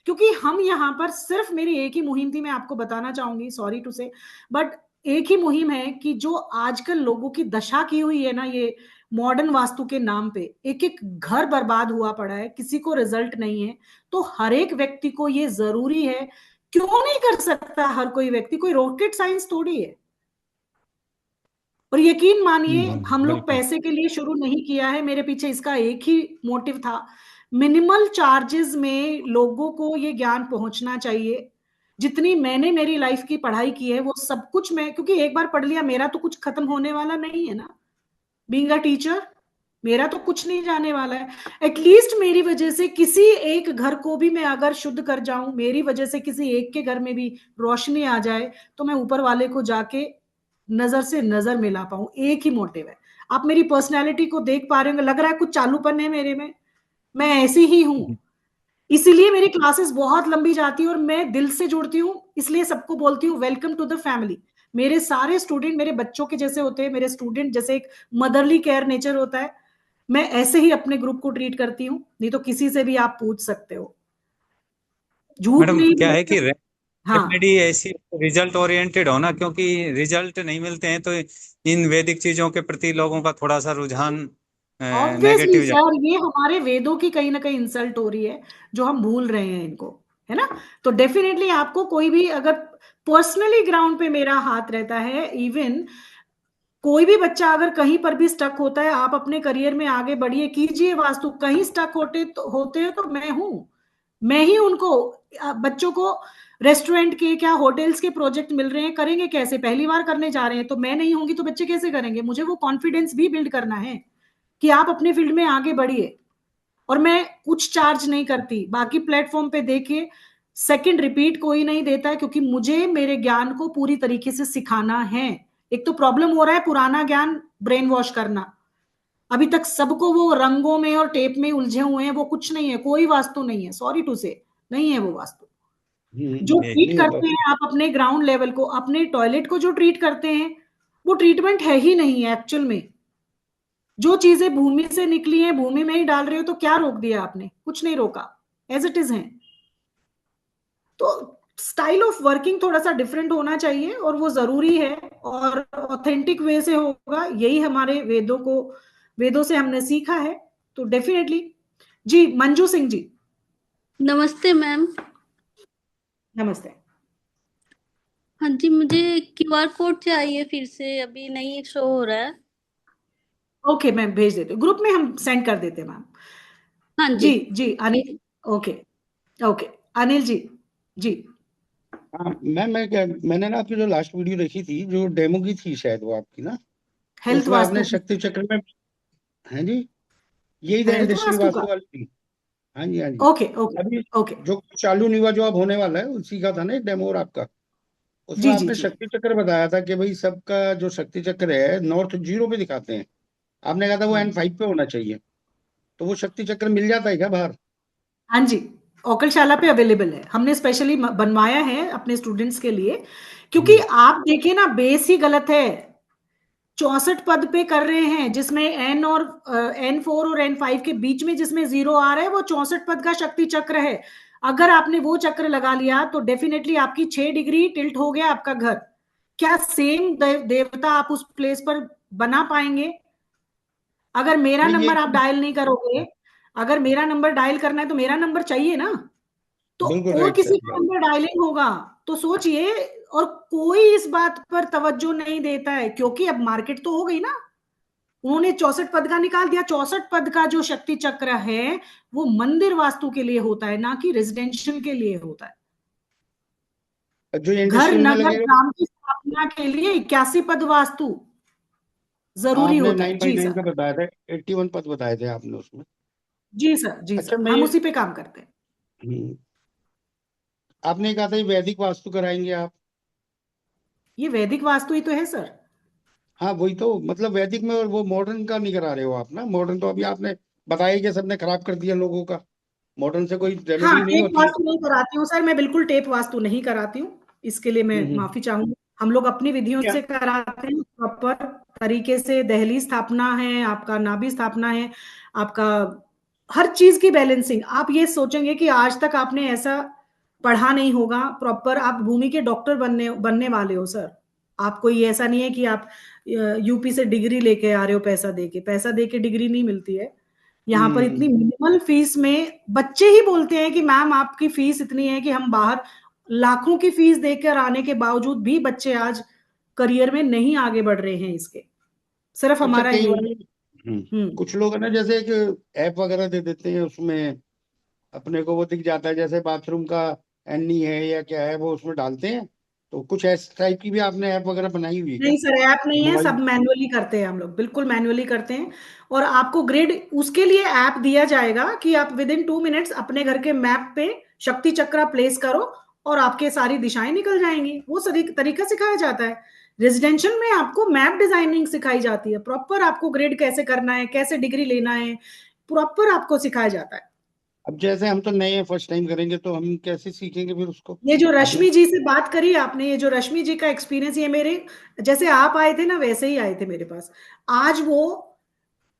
क्योंकि हम यहाँ पर सिर्फ मेरी एक ही मुहिम थी, मैं आपको बताना चाहूंगी, सॉरी टू से, बट एक ही मुहिम है कि जो आजकल लोगों की दशा की हुई है ना, ये मॉडर्न वास्तु के नाम पे एक एक घर बर्बाद हुआ पड़ा है, किसी को रिजल्ट नहीं है। तो हर एक व्यक्ति को ये जरूरी है, क्यों नहीं कर सकता हर कोई व्यक्ति, कोई रॉकेट साइंस थोड़ी है। और यकीन मानिए हम लोग बिल्कुल। पैसे के लिए शुरू नहीं किया है, मेरे पीछे इसका एक ही मोटिव था, मिनिमल चार्जेस में लोगों को ये ज्ञान पहुंचना चाहिए। जितनी मैंने मेरी लाइफ की पढ़ाई की है वो सब कुछ मैं, क्योंकि एक बार पढ़ लिया मेरा तो कुछ खत्म होने वाला नहीं है ना। बीइंग अ टीचर मेरा तो कुछ नहीं जाने वाला है। एटलीस्ट मेरी वजह से किसी एक घर को भी मैं अगर शुद्ध कर जाऊं, मेरी वजह से किसी एक के घर में भी रोशनी आ जाए, तो मैं ऊपर वाले को जाके नजर से नजर मिला पाऊं। एक ही मोटिव है। आप मेरी पर्सनैलिटी को देख पा रहे होंगे, लग रहा है कुछ चालूपन है मेरे में, मैं ऐसी ही हूं। इसीलिए मेरी क्लासेस बहुत लंबी जाती है और मैं दिल से जुड़ती हूँ, इसलिए सबको बोलती हूँ वेलकम टू द फैमिली। मेरे सारे स्टूडेंट मेरे बच्चों के जैसे होते हैं, मेरे स्टूडेंट जैसे एक मदरली केयर नेचर होता है, मैं ऐसे ही अपने ग्रुप को ट्रीट करती हूँ। नहीं तो किसी से भी आप पूछ सकते हो, झूठ मैडम नहीं क्या है बोलते। कि हाँ रेमेडी ऐसी रिजल्ट ओरिएंटेड हो ना, क्योंकि रिजल्ट नहीं मिलते हैं तो इन वैदिक चीजों के प्रति लोगों का थोड़ा सा रुझान ऑब्वियसली नेगेटिव सर, ये हमारे वेदों की कहीं ना कहीं इंसल्ट हो रही है जो हम भूल रहे हैं इनको, है ना। तो डेफिनेटली आपको कोई भी अगर पर्सनली ग्राउंड पे मेरा हाथ रहता है, इवन कोई भी बच्चा अगर कहीं पर भी स्टक होता है, आप अपने करियर में आगे बढ़िए, कीजिए वास्तु। कहीं स्टक होते हैं तो मैं हूं, मैं ही उनको बच्चों को रेस्टोरेंट के क्या होटल्स के प्रोजेक्ट मिल रहे हैं, करेंगे कैसे, पहली बार करने जा रहे हैं, तो मैं नहीं होंगी तो बच्चे कैसे करेंगे। मुझे वो कॉन्फिडेंस भी बिल्ड करना है कि आप अपने फील्ड में आगे बढ़िए। और मैं कुछ चार्ज नहीं करती, बाकी प्लेटफॉर्म पे देखिए सेकंड रिपीट कोई नहीं देता है, क्योंकि मुझे मेरे ज्ञान को पूरी तरीके से सिखाना है। एक तो प्रॉब्लम हो रहा है पुराना ज्ञान ब्रेन वॉश करना, अभी तक सबको वो रंगों में और टेप में उलझे हुए हैं, वो कुछ नहीं है, कोई वास्तु नहीं है, सॉरी टू से नहीं है वो वास्तु। जो ये ट्रीट नहीं करते हैं आप अपने ग्राउंड लेवल को, अपने टॉयलेट को जो ट्रीट करते हैं, वो ट्रीटमेंट है ही नहीं है एक्चुअल में। जो चीजें भूमि से निकली हैं भूमि में ही डाल रहे हो, तो क्या रोक दिया आपने? कुछ नहीं रोका, एज इट इज है। तो स्टाइल ऑफ वर्किंग थोड़ा सा डिफरेंट होना चाहिए और वो जरूरी है, और ऑथेंटिक वे से होगा, यही हमारे वेदों से हमने सीखा है। तो डेफिनेटली। जी मंजू सिंह जी। नमस्ते मैम। नमस्ते। हाँ जी, मुझे क्यूआर कोड चाहिए फिर से, अभी नहीं शो हो रहा है। ओके मैं भेज देती हूँ, ग्रुप में हम सेंड कर देते हैं मैम। हाँ जी। जी जी अनिल। Okay okay Anil ji. जी हाँ मैंने ना आपकी जो लास्ट वीडियो देखी थी, जो डेमो की थी शायद वो आपकी ना, तो हेल्थ उसमें वास्तु आपने शक्ति चक्र में, है जी, यही था हेल्थ इंडस्ट्रियल वास्तु का। वास्तु वाली थी। हाँ जी हाँ जी। ओके ओके अभी ओके। जो चालू निवा जो अब होने वाला है उसी का था ना एक डेमो, और आपका उसमें जी जी आपने जी। शक्ति चक्र बताया था कि भाई सबका जो शक्ति चक्र है नॉर्थ जीरो पे दिखाते हैं। आपने कहा था वो N5 पे होना चाहिए, तो वो शक्ति चक्र मिल जाता है क्या बाहर? हाँ जी, औकलशाला पे अवेलेबल है, हमने स्पेशली बनवाया है अपने स्टूडेंट्स के लिए, क्योंकि हम्म। आप देखिए ना बेस ही गलत है। 64 पद पे कर रहे हैं, जिसमें N4 और N5 के बीच में जिसमें 0 आ रहा है, वो 64 पद का शक्ति चक्र है। अगर आपने वो चक्र लगा लिया तो डेफिनेटली आपकी 6 डिग्री टिल्ट हो गया आपका घर। क्या सेम देवता आप उस प्लेस पर बना पाएंगे? अगर मेरा नहीं ये नंबर आप डायल नहीं करोगे, अगर मेरा नंबर डायल करना है तो मेरा नंबर चाहिए ना, तो बिल्कुल और राइट किसी सर का बात। नंबर डायलिंग होगा। तो सोचिए, और कोई इस बात पर तवज्जो नहीं देता है, क्योंकि अब मार्केट तो हो गई ना। उन्होंने 64 पद का निकाल दिया। 64 पद का जो शक्ति चक्र है वो मंदिर वास्तु के लिए होता है, ना कि रेजिडेंशियल के लिए होता है। जो घर इंडस्ट्रियल में नगर लगेगा, ग्राम की स्थापना के लिए 81 पद वास्तु जरूरी आपने होता है। 9 बाई जी 9 सर। का बताया था, 81 पद बताए थे आपने उसमें। जी सर। जी अच्छा सर, मैं हम ये, उसी पे काम करते हैं। आपने कहा था ये वैदिक वास्तु कराएंगे आप? ये वैदिक वास्तु ही तो है सर। हाँ वही तो, मतलब वैदिक में, और वो मॉडर्न का नहीं करा रहे हो आप ना? मॉडर्न तो अभी आपने बताया कि सबने खराब कर दिया लोगों का, मॉडर्न से कोई हाँ, रेमेडी नहीं टेप होती है। वास्तु नहीं कराती हूँ सर, मैं बिल्कुल टेप वास्तु नहीं कराती हूँ। इसके लिए मैं हम्म। माफी चाहूंगी। हम लोग अपनी विधियों क्या? से कराते हैं, प्रॉपर तरीके से। दहली स्थापना है, आपका नाभि स्थापना है, आपका हर चीज की बैलेंसिंग। आप ये सोचेंगे कि आज तक आपने ऐसा पढ़ा नहीं होगा। प्रॉपर आप भूमि के डॉक्टर बनने बनने वाले हो सर। आपको ये ऐसा नहीं है कि आप यूपी से डिग्री लेके आ रहे हो, पैसा दे के डिग्री नहीं मिलती है। यहाँ पर इतनी हम्म। मिनिमल फीस में बच्चे ही बोलते हैं कि मैम आपकी फीस इतनी है कि हम बाहर लाखों की फीस देकर आने के बावजूद भी बच्चे आज करियर में नहीं आगे बढ़ रहे हैं। इसके सिर्फ अच्छा हमारा कई यही बार, है। हम्म। कुछ लोग है ना, जैसे एक ऐप वगैरह दे देते हैं, उसमें अपने को वो दिख जाता है, जैसे बाथरूम का एनी है या क्या है वो उसमें डालते हैं। तो कुछ ऐस टाइप की भी आपने ऐप वगैरह बनाई हुई है क्या नहीं सर, ऐप नहीं है, सब मोबाइल? मैनुअली करते हैं हम लोग, बिल्कुल मैनुअली करते हैं। और आपको ग्रिड उसके लिए ऐप दिया जाएगा कि आप विद इन 2 मिनट्स अपने घर के मैप पे शक्ति चक्र प्लेस करो और आपके सारी दिशाएं निकल जाएंगी। वो सभी तरीका सिखाया जाता है। रेजिडेंशियल में आपको मैप डिजाइनिंग सिखाई जाती है, प्रॉपर आपको ग्रिड कैसे करना है, कैसे डिग्री लेना है, प्रॉपर आपको सिखाया जाता है। अब जैसे हम तो नए हैं, फर्स्ट टाइम करेंगे, तो हम कैसे सीखेंगे फिर उसको? ये जो आपने रश्मि जी से बात करी आपने, ये जो रश्मि जी का एक्सपीरियंस, ये मेरे जैसे आप आए थे ना वैसे ही आए थे मेरे पास। आज वो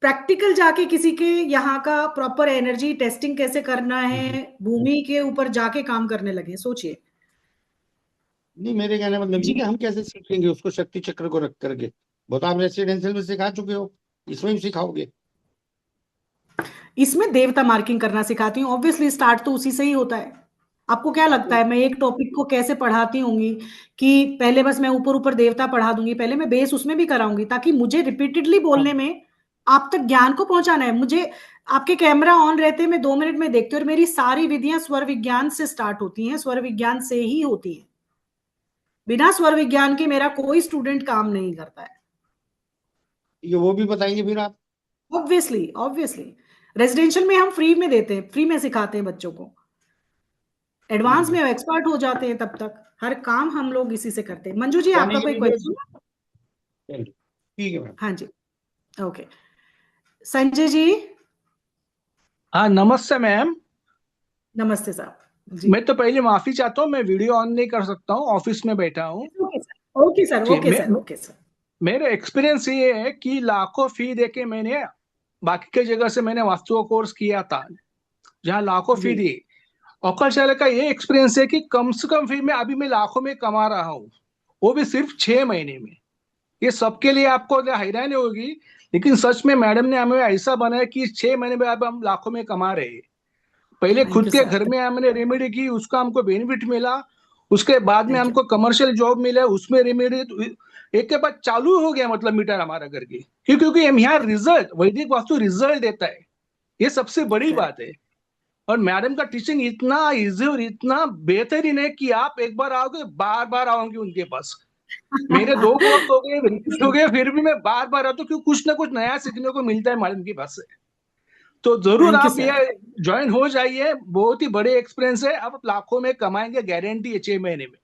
प्रैक्टिकल जाके किसी के यहाँ का प्रॉपर एनर्जी टेस्टिंग कैसे करना है, भूमि के ऊपर जाके काम करने लगे, सोचिए। नहीं, मेरे कहने का मतलब ये जी। कि हम कैसे सीखेंगे उसको शक्ति चक्र को रख करके? वो तो आप रेसिडेंशियल में सिखा चुके हो, इसमें भी सिखाओगे? इसमें देवता मार्किंग करना सिखाती हूँ, ऑब्वियसली स्टार्ट तो उसी से ही होता है। आपको क्या लगता है मैं एक टॉपिक को कैसे पढ़ाती होंगी कि पहले बस मैं ऊपर ऊपर देवता पढ़ा दूंगी? पहले मैं बेस उसमें भी कराऊंगी, ताकि मुझे रिपीटेडली बोलने में आप तक ज्ञान को पहुंचाना है। मुझे आपके कैमरा ऑन रहते मैं 2 मिनट में देखती हूँ, और मेरी सारी विधियां स्वर विज्ञान से स्टार्ट होती हैं, स्वर विज्ञान से ही होती हैं। बिना स्वर विज्ञान के मेरा कोई स्टूडेंट काम नहीं करता है। ये वो भी बताएंगे फिर आप? Obviously obviously. रेजिडेंशियल में हम फ्री में देते हैं, फ्री में सिखाते हैं बच्चों को। एडवांस में एक्सपर्ट हो जाते हैं, तब तक हर काम हम लोग इसी से करते हैं। मंजू जी यानी आपका ये कोई वीडियो, क्वेश्चन? चलिए ठीक है मैम। हाँ जी। ओके संजय जी। हाँ नमस्ते मैम। नमस्ते साहब। जी मैं तो पहले माफी चाहता हूँ, मैं वीडियो ऑन नहीं कर सकता हूँ, ऑफिस में बैठा हूँ। ओके सर, ओके सर, जी, ओके सर, ओके सर। मेरा एक्सपीरियंस ये है कि लाखों फी देके मैंने बाकी की जगह से मैंने वास्तु का कोर्स किया था, जहाँ लाखों फी जी दी। औखल का ये एक्सपीरियंस है कि कम से कम फी में अभी मैं लाखों में कमा रहा हूँ, वो भी सिर्फ 6 महीने में। ये सबके लिए आपको हैरानी होगी, लेकिन सच में मैडम ने हमें ऐसा बनाया कि 6 महीने में अब हम लाखों में कमा रहे हैं। पहले थैंक खुद यू के सर। घर में हमने रेमेडी की, उसका हमको बेनिफिट मिला। उसके बाद में थैंक यू। हमको कमर्शियल जॉब मिला, उसमें रेमेडी एक के बाद चालू हो गया, मतलब मीटर हमारा घर के। क्योंकि हम यहाँ रिजल्ट, वैदिक वास्तु रिजल्ट देता है, ये सबसे बड़ी बात है। और मैडम का टीचिंग इतना इजी और इतना बेहतरीन है कि आप एक बार आओगे बार बार आओगे उनके पास। मेरे 2 कोर्स हो गए, रिपीट हो गए, फिर भी मैं बार बार आता हूँ, क्योंकि कुछ ना कुछ नया सीखने को मिलता है मैडम के पास से। तो जरूर थैंक यू आप सर। ये ज्वाइन हो जाइए, बहुत ही बड़े एक्सपीरियंस है, आप लाखों में कमाएंगे, गारंटी है 6 महीने में।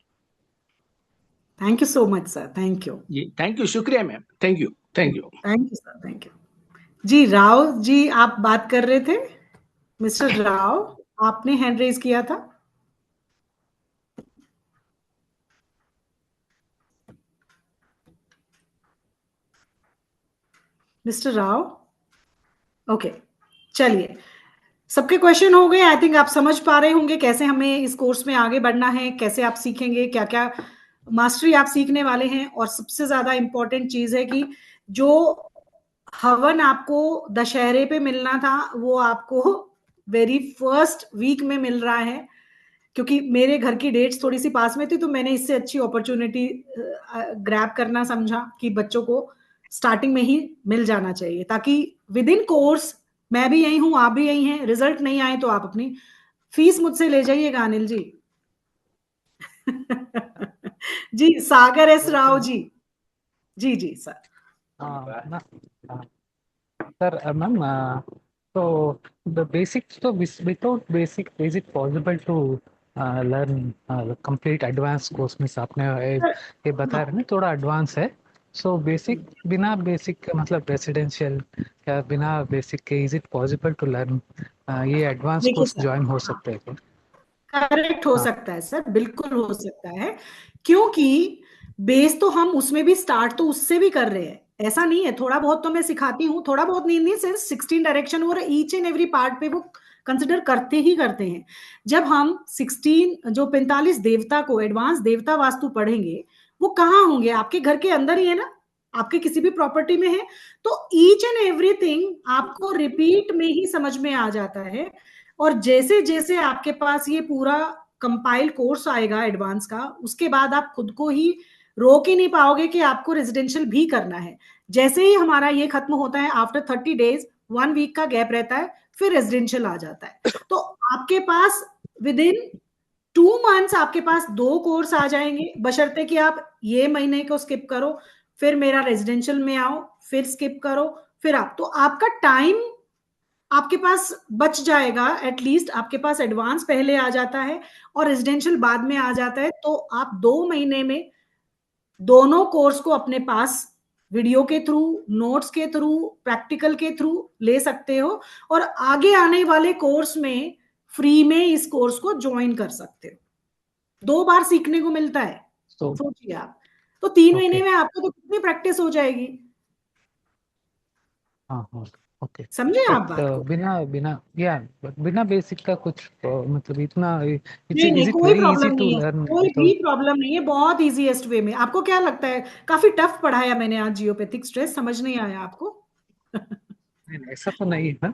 Thank you so much sir, thank you. जी थैंक यू, शुक्रिया ma'am, thank you, thank you. Thank you sir, thank you. जी राव जी, आप बात कर रहे थे। मिस्टर राव, आपने हैंड रेज किया था। मिस्टर राव, ओके, चलिए, सबके क्वेश्चन हो गए। आई थिंक आप समझ पा रहे होंगे कैसे हमें इस कोर्स में आगे बढ़ना है, कैसे आप सीखेंगे, क्या क्या मास्टरी आप सीखने वाले हैं। और सबसे ज्यादा इंपॉर्टेंट चीज है कि जो हवन आपको दशहरे पे मिलना था, वो आपको वेरी फर्स्ट वीक में मिल रहा है। क्योंकि मेरे घर की डेट्स थोड़ी सी पास में थी, तो मैंने इससे अच्छी अपॉर्चुनिटी ग्रैब करना समझा कि बच्चों को स्टार्टिंग में ही मिल जाना चाहिए, ताकि विद इन कोर्स, मैं भी यही हूं, आप भी यही हैं, रिजल्ट नहीं आए तो आप अपनी फीस मुझसे ले जाइएगा अनिल जी। जी सागर एस राव जी, जी जी सर। ना सर मैम, तो the basics, so without basic is it possible to learn complete advanced course? Means आपने ये बता रहे ना थोड़ा एडवांस है, सो बेसिक बिना बेसिक मतलब रेसिडेंशियल या बिना बेसिक के is it possible to learn ये एडवांस देखिए कोर्स सर, ज्वाइन हो सकते हैं क्या? करेक्ट हो हाँ सकता है सर, बिल्कुल हो सकता है। क्योंकि बेस तो हम उसमें भी स्टार्ट तो उससे भी कर रहे हैं, ऐसा नहीं है। थोड़ा बहुत तो मैं सिखाती हूँ, थोड़ा बहुत नहीं सिर्फ 16 डायरेक्शन और ईच एंड एवरी पार्ट पे वो कंसिडर करते ही करते हैं। जब हम 16 जो 45 देवता को एडवांस देवता वास्तु पढ़ेंगे, वो कहाँ होंगे? आपके घर के अंदर ही है ना, आपके किसी भी प्रॉपर्टी में है। तो ईच एंड एवरीथिंग आपको रिपीट में ही समझ में आ जाता है। और जैसे जैसे आपके पास ये पूरा कंपाइल कोर्स आएगा एडवांस का, उसके बाद आप खुद को ही रोक ही नहीं पाओगे कि आपको रेजिडेंशियल भी करना है। जैसे ही हमारा ये खत्म होता है, आफ्टर 30 डेज, 1 वीक का गैप रहता है, फिर रेजिडेंशियल आ जाता है। तो आपके पास विद इन 2 मंथ्स आपके पास 2 कोर्स आ जाएंगे, बशर्ते कि आप ये महीने को स्किप करो, फिर मेरा रेजिडेंशियल में आओ, फिर स्किप करो, फिर आप, तो आपका टाइम आपके पास बच जाएगा। एटलीस्ट आपके पास एडवांस पहले आ जाता है और रेजिडेंशियल बाद में आ जाता है। तो आप 2 महीने में दोनों कोर्स को अपने पास वीडियो के थ्रू, नोट्स के थ्रू, प्रैक्टिकल के थ्रू ले सकते हो। और आगे आने वाले कोर्स में फ्री में इस कोर्स को ज्वाइन कर सकते हो। 2 बार सीखने को मिलता है, तो सोचिए आप। तो 3 महीने ओके, में आपको तो कितनी प्रैक्टिस हो जाएगी, हाँ हाँ ओके। समझे आप बट बात को? बिना बिना या बिना बेसिक का कुछ मतलब इतना इट्स नहीं नहीं, इज इट कोई वेरी इजी प्रॉब्लम टू नहीं है, लर्न कोई भी विदाउट? प्रॉब्लम नहीं है। बहुत इजीएस्ट वे में। आपको क्या लगता है काफी टफ पढ़ाया मैंने आज जियोपैथिक स्ट्रेस? समझ नहीं आया आपको? नहीं ऐसा तो नहीं है,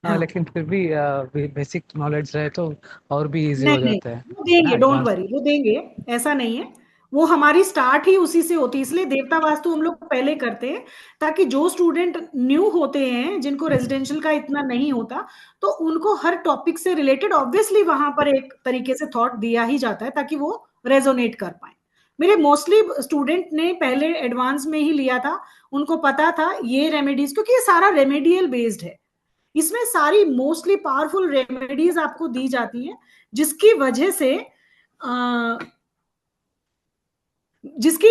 हाँ, लेकिन फिर भी बेसिक नॉलेज रहे तो और भी इजी नहीं हो नहीं, जाता है वो देंगे, ना डोंट एडवांस। वरी, वो देंगे। ऐसा नहीं है, वो हमारी स्टार्ट ही उसी से होती है। इसलिए देवता वास्तु हम लोग पहले करते हैं, ताकि जो स्टूडेंट न्यू होते हैं, जिनको रेजिडेंशियल का इतना नहीं होता, तो उनको हर टॉपिक से रिलेटेड ऑब्वियसली वहां पर एक तरीके से थॉट दिया ही जाता है, ताकि वो रेजोनेट कर पाए। मेरे मोस्टली स्टूडेंट ने पहले एडवांस में ही लिया था, उनको पता था ये रेमेडीज, क्योंकि ये सारा रेमेडियल बेस्ड है। इसमें सारी मोस्टली पावरफुल रेमेडीज आपको दी जाती हैं, जिसकी वजह से जिसकी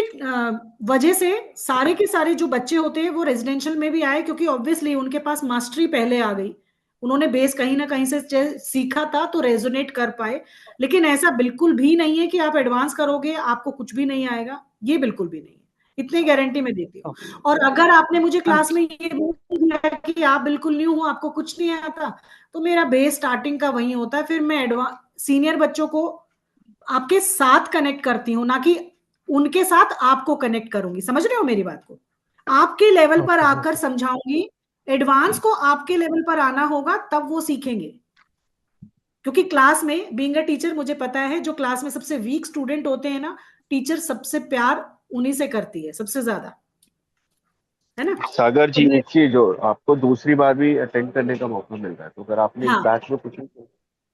वजह से सारे के सारे जो बच्चे होते हैं वो रेजिडेंशियल में भी आए, क्योंकि ऑब्वियसली उनके पास मास्टरी पहले आ गई। उन्होंने बेस कहीं ना कहीं से सीखा था तो रेजोनेट कर पाए। लेकिन ऐसा बिल्कुल भी नहीं है कि आप एडवांस करोगे आपको कुछ भी नहीं आएगा, ये बिल्कुल भी नहीं है, इतनी गारंटी मैं देती हूँ। और अगर आपने मुझे क्लास में ये बोल दिया कि आप बिल्कुल न्यू हो, आपको कुछ नहीं आता, तो मेरा बेस स्टार्टिंग का वही होता है। फिर मैं एडवांस सीनियर बच्चों को आपके साथ कनेक्ट करती हूँ, ना कि उनके साथ आपको कनेक्ट करूंगी। समझ रहे हो मेरी बात को? आपके लेवल पर आकर समझाऊंगी, एडवांस को आपके लेवल पर आना होगा तब वो सीखेंगे। क्योंकि क्लास में बीइंग अ टीचर मुझे पता है, जो क्लास में सबसे वीक स्टूडेंट होते हैं ना, टीचर सबसे प्यार उन्हीं से करती है, सबसे ज्यादा, है ना? सागर जी, तो मैं, एक चीज, जो आपको दूसरी बार भी अटेंड करने का मौका मिल रहा है, तो अगर आपने इस हाँ बैच में कुछ नहीं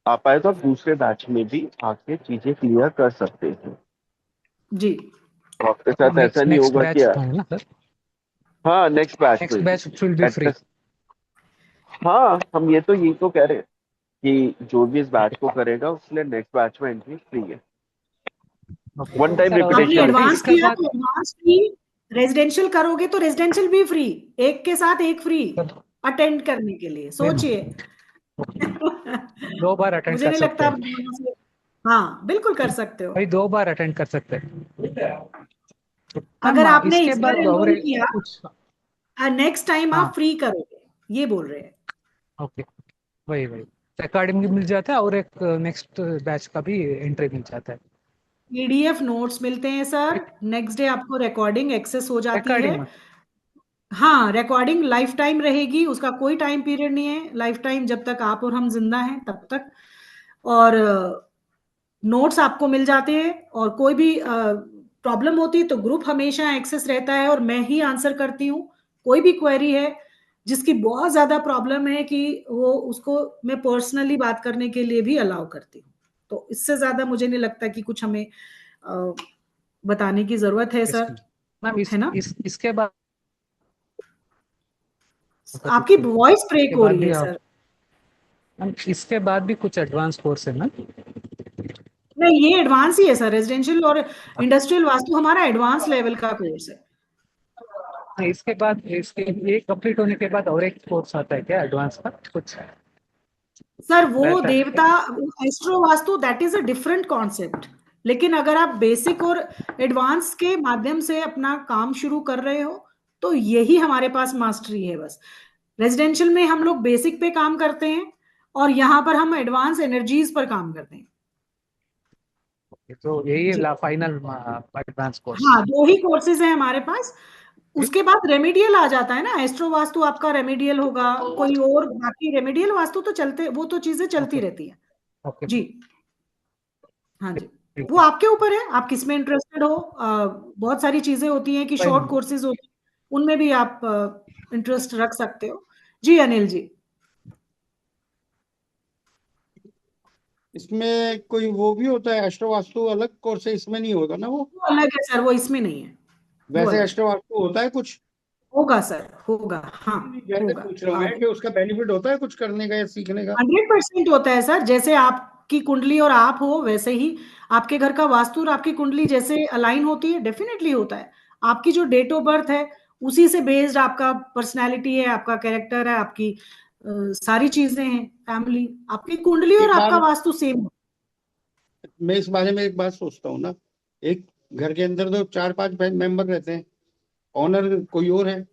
आ पाए तो आप दूसरे बैच में भी आके चीजें क्लियर कर सकते हैं। जी, तो आपके साथ ऐसा नेक्स्ट नहीं नेक्स्ट होगा कि, बैच है ना सर? हाँ, नेक्स्ट बैच नेक्स्ट में भी batch will be at free. The, हाँ, हम यही तो कह रहे हैं कि जो भी इस बैच को करेगा उसके लिए नेक्स्ट बैच में एंट्री फ्री है, वन टाइम सर और आपने रिपीटेशन। एडवांस इसके किया बाद तो एडवांस फ्री, रेजिडेंशियल करोगे तो रेजिडेंशियल भी फ्री, एक के साथ एक फ्री अटेंड करने के लिए, सोचिए। 2 बार अटेंड मुझे कर नहीं सकते लगता आप हैं दोनों से, हाँ बिल्कुल कर सकते हो। भाई, 2 बार अटेंड कर सकते हैं अगर मैम। आपने इसके इस बार बाद और एनरोल किया, कुछ? नेक्स्ट टाइम आप हाँ, फ्री करोगे, ये बोल रहे हैं। ओके, वही वही अकेडमी मिल जाता है और एक नेक्स्ट बैच का भी एंट्री मिल जाता है। पीडीएफ नोट्स मिलते हैं सर, नेक्स्ट डे आपको रिकॉर्डिंग एक्सेस हो जाती है। रिकॉर्डिंग में हाँ, रिकॉर्डिंग लाइफ टाइम रहेगी, उसका कोई टाइम पीरियड नहीं है, लाइफ टाइम जब तक आप और हम जिंदा हैं तब तक। और नोट्स आपको मिल जाते हैं, और कोई भी प्रॉब्लम होती है तो ग्रुप हमेशा एक्सेस रहता है और मैं ही आंसर करती हूँ। कोई भी क्वेरी है जिसकी बहुत ज्यादा प्रॉब्लम है कि वो, उसको मैं पर्सनली बात करने के लिए भी अलाउ करती हूँ। तो इससे ज्यादा मुझे नहीं लगता कि कुछ हमें बताने की जरूरत है सर, मैम। है ना? इसके बाद आपकी वॉइस ब्रेक इसके हो बाद रही भी है आप सर। मैम, इसके बाद भी कुछ एडवांस कोर्स है ना? नहीं, ये एडवांस ही है सर, रेजिडेंशियल और इंडस्ट्रियल वास्तु हमारा एडवांस लेवल का कोर्स है। इसके बाद इसके ये कंप्लीट होने के बाद और एक कोर्स आता है क्या एडवांस का कुछ? सर वो रहता है देवता क्या? Astro vastu that is a different concept. लेकिन अगर आप बेसिक और एडवांस के माध्यम से अपना काम शुरू कर रहे हो तो यही हमारे पास मास्टरी है बस। रेजिडेंशियल में हम लोग बेसिक पे काम करते हैं और यहाँ पर हम एडवांस एनर्जीज पर काम करते हैं। तो यही जी, फाइनल एडवांस कोर्स। हाँ, दो ही कोर्सेज हैं हमारे पास। उसके बाद रेमेडियल आ जाता है ना, एस्ट्रो वास्तु आपका रेमेडियल होगा, कोई और बाकी रेमेडियल वास्तु तो चलते, वो तो चीजें चलती ओके रहती है। ओके, जी, हाँ जी, ठीक वो है आपके ऊपर है, आप किस में इंटरेस्टेड हो। बहुत सारी चीजें होती हैं कि भाई। शॉर्ट कोर्सेज होते हैं, उनमें भी आप इंटरेस्ट रख सकते हो। जी अनिल जी। इसमें कोई वो भी होता है, एस्ट्रो वास्तु अलग कोर्स है, इसमें नहीं होगा ना वो? वो अलग है सर, वो इसमें नहीं है, वो वैसे अलग है। एस्ट्रो वास्तु होता है कुछ? होगा सर, होगा, हाँ, नहीं, वैसे होगा। पूछ रहा हूँ मैं कि उसका बेनिफिट होता है कुछ करने का या सीखने का? 100% होता है सर, जैसे आपकी कुंडली और आप हो वैसे ही आपके घर का वास्तु और आपकी कुंडली जैसे अलाइन होती है, डेफिनेटली होता है। आपकी जो डेट ऑफ बर्थ है उसी से बेस्ड आपका पर्सनैलिटी है, आपका कैरेक्टर है, आपकी सारी चीजें हैं, फैमिली, आपकी कुंडली और एक आपका बार वास्तु सेम। मैं इस बारे में एक बात सोचता हूँ ना, एक घर के अंदर तो 4-5 मेंबर रहते हैं, ओनर कोई और है,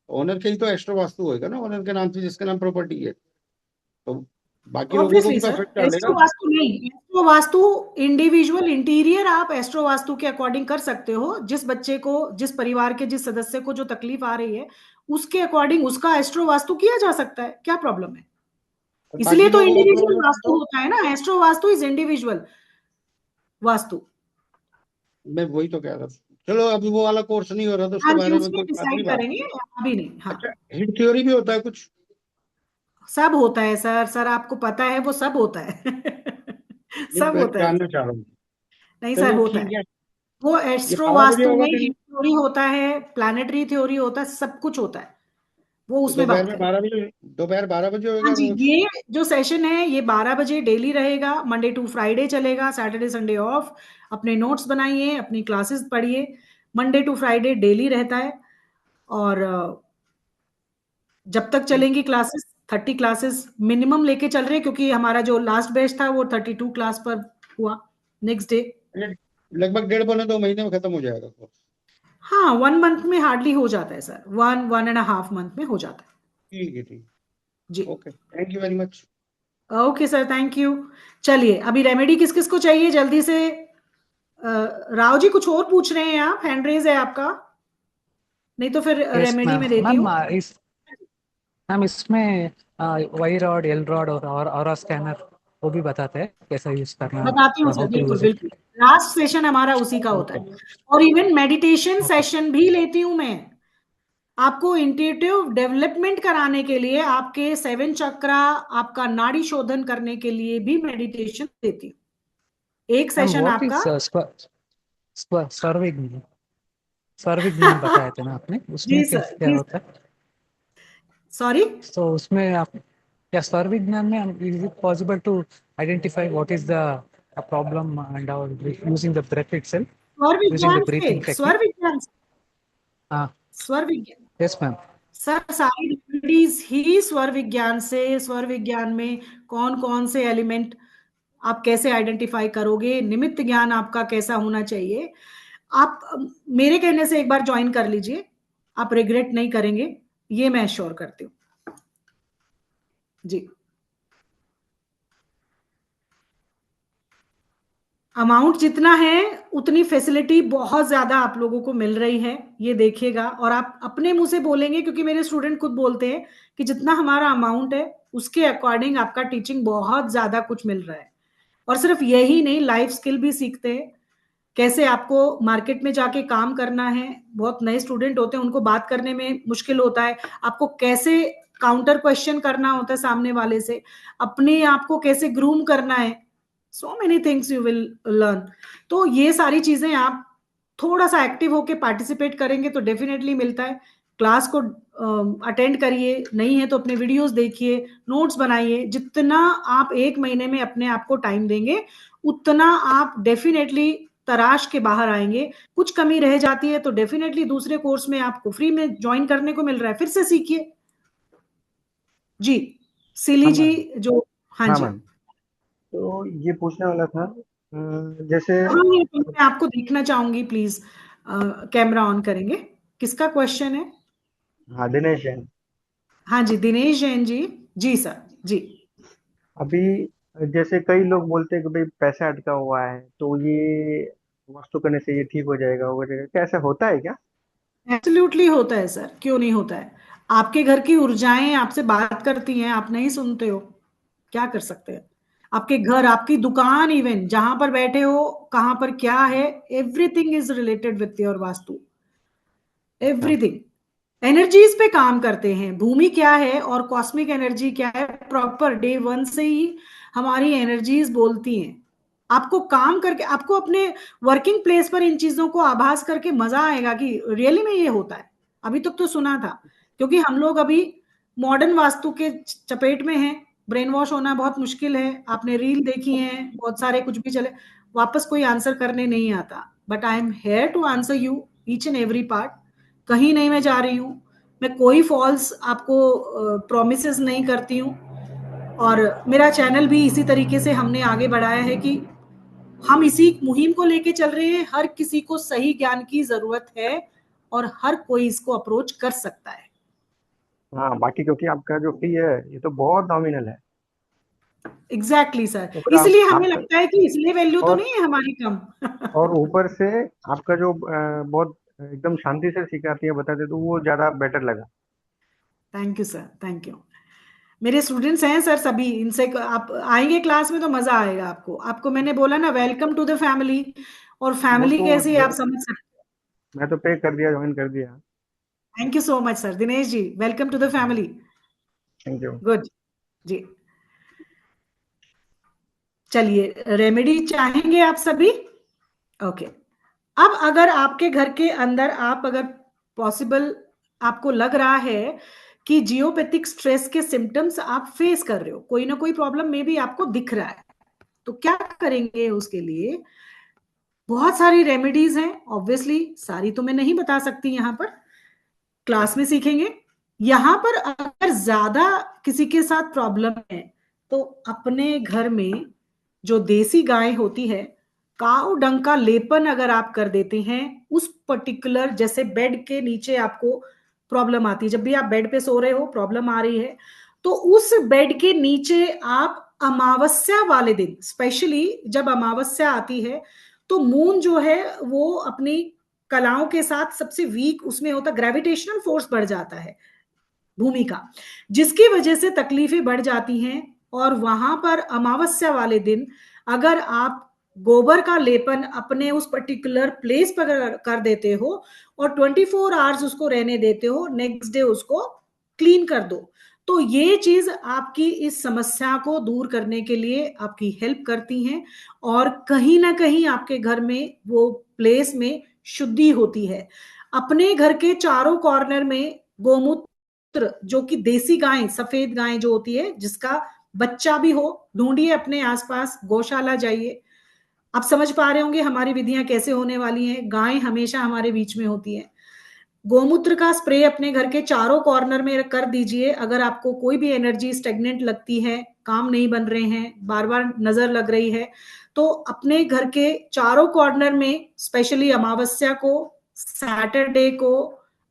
ओनर के ही तो एस्ट्रो वास्तु होएगा ना, ओनर के नाम से जिसके नाम प्रॉपर्टी है, तो बाकी लोगों को ऑब्वियसली भी तो सर, अफेक्ट डालेगा एस्ट्रो वो। वास्तु नहीं, एस्ट्रो वास्तु इंडिविजुअल इंटीरियर आप एस्ट्रो वास्तु के अकॉर्डिंग कर सकते हो। जिस बच्चे को, जिस परिवार के जिस सदस्य को जो तकलीफ आ रही है उसके अकॉर्डिंग उसका एस्ट्रो वास्तु किया जा सकता है, क्या प्रॉब्लम है? और इसलिए बाकी तो लोगों को इंडिविजुअल वास्तु तो होता है ना, astro vastu is individual vastu. मैं वही तो कह रहा था। चलो, अभी वो वाला कोर्स नहीं हो रहा तो उसके हाँ जी, बारे में उसमें कोई बात नहीं, डिसाइड बात। करेंगे, अभी नहीं। हाँ, अच्छा, हिट थ्योरी भी होता है कुछ? सब होता है सर, सर आपको पता है वो सब होता है। नहीं, सब मैं होता है जानना सर। चाह रहा हूँ। नहीं सर, चलो होता है। ठीक है। वो ये एस्ट्रो 12 बजे वास्तु होगा में फिर? थ्योरी होता है, प्लानिटरी थ्योरी होता है, सब कुछ होता है, वो तो उसमें बात करें। दोपहर 12 बजे हाँ होगा जी, रोज? ये जो सेशन है ये 12 बजे डेली रहेगा, मंडे टू फ्राइडे चलेगा, सैटरडे संडे ऑफ। अपने नोट्स बनाइए, अपनी क्लासेस पढ़िए, मंडे टू फ्राइडे डेली रहता है। और जब तक ठीक। चलेंगी क्लासेस 30 क्लासेस मिनिमम लेके चल रहे हैं, क्योंकि हमारा जो लास्ट बैच था वो 32 क्लास पर हुआ नेक्स्ट डे। लगभग 1.5 महीने में खत्म हो जाएगा कोर्स। हाँ, 1 मंथ में हार्डली हो जाता है सर, 1.5 मंथ में हो जाता है। ठीक है, ठीक जी, okay, thank you very much. Okay sir, thank you. चलिए, अभी रेमेडी किस किस को चाहिए जल्दी से? राव जी कुछ और पूछ रहे हैं आप? हैंड रेज है आपका, नहीं तो फिर यस रेमेडी मैम। में देती हूँ। मैम इसमें वाई रॉड, एल रॉड और ऑरा स्कैनर वो भी बताते हैं कैसा यूज करना है, बताती हूँ सर, हाउ टू बिल्कुल यूज इट। बिल्कुल। लास्ट सेशन हमारा उसी का होता है, और इवन मेडिटेशन सेशन भी लेती हूँ मैं। आपको इंट्यूटिव डेवलपमेंट कराने के लिए, आपके 7 चक्रा, आपका नाड़ी शोधन करने के लिए भी मेडिटेशन देती हूँ। एक मैम सेशन व्हाट आपका इज सर्विज्ञान बताए थे ना आपने, उसमें जी क्या सर, क्या जी होता है? सॉरी। तो उसमें आप क्या सर्विज्ञान में is it possible to identify what is the problem and using the breath itself, स्वर यूजिंग द विज्ञान ब्रीथिंग से, टेक्निक? हाँ, स्वर विज्ञान यस मैम। सर, सारी रेमेडीज ही स्वर विज्ञान से। स्वर विज्ञान में कौन कौन से एलिमेंट आप कैसे आइडेंटिफाई करोगे, निमित्त ज्ञान आपका कैसा होना चाहिए, आप मेरे कहने से एक बार ज्वाइन कर लीजिए, आप रिग्रेट नहीं करेंगे, ये मैं श्योर करती हूँ जी। अमाउंट जितना है उतनी फैसिलिटी बहुत ज्यादा आप लोगों को मिल रही है, ये देखिएगा। और आप अपने मुंह से बोलेंगे, क्योंकि मेरे स्टूडेंट खुद बोलते हैं कि जितना हमारा अमाउंट है उसके अकॉर्डिंग आपका टीचिंग बहुत ज्यादा कुछ मिल रहा है। और सिर्फ यही नहीं, लाइफ स्किल भी सीखते हैं, कैसे आपको मार्केट में जाके काम करना है। बहुत नए स्टूडेंट होते हैं, उनको बात करने में मुश्किल होता है, आपको कैसे काउंटर क्वेश्चन करना होता है सामने वाले से, अपने आप को कैसे ग्रूम करना है, so many things you will learn. तो ये सारी चीजें आप थोड़ा सा एक्टिव होके पार्टिसिपेट करेंगे तो डेफिनेटली मिलता है। क्लास को अटेंड करिए, नहीं है तो अपने वीडियोस देखिए, नोट्स बनाइए। जितना आप 1 महीने में अपने आप को टाइम देंगे, उतना आप डेफिनेटली तराश के बाहर आएंगे। कुछ कमी रह जाती है तो डेफिनेटली दूसरे कोर्स में आपको फ्री में ज्वाइन करने को मिल रहा है, फिर से सीखिए जी। सिली हाँ जी मैम। जो, हाँ हाँ जी, मैम, तो ये पूछने वाला था जैसे हाँ, ये तो मैं आपको देखना चाहूंगी, प्लीज कैमरा ऑन करेंगे। किसका क्वेश्चन है? हाँ दिनेश जैन। हाँ जी, दिनेश जैन जी। जी सर, जी। अभी जैसे कई लोग बोलते हैं कि भाई पैसा अटका हुआ है, तो ये वास्तु करने से ये ठीक हो जाएगा, हो जाएगा, क्या ऐसा होता है क्या? एब्सोल्युटली होता है सर, क्यों नहीं होता है? आपके घर की ऊर्जाएं आपसे बात करती हैं, आप नहीं सुनते हो, क्या कर सकते हैं? आपके घर, आपकी दुकान, इवन जहां पर बैठे हो, कहां पर क्या है, everything is related with your vastu, अच्छा। एवरीथिंग। एनर्जीज पे काम करते हैं, भूमि क्या है और कॉस्मिक एनर्जी क्या है, प्रॉपर डे 1 से ही हमारी एनर्जीज बोलती हैं। आपको काम करके, आपको अपने वर्किंग प्लेस पर इन चीजों को आभास करके मजा आएगा कि रियली में ये होता है। अभी तक तो सुना था, क्योंकि हम लोग अभी मॉडर्न वास्तु के चपेट में हैं, ब्रेन वॉश होना बहुत मुश्किल है। आपने रील देखी है, बहुत सारे कुछ भी चले, वापस कोई आंसर करने नहीं आता। But I am here to answer you each and every part. कहीं नहीं मैं जा रही हूँ, मैं कोई फॉल्स आपको प्रोमिसेस नहीं करती हूँ। और मेरा चैनल भी इसी तरीके से हमने आगे बढ़ाया है कि हम इसी मुहिम को लेके चल रहे हैं। हर किसी को सही ज्ञान की जरूरत है और हर कोई इसको अप्रोच कर सकता है। हाँ, बाकी क्योंकि आपका जो फी है ये तो बहुत नॉमिनल है, एग्जैक्टली सर, तो फिर इसलिए हमें आप लगता है कि इसलिए वैल्यू तो और नहीं है हमारी कम। और ऊपर से आपका जो बहुत एकदम शांति से सिखाती है, बताते, तो वो ज्यादा बेटर लगा। Thank you sir, thank you. मेरे स्टूडेंट्स हैं सर सभी, इनसे आप आएंगे क्लास में तो मजा आएगा आपको। आपको मैंने बोला ना, वेलकम टू द फैमिली, और वो फैमिली तो कैसी है आप समझ सकते हैं। मैं तो पे कर दिया, ज्वाइन कर दिया। Thank you so much sir, Dinesh ji, welcome to the family. Thank you. Good जी। चलिए, रेमेडी चाहेंगे आप सभी? ओके। अब अगर आपके घर के अंदर, आप अगर पॉसिबल, आपको लग रहा है कि जियोपैथिक स्ट्रेस के सिम्टम्स आप फेस कर रहे हो, कोई ना कोई प्रॉब्लम में भी आपको दिख रहा है, तो क्या करेंगे उसके लिए? बहुत सारी रेमेडीज हैं, ऑब्वियसली सारी तो मैं नहीं बता सकती, यहां पर क्लास में सीखेंगे। यहां पर अगर ज्यादा किसी के साथ प्रॉब्लम है तो अपने घर में जो देसी गाय होती है, काऊ डंग का लेपन अगर आप कर देते हैं उस पर्टिकुलर, जैसे बेड के नीचे आपको प्रॉब्लम आती है, जब भी आप बेड पे सो रहे हो प्रॉब्लम आ रही है, तो उस बेड के नीचे आप अमावस्या वाले दिन, स्पेशली जब अमावस्या आती है तो मून जो है वो अपनी कलाओं के साथ सबसे वीक उसमें होता, ग्रेविटेशनल फोर्स बढ़ जाता है भूमि का, जिसकी वजह से तकलीफें बढ़ जाती हैं। और वहां पर अमावस्या वाले दिन अगर आप गोबर का लेपन अपने उस पर्टिकुलर प्लेस पर कर देते हो और 24 आवर्स उसको रहने देते हो, नेक्स्ट डे उसको क्लीन कर दो, तो ये चीज आपकी इस समस्या को दूर करने के लिए आपकी हेल्प करती हैं और कहीं ना कहीं आपके घर में वो प्लेस में शुद्धि होती है। अपने घर के चारों कॉर्नर में गोमूत्र, जो कि देसी गाय, सफेद गाय जो होती है जिसका बच्चा भी हो, ढूंढिए अपने आसपास, गौशाला जाइए। आप समझ पा रहे होंगे हमारी विधियां कैसे होने वाली हैं। गाय हमेशा हमारे बीच में होती है। गोमूत्र का स्प्रे अपने घर के चारों कॉर्नर में कर दीजिए। अगर आपको कोई भी एनर्जी स्टेगनेंट लगती है, काम नहीं बन रहे हैं, बार बार नजर लग रही है, तो अपने घर के चारों कॉर्नर में, स्पेशली अमावस्या को, सैटरडे को,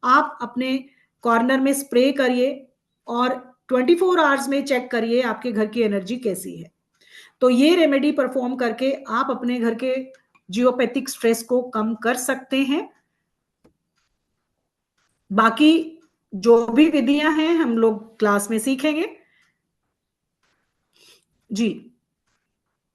आप अपने कॉर्नर में स्प्रे करिए और 24 आवर्स में चेक करिए आपके घर की एनर्जी कैसी है। तो ये रेमेडी परफॉर्म करके आप अपने घर के जियोपैथिक स्ट्रेस को कम कर सकते हैं। बाकी जो भी विधियां हैं हम लोग क्लास में सीखेंगे। जी,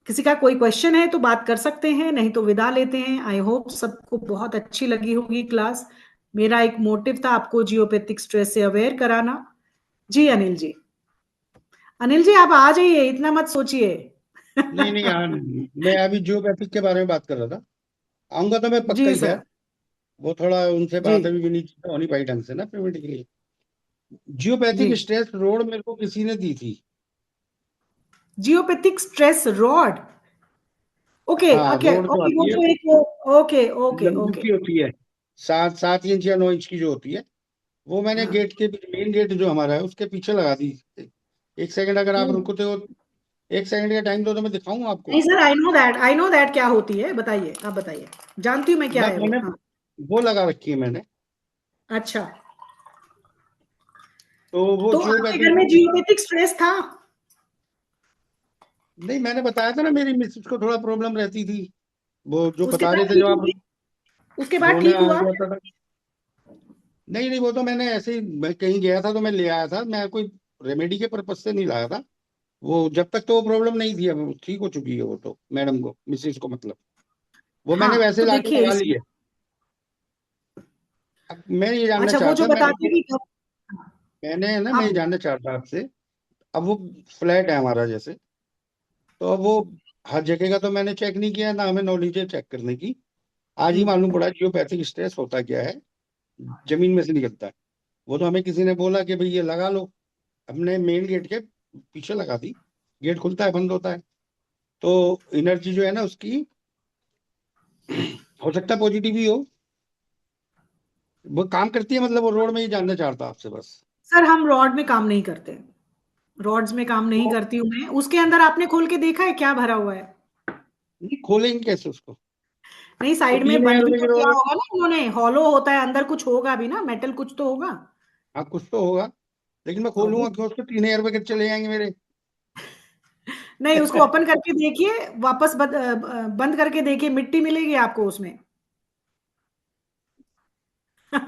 किसी का कोई क्वेश्चन है तो बात कर सकते हैं, नहीं तो विदा लेते हैं। आई होप सबको बहुत अच्छी लगी होगी क्लास। मेरा एक मोटिव था आपको जियोपैथिक स्ट्रेस से अवेयर कराना। जी अनिल जी, अनिल जी आप आ जाइए, इतना मत सोचिए। नहीं नहीं यार, मैं अभी जियोपैथिक के बारे में बात कर रहा था। आऊंगा तो मैं पक्का जी ही सर। खैर। वो थोड़ा उनसे जी बात अभी भी नहीं हो नहीं पाई ढंग से ना पेमेंट के लिए। जी, जियोपैथिक स्ट्रेस रोड मेरे को किसी ने दी थी। जियोपैथिक स्ट्रेस रॉड, ओके हाँ, ओके रोड जो ओके, वो आती है, जो एक, ओके ओके लंबी ओके। सी होती है, 7 7 इंच या 9 इंच की जो होती है, वो मैंने हाँ, गेट के, मेन गेट जो हमारा है उसके पीछे लगा दी। एक सेकंड अगर आप रुकते हो, 1 सेकंड का टाइम दो तो मैं दिखाऊं आपको। नहीं सर, आई नो दैट क्या होती है, बताइए, आप बताइए, जानती हूँ मैं क्या मैं है वो। मैंने हाँ, वो लगा रखी है मैंने। अच्छा, तो वो तो आपके घर में जियोपैथिक, जियोपैथिक स्ट्रेस था? नहीं मैंने बताया था ना, मेरी मिसेज को थोड़ा प्रॉब्लम रहती थी, वो जो उसके बता बाद रहे थे ठीक जब आप हुई? उसके बाद रोने ठीक आ हुआ? गया था। नहीं नहीं, वो तो मैंने ऐसे ही, मैं कहीं गया था तो मैं ले आया था, मैं कोई रेमेडी के पर्पज से नहीं लाया था। वो जब तक तो वो प्रॉब्लम नहीं थी, अब ठीक हो चुकी है वो तो, मैडम को, मिसेज को मतलब। वो मैंने हाँ, वैसे तो लाके देखिए लगा ली है। अब मैं ये जानना अच्छा, वो चाहता, जो बताते हैं कि मैंने ना, मैं आप, ये जानना चाहता आपसे। अब वो फ्लैट है हमारा जैसे, तो अब वो हर जगह का तो मैंने चेक नहीं किया, ना हमें नॉलेज है चेक करने की। आज ही मालूम पड़ा जियोपैथिक स्ट्रेस होता क्या है, जमीन में से निकलता है। वो तो हमें किसी ने बोला कि भाई ये लगा लो, हमने मेन गेट के पीछे लगा दी। गेट खुलता है, बंद होता है, तो एनर्जी जो है ना उसकी, हो सकता है पॉजिटिव ही हो, वो काम करती है मतलब। वो रोड में ही जानना चाहता आपसे बस। सर हम रॉड में काम नहीं करते, रॉड्स में काम नहीं तो करती हूँ मैं। उसके अंदर आपने खोल के देखा है क्या भरा हुआ है? नहीं, खोलेंगे कैसे उसको? नहीं, वो साइड में 3000 बंद भी रुपए की तो किया रोड। होगा ना उन्होंने, हॉलो होता है अंदर, कुछ होगा भी ना, मेटल कुछ तो होगा। हाँ कुछ तो होगा, लेकिन मैं हाँ, खोलूंगा क्यों उसको? 3000 रुपए के चले जाएंगे मेरे। नहीं, उसको ओपन करके देखिए, वापस बंद करके देखिए, मिट्टी मिलेगी आपको उसमें। वो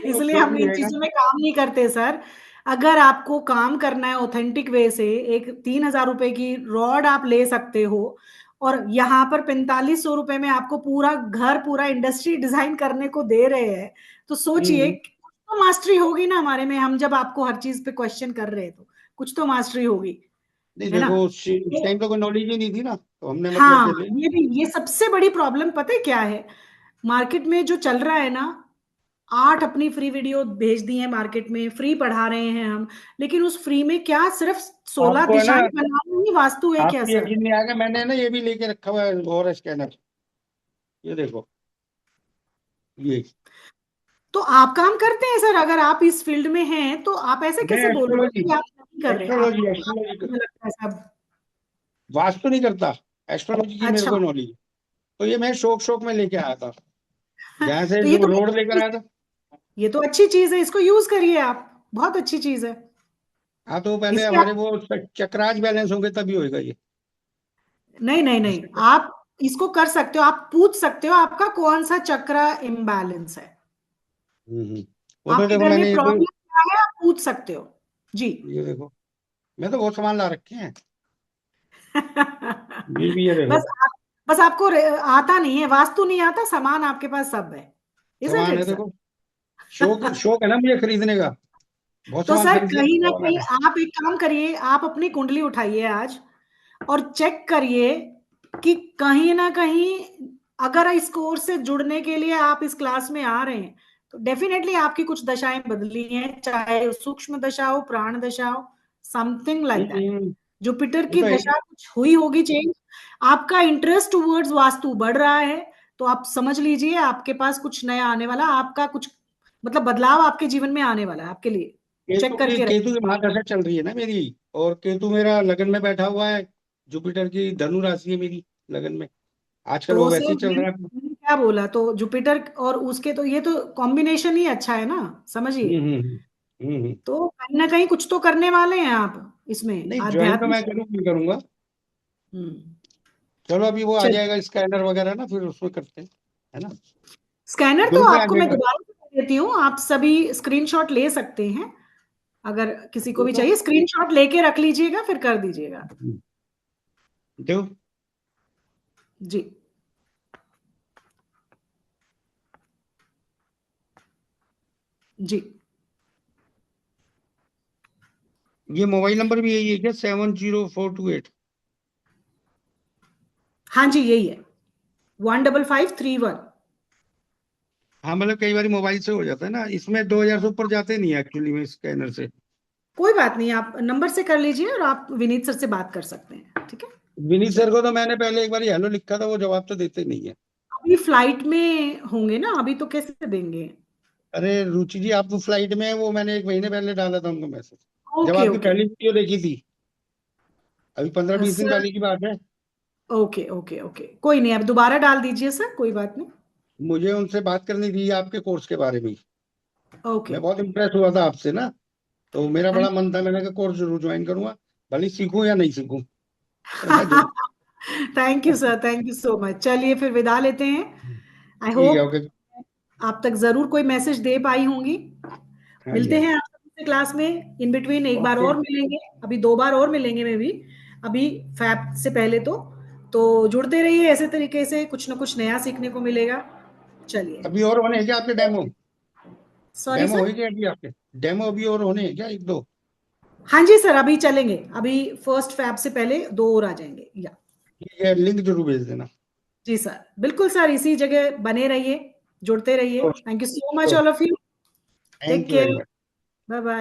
इसलिए जो हम भी इन रहेगा। चीजों में काम नहीं करते सर। अगर आपको काम करना है ऑथेंटिक वे से, एक 3,000 रुपए की रॉड आप ले सकते हो और यहाँ पर 4500 रुपए में आपको पूरा घर, पूरा इंडस्ट्री डिजाइन करने को दे रहे हैं, तो सोचिए हम्म। कुछ तो मास्टरी होगी ना हमारे में। हम जब आपको हर चीज पे क्वेश्चन कर रहे हैं तो कुछ तो मास्टरी होगी, नहीं है ना? देखो, उस तो टाइम तो कोई नॉलेज ही नहीं थी ना, तो हमने मतलब हाँ, के लिए। ये सबसे बड़ी प्रॉब्लम पता है क्या है? मार्केट में जो चल रहा है ना, 8 अपनी फ्री वीडियो भेज दी है मार्केट में, फ्री पढ़ा रहे हैं हम, लेकिन उस फ्री में क्या सिर्फ 16 आपको है ना, दिशाएं बनानी ही वास्तु है क्या आपकी सर? यकीन नहीं आएगा, मैंने ना ये भी लेके रखा हुआ है और स्कैनर। ये देखो, ये तो आप काम करते हैं सर? अगर आप इस फील्ड में हैं तो आप ऐसे मैं कैसे बोल रहे हो एस्ट्रोलॉजी, कि आप, नहीं कर रहे, एस्ट्रोलॉजी आपको लगता है सब। वास्तु नहीं करता, एस्ट्रोलॉजी की मेरे अच्छा। को नॉलेज। तो ये मैं शौक में लेके आया था, जहाँ से तो ये जो तो रोड लेकर आया था। ये तो अच्छी चीज है, इसको यूज करिए आप, बहुत अच्छी चीज है। हाँ, तो पहले इससे हमारे आप, वो चक्राज बैलेंस होंगे तभी होएगा ये। नहीं नहीं नहीं, जिसके आप इसको कर सकते हो, आप पूछ सकते हो आपका कौन सा चक्र इम्बैलेंस है, वो तो आपके देखो घर में मैंने प्रॉब्लम क्या है, आप पूछ सकते हो जी। ये देखो, मैं तो बहुत सामान ला रखे हैं। ये भी ये बस देखो, बस आपको आता नहीं है, वास्तु नहीं आता, सामान आपके पास सब है, इजंट सामान इट है सर? देखो। शौक है ना मुझे खरीदने का, बहुत तो सामान सर खरीद कहीं ना लिया कहीं मैंने। आप एक काम करिए, आप अपनी कुंडली उठाइए आज और चेक करिए कि कहीं ना कहीं अगर इस कोर्स से जुड़ने के लिए आप इस क्लास में आ रहे हैं तो डेफिनेटली आपकी कुछ दशाएं बदली हैं, चाहे सूक्ष्म दशा हो, प्राण दशा हो, something like that. Hmm, Jupiter वो की तो है ही। दशा कुछ हुई होगी चेंज, आपका इंटरेस्ट टुवर्ड्स वास्तु बढ़ रहा है, तो आप समझ लीजिए आपके पास कुछ नया आने वाला, आपका कुछ मतलब बदलाव आपके जीवन में आने वाला है आपके लिए। चेक करके केतु रखिए। की महादशा चल रही है ना मेरी, और केतु मेरा लगन में बैठा हुआ है। जुपिटर की धनु राशि है मेरी लगन में, आजकल वो तो वैसे सर ही चल रहा है। मैंने क्या बोला, तो जुपिटर और उसके तो ये तो कॉम्बिनेशन ही अच्छा है ना, समझिए। तो कहीं ना कहीं कुछ तो करने वाले हैं आप इसमें नहीं, ज्वाइन तो आध्यात्मिक। मैं जरूर भी करूंगा। हम्म। चलो अभी वो आ चलिए, जाएगा स्कैनर वगैरह ना, फिर उसमें करते हैं, है ना। स्कैनर तो ग्रुप में आ आपको मैं जाएगा। दोबारा से दे देती हूँ, आप सभी स्क्रीनशॉट ले सकते हैं, अगर किसी को वो भी तो चाहिए स्क्रीनशॉट लेके रख लीजिएगा, फिर कर दीजिएगा दो। जी। जी ये मोबाइल नंबर भी यही है क्या, 70428? हाँ जी, यही है 15531। हाँ, मतलब कई बार मोबाइल से हो जाता है ना, इसमें 2000 से ऊपर जाते नहीं है एक्चुअली में स्कैनर से। कोई बात नहीं, आप नंबर से कर लीजिए और आप विनीत सर से बात कर सकते हैं, ठीक है। विनीत सर को तो मैंने पहले एक बार हेलो लिखा था, वो जवाब तो देते नहीं है। अभी फ्लाइट में होंगे ना, अभी तो कैसे देंगे। अरे रुचि जी, आप तो फ्लाइट में है, वो मैंने 1 महीने पहले डाला था उनको मैसेज, जब ओके आपकी ओके पहली वीडियो देखी थी, अभी 15-20 दिन सर, पहले की बात है। ओके ओके ओके, कोई नहीं, आप दोबारा डाल दीजिए सर, कोई बात नहीं। मुझे उनसे बात करनी थी आपके कोर्स के बारे में। ओके मैं बहुत ओके, इम्प्रेस हुआ था आपसे ना, तो मेरा बड़ा थैंक मन था, मैंने कहा कोर्स जरूर ज्वाइन करूंगा, भले सीखूं या नहीं सीखूं, पर मैं जरूर। Thank you sir, thank you so much. चलिए फिर विदा लेते हैं। आई ठीक है, होप ओके। आप तक जरूर कोई मैसेज दे पाई होंगी। हाँ जी, मिलते हाँ हैं जी। आपसे क्लास में, इन बिटवीन एक बार ओके। और मिलेंगे, अभी 2 बार और मिलेंगे मे भी, अभी फैब से पहले तो जुड़ते रहिए, ऐसे तरीके से कुछ ना कुछ नया सीखने को मिलेगा। चलिए, अभी और होने हैं क्या आपके डेमो? Sorry demo sir. हो क्या अभी आपके? डेमो अभी और होने हैं क्या, 1-2? हाँ जी सर, अभी चलेंगे, अभी फर्स्ट फैब से पहले 2 और आ जाएंगे या। ठीक है, लिंक जरूर भेज देना। जी सर, बिल्कुल सर, इसी जगह बने रहिए, जुड़ते रहिए। Thank you so much all of you, take thank you very care, much. Bye bye.